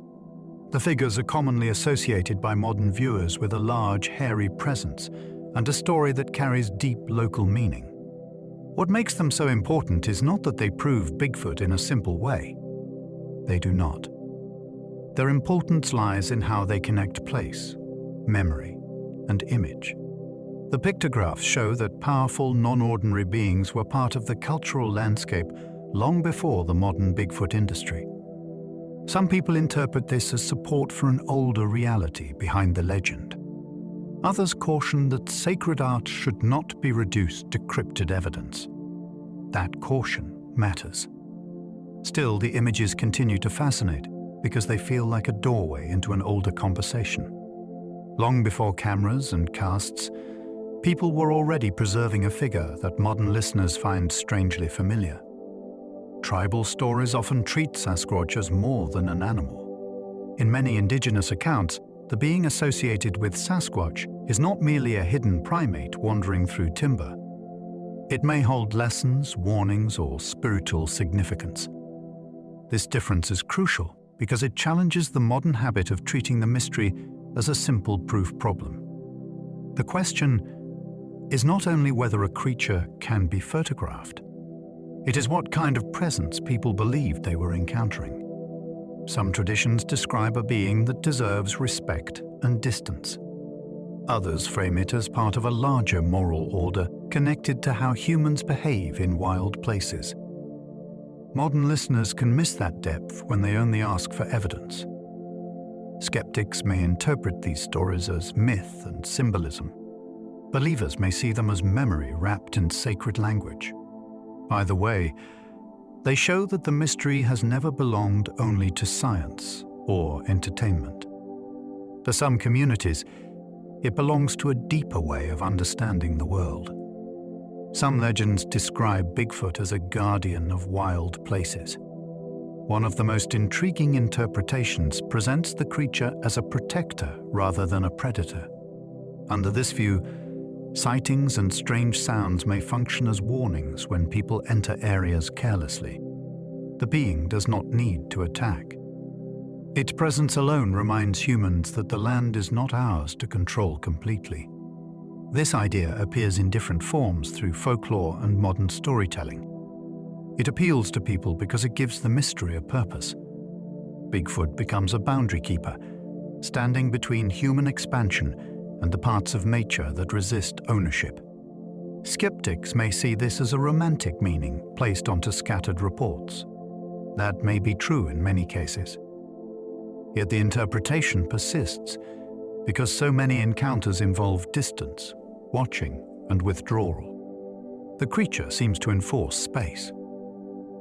The figures are commonly associated by modern viewers with a large, hairy presence and a story that carries deep local meaning. What makes them so important is not that they prove Bigfoot in a simple way. They do not. Their importance lies in how they connect place, memory, and image. The pictographs show that powerful, non-ordinary beings were part of the cultural landscape long before the modern Bigfoot industry. Some people interpret this as support for an older reality behind the legend. Others caution that sacred art should not be reduced to cryptid evidence. That caution matters. Still, the images continue to fascinate because they feel like a doorway into an older conversation. Long before cameras and casts, people were already preserving a figure that modern listeners find strangely familiar. Tribal stories often treat Sasquatch as more than an animal. In many indigenous accounts, the being associated with Sasquatch is not merely a hidden primate wandering through timber. It may hold lessons, warnings, or spiritual significance. This difference is crucial because it challenges the modern habit of treating the mystery as a simple proof problem. The question is not only whether a creature can be photographed, it is what kind of presence people believed they were encountering. Some traditions describe a being that deserves respect and distance. Others frame it as part of a larger moral order connected to how humans behave in wild places. Modern listeners can miss that depth when they only ask for evidence. Skeptics may interpret these stories as myth and symbolism. Believers may see them as memory wrapped in sacred language. Either way, they show that the mystery has never belonged only to science or entertainment. For some communities, it belongs to a deeper way of understanding the world. Some legends describe Bigfoot as a guardian of wild places. One of the most intriguing interpretations presents the creature as a protector rather than a predator. Under this view, sightings and strange sounds may function as warnings when people enter areas carelessly. The being does not need to attack. Its presence alone reminds humans that the land is not ours to control completely. This idea appears in different forms through folklore and modern storytelling. It appeals to people because it gives the mystery a purpose. Bigfoot becomes a boundary keeper, standing between human expansion and the parts of nature that resist ownership. Skeptics may see this as a romantic meaning placed onto scattered reports. That may be true in many cases. Yet the interpretation persists because so many encounters involve distance, watching, and withdrawal. The creature seems to enforce space.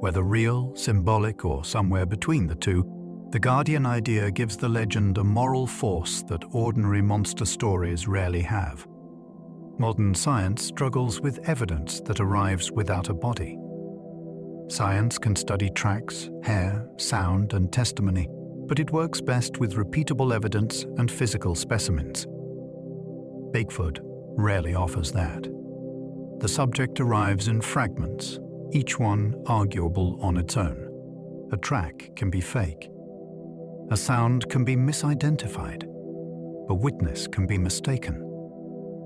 Whether real, symbolic, or somewhere between the two, the guardian idea gives the legend a moral force that ordinary monster stories rarely have. Modern science struggles with evidence that arrives without a body. Science can study tracks, hair, sound, and testimony, but it works best with repeatable evidence and physical specimens. Bigfoot rarely offers that. The subject arrives in fragments, each one arguable on its own. A track can be fake. A sound can be misidentified. A witness can be mistaken.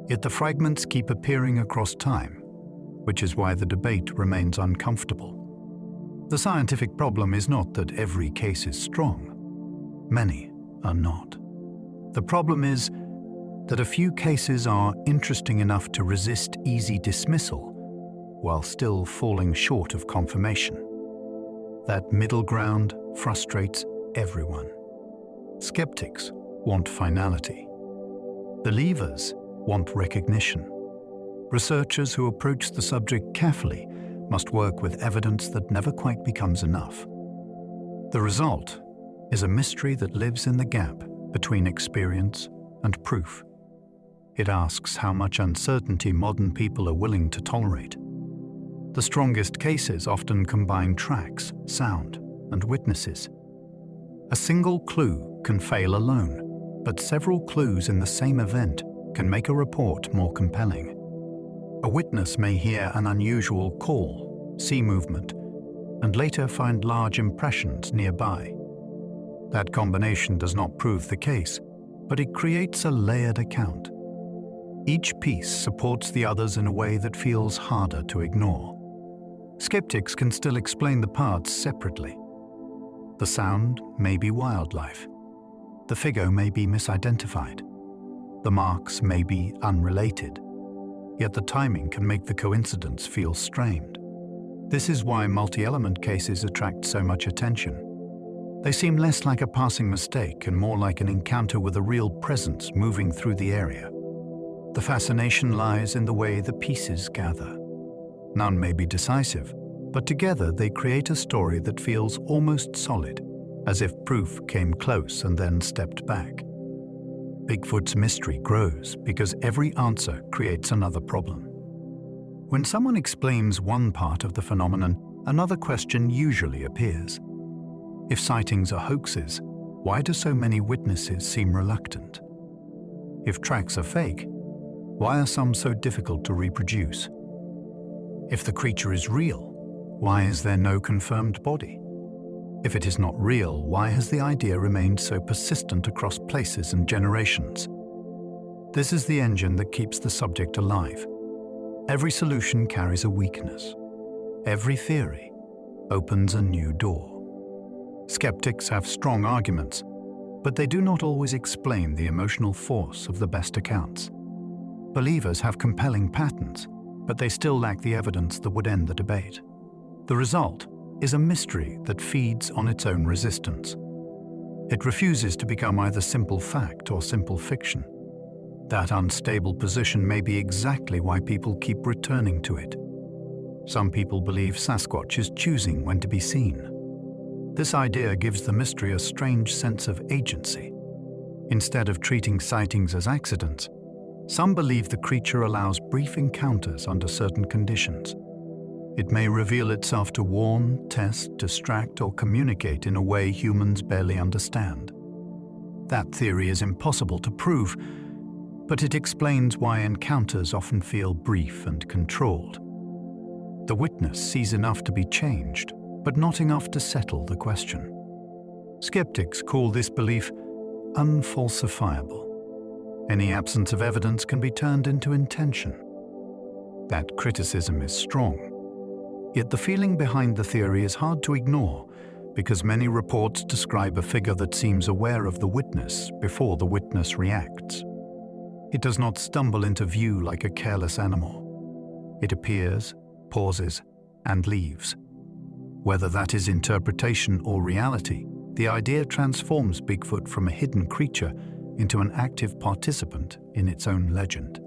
Yet the fragments keep appearing across time, which is why the debate remains uncomfortable. The scientific problem is not that every case is strong. Many are not. The problem is that a few cases are interesting enough to resist easy dismissal while still falling short of confirmation. That middle ground frustrates everyone. Skeptics want finality. Believers want recognition. Researchers who approach the subject carefully must work with evidence that never quite becomes enough. The result is a mystery that lives in the gap between experience and proof. It asks how much uncertainty modern people are willing to tolerate. The strongest cases often combine tracks, sound, and witnesses. A single clue can fail alone, but several clues in the same event can make a report more compelling. A witness may hear an unusual call, see movement, and later find large impressions nearby. That combination does not prove the case, but it creates a layered account. Each piece supports the others in a way that feels harder to ignore. Skeptics can still explain the parts separately. The sound may be wildlife. The figure may be misidentified. The marks may be unrelated. Yet the timing can make the coincidence feel strained. This is why multi-element cases attract so much attention. They seem less like a passing mistake and more like an encounter with a real presence moving through the area. The fascination lies in the way the pieces gather. None may be decisive, but together they create a story that feels almost solid, as if proof came close and then stepped back. Bigfoot's mystery grows because every answer creates another problem. When someone explains one part of the phenomenon, another question usually appears. If sightings are hoaxes, why do so many witnesses seem reluctant? If tracks are fake, why are some so difficult to reproduce? If the creature is real, why is there no confirmed body? If it is not real, why has the idea remained so persistent across places and generations? This is the engine that keeps the subject alive. Every solution carries a weakness. Every theory opens a new door. Skeptics have strong arguments, but they do not always explain the emotional force of the best accounts. Believers have compelling patterns, but they still lack the evidence that would end the debate. The result is a mystery that feeds on its own resistance. It refuses to become either simple fact or simple fiction. That unstable position may be exactly why people keep returning to it. Some people believe Sasquatch is choosing when to be seen. This idea gives the mystery a strange sense of agency. Instead of treating sightings as accidents, some believe the creature allows brief encounters under certain conditions. It may reveal itself to warn, test, distract, or communicate in a way humans barely understand. That theory is impossible to prove, but it explains why encounters often feel brief and controlled. The witness sees enough to be changed, but not enough to settle the question. Skeptics call this belief unfalsifiable. Any absence of evidence can be turned into intention. That criticism is strong, Yet the feeling behind the theory is hard to ignore because many reports describe a figure that seems aware of the witness before the witness reacts. It does not stumble into view like a careless animal. It appears, pauses, and leaves. Whether that is interpretation or reality, the idea transforms Bigfoot from a hidden creature into an active participant in its own legend.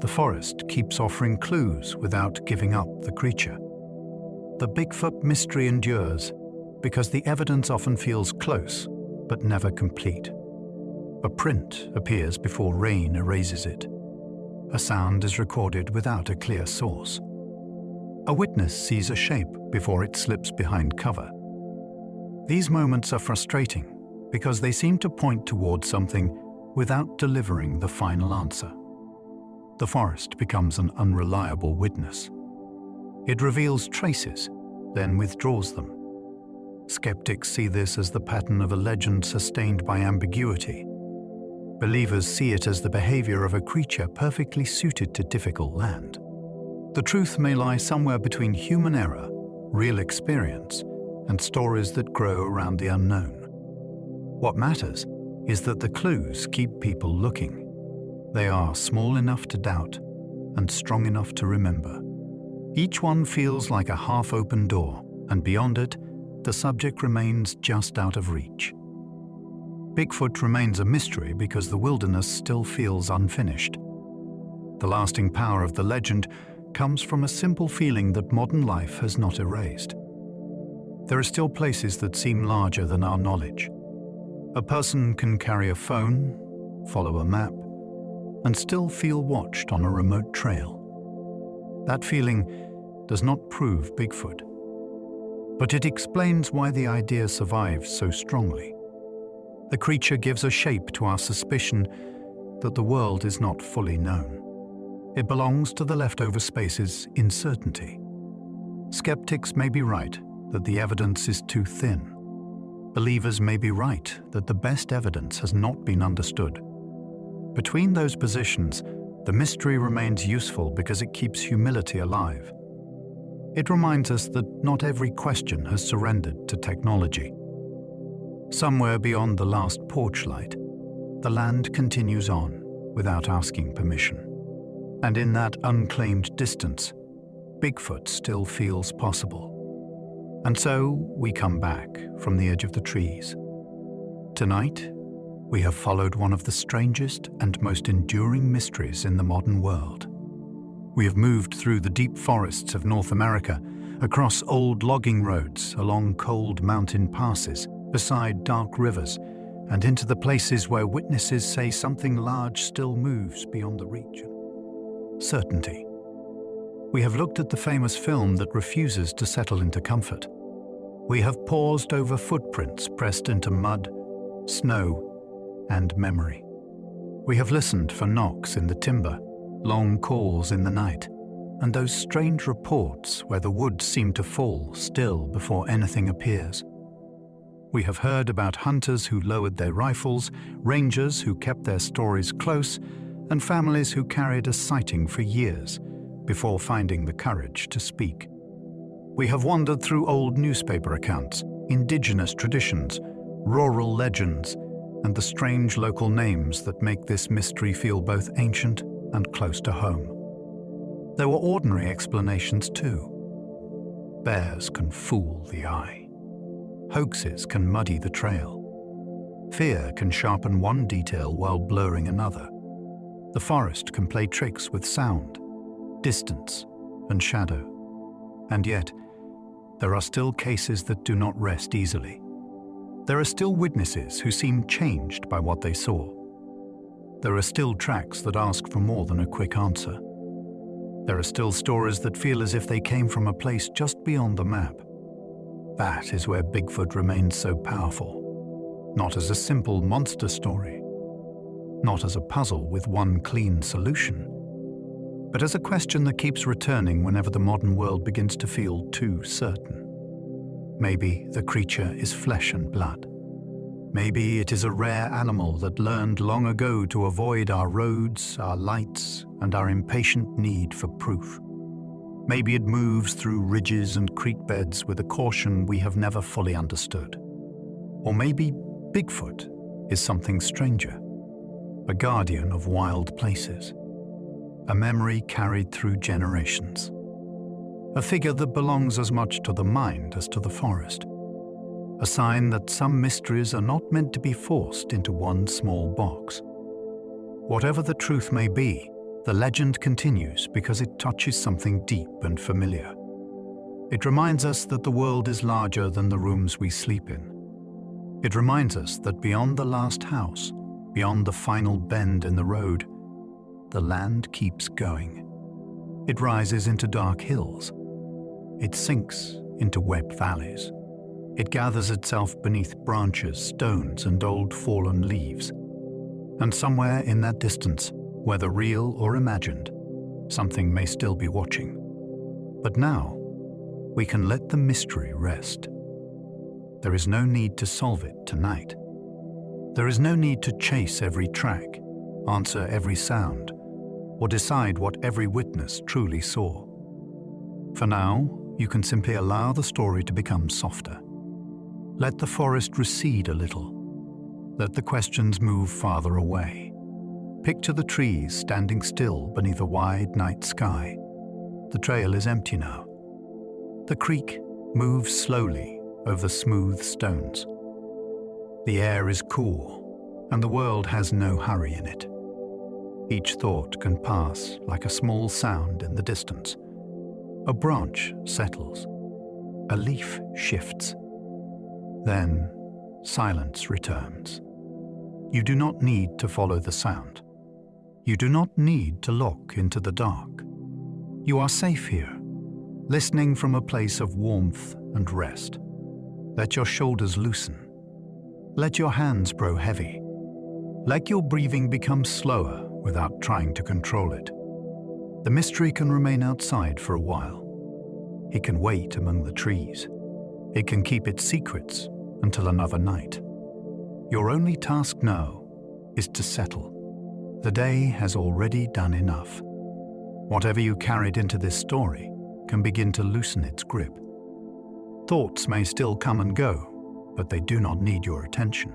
The forest keeps offering clues without giving up the creature. The Bigfoot mystery endures because the evidence often feels close but never complete. A print appears before rain erases it. A sound is recorded without a clear source. A witness sees a shape before it slips behind cover. These moments are frustrating because they seem to point towards something without delivering the final answer. The forest becomes an unreliable witness. It reveals traces, then withdraws them. Skeptics see this as the pattern of a legend sustained by ambiguity. Believers see it as the behavior of a creature perfectly suited to difficult land. The truth may lie somewhere between human error, real experience, and stories that grow around the unknown. What matters is that the clues keep people looking. They are small enough to doubt and strong enough to remember. Each one feels like a half-open door, and beyond it, the subject remains just out of reach. Bigfoot remains a mystery because the wilderness still feels unfinished. The lasting power of the legend comes from a simple feeling that modern life has not erased. There are still places that seem larger than our knowledge. A person can carry a phone, follow a map, and still feel watched on a remote trail. That feeling does not prove Bigfoot, but it explains why the idea survives so strongly. The creature gives a shape to our suspicion that the world is not fully known. It belongs to the leftover spaces in certainty. Skeptics may be right that the evidence is too thin. Believers may be right that the best evidence has not been understood. Between those positions, the mystery remains useful because it keeps humility alive. It reminds us that not every question has surrendered to technology. Somewhere beyond the last porch light, the land continues on without asking permission. And in that unclaimed distance, Bigfoot still feels possible. And so we come back from the edge of the trees. Tonight, we have followed one of the strangest and most enduring mysteries in the modern world. We have moved through the deep forests of North America, across old logging roads, along cold mountain passes, beside dark rivers, and into the places where witnesses say something large still moves beyond the reach. Certainty. We have looked at the famous film that refuses to settle into comfort. We have paused over footprints pressed into mud, snow, and memory. We have listened for knocks in the timber, long calls in the night, and those strange reports where the woods seem to fall still before anything appears. We have heard about hunters who lowered their rifles, rangers who kept their stories close, and families who carried a sighting for years before finding the courage to speak. We have wandered through old newspaper accounts, indigenous traditions, rural legends, and the strange local names that make this mystery feel both ancient and close to home. There were ordinary explanations too. Bears can fool the eye. Hoaxes can muddy the trail. Fear can sharpen one detail while blurring another. The forest can play tricks with sound, distance, and shadow. And yet, there are still cases that do not rest easily. There are still witnesses who seem changed by what they saw. There are still tracks that ask for more than a quick answer. There are still stories that feel as if they came from a place just beyond the map. That is where Bigfoot remains so powerful. Not as a simple monster story, not as a puzzle with one clean solution, but as a question that keeps returning whenever the modern world begins to feel too certain. Maybe the creature is flesh and blood. Maybe it is a rare animal that learned long ago to avoid our roads, our lights, and our impatient need for proof. Maybe it moves through ridges and creek beds with a caution we have never fully understood. Or maybe Bigfoot is something stranger, a guardian of wild places, a memory carried through generations, a figure that belongs as much to the mind as to the forest, a sign that some mysteries are not meant to be forced into one small box. Whatever the truth may be, the legend continues because it touches something deep and familiar. It reminds us that the world is larger than the rooms we sleep in. It reminds us that beyond the last house, beyond the final bend in the road, the land keeps going. It rises into dark hills. It sinks into wet valleys. It gathers itself beneath branches, stones, and old fallen leaves. And somewhere in that distance, whether real or imagined, something may still be watching. But now, we can let the mystery rest. There is no need to solve it tonight. There is no need to chase every track, answer every sound, or decide what every witness truly saw. For now, you can simply allow the story to become softer. Let the forest recede a little. Let the questions move farther away. Picture the trees standing still beneath a wide night sky. The trail is empty now. The creek moves slowly over smooth stones. The air is cool, and the world has no hurry in it. Each thought can pass like a small sound in the distance. A branch settles. A leaf shifts. Then silence returns. You do not need to follow the sound. You do not need to look into the dark. You are safe here, listening from a place of warmth and rest. Let your shoulders loosen. Let your hands grow heavy. Let your breathing become slower without trying to control it. The mystery can remain outside for a while. It can wait among the trees. It can keep its secrets until another night. Your only task now is to settle. The day has already done enough. Whatever you carried into this story can begin to loosen its grip. Thoughts may still come and go, but they do not need your attention.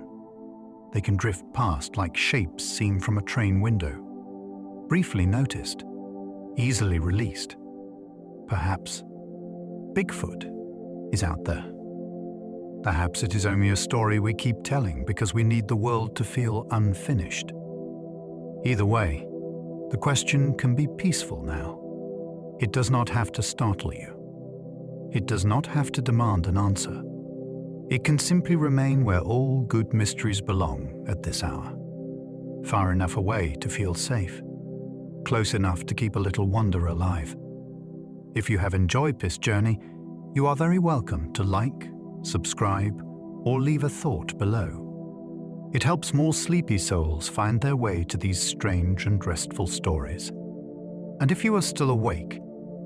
They can drift past like shapes seen from a train window, briefly noticed, easily released. Perhaps Bigfoot is out there. Perhaps it is only a story we keep telling because we need the world to feel unfinished. Either way, the question can be peaceful now. It does not have to startle you. It does not have to demand an answer. It can simply remain where all good mysteries belong at this hour. Far enough away to feel safe. Close enough to keep a little wonder alive. If you have enjoyed this journey, you are very welcome to like, subscribe, or leave a thought below. It helps more sleepy souls find their way to these strange and restful stories. And if you are still awake,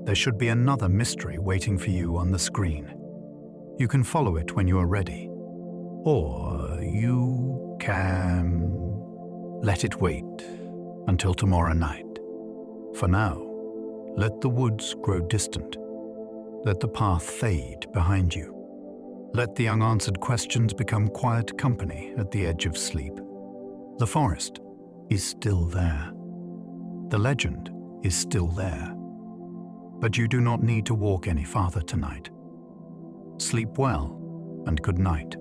there should be another mystery waiting for you on the screen. You can follow it when you are ready. Or you can let it wait until tomorrow night. For now, let the woods grow distant. Let the path fade behind you. Let the unanswered questions become quiet company at the edge of sleep. The forest is still there. The legend is still there. But you do not need to walk any farther tonight. Sleep well and good night.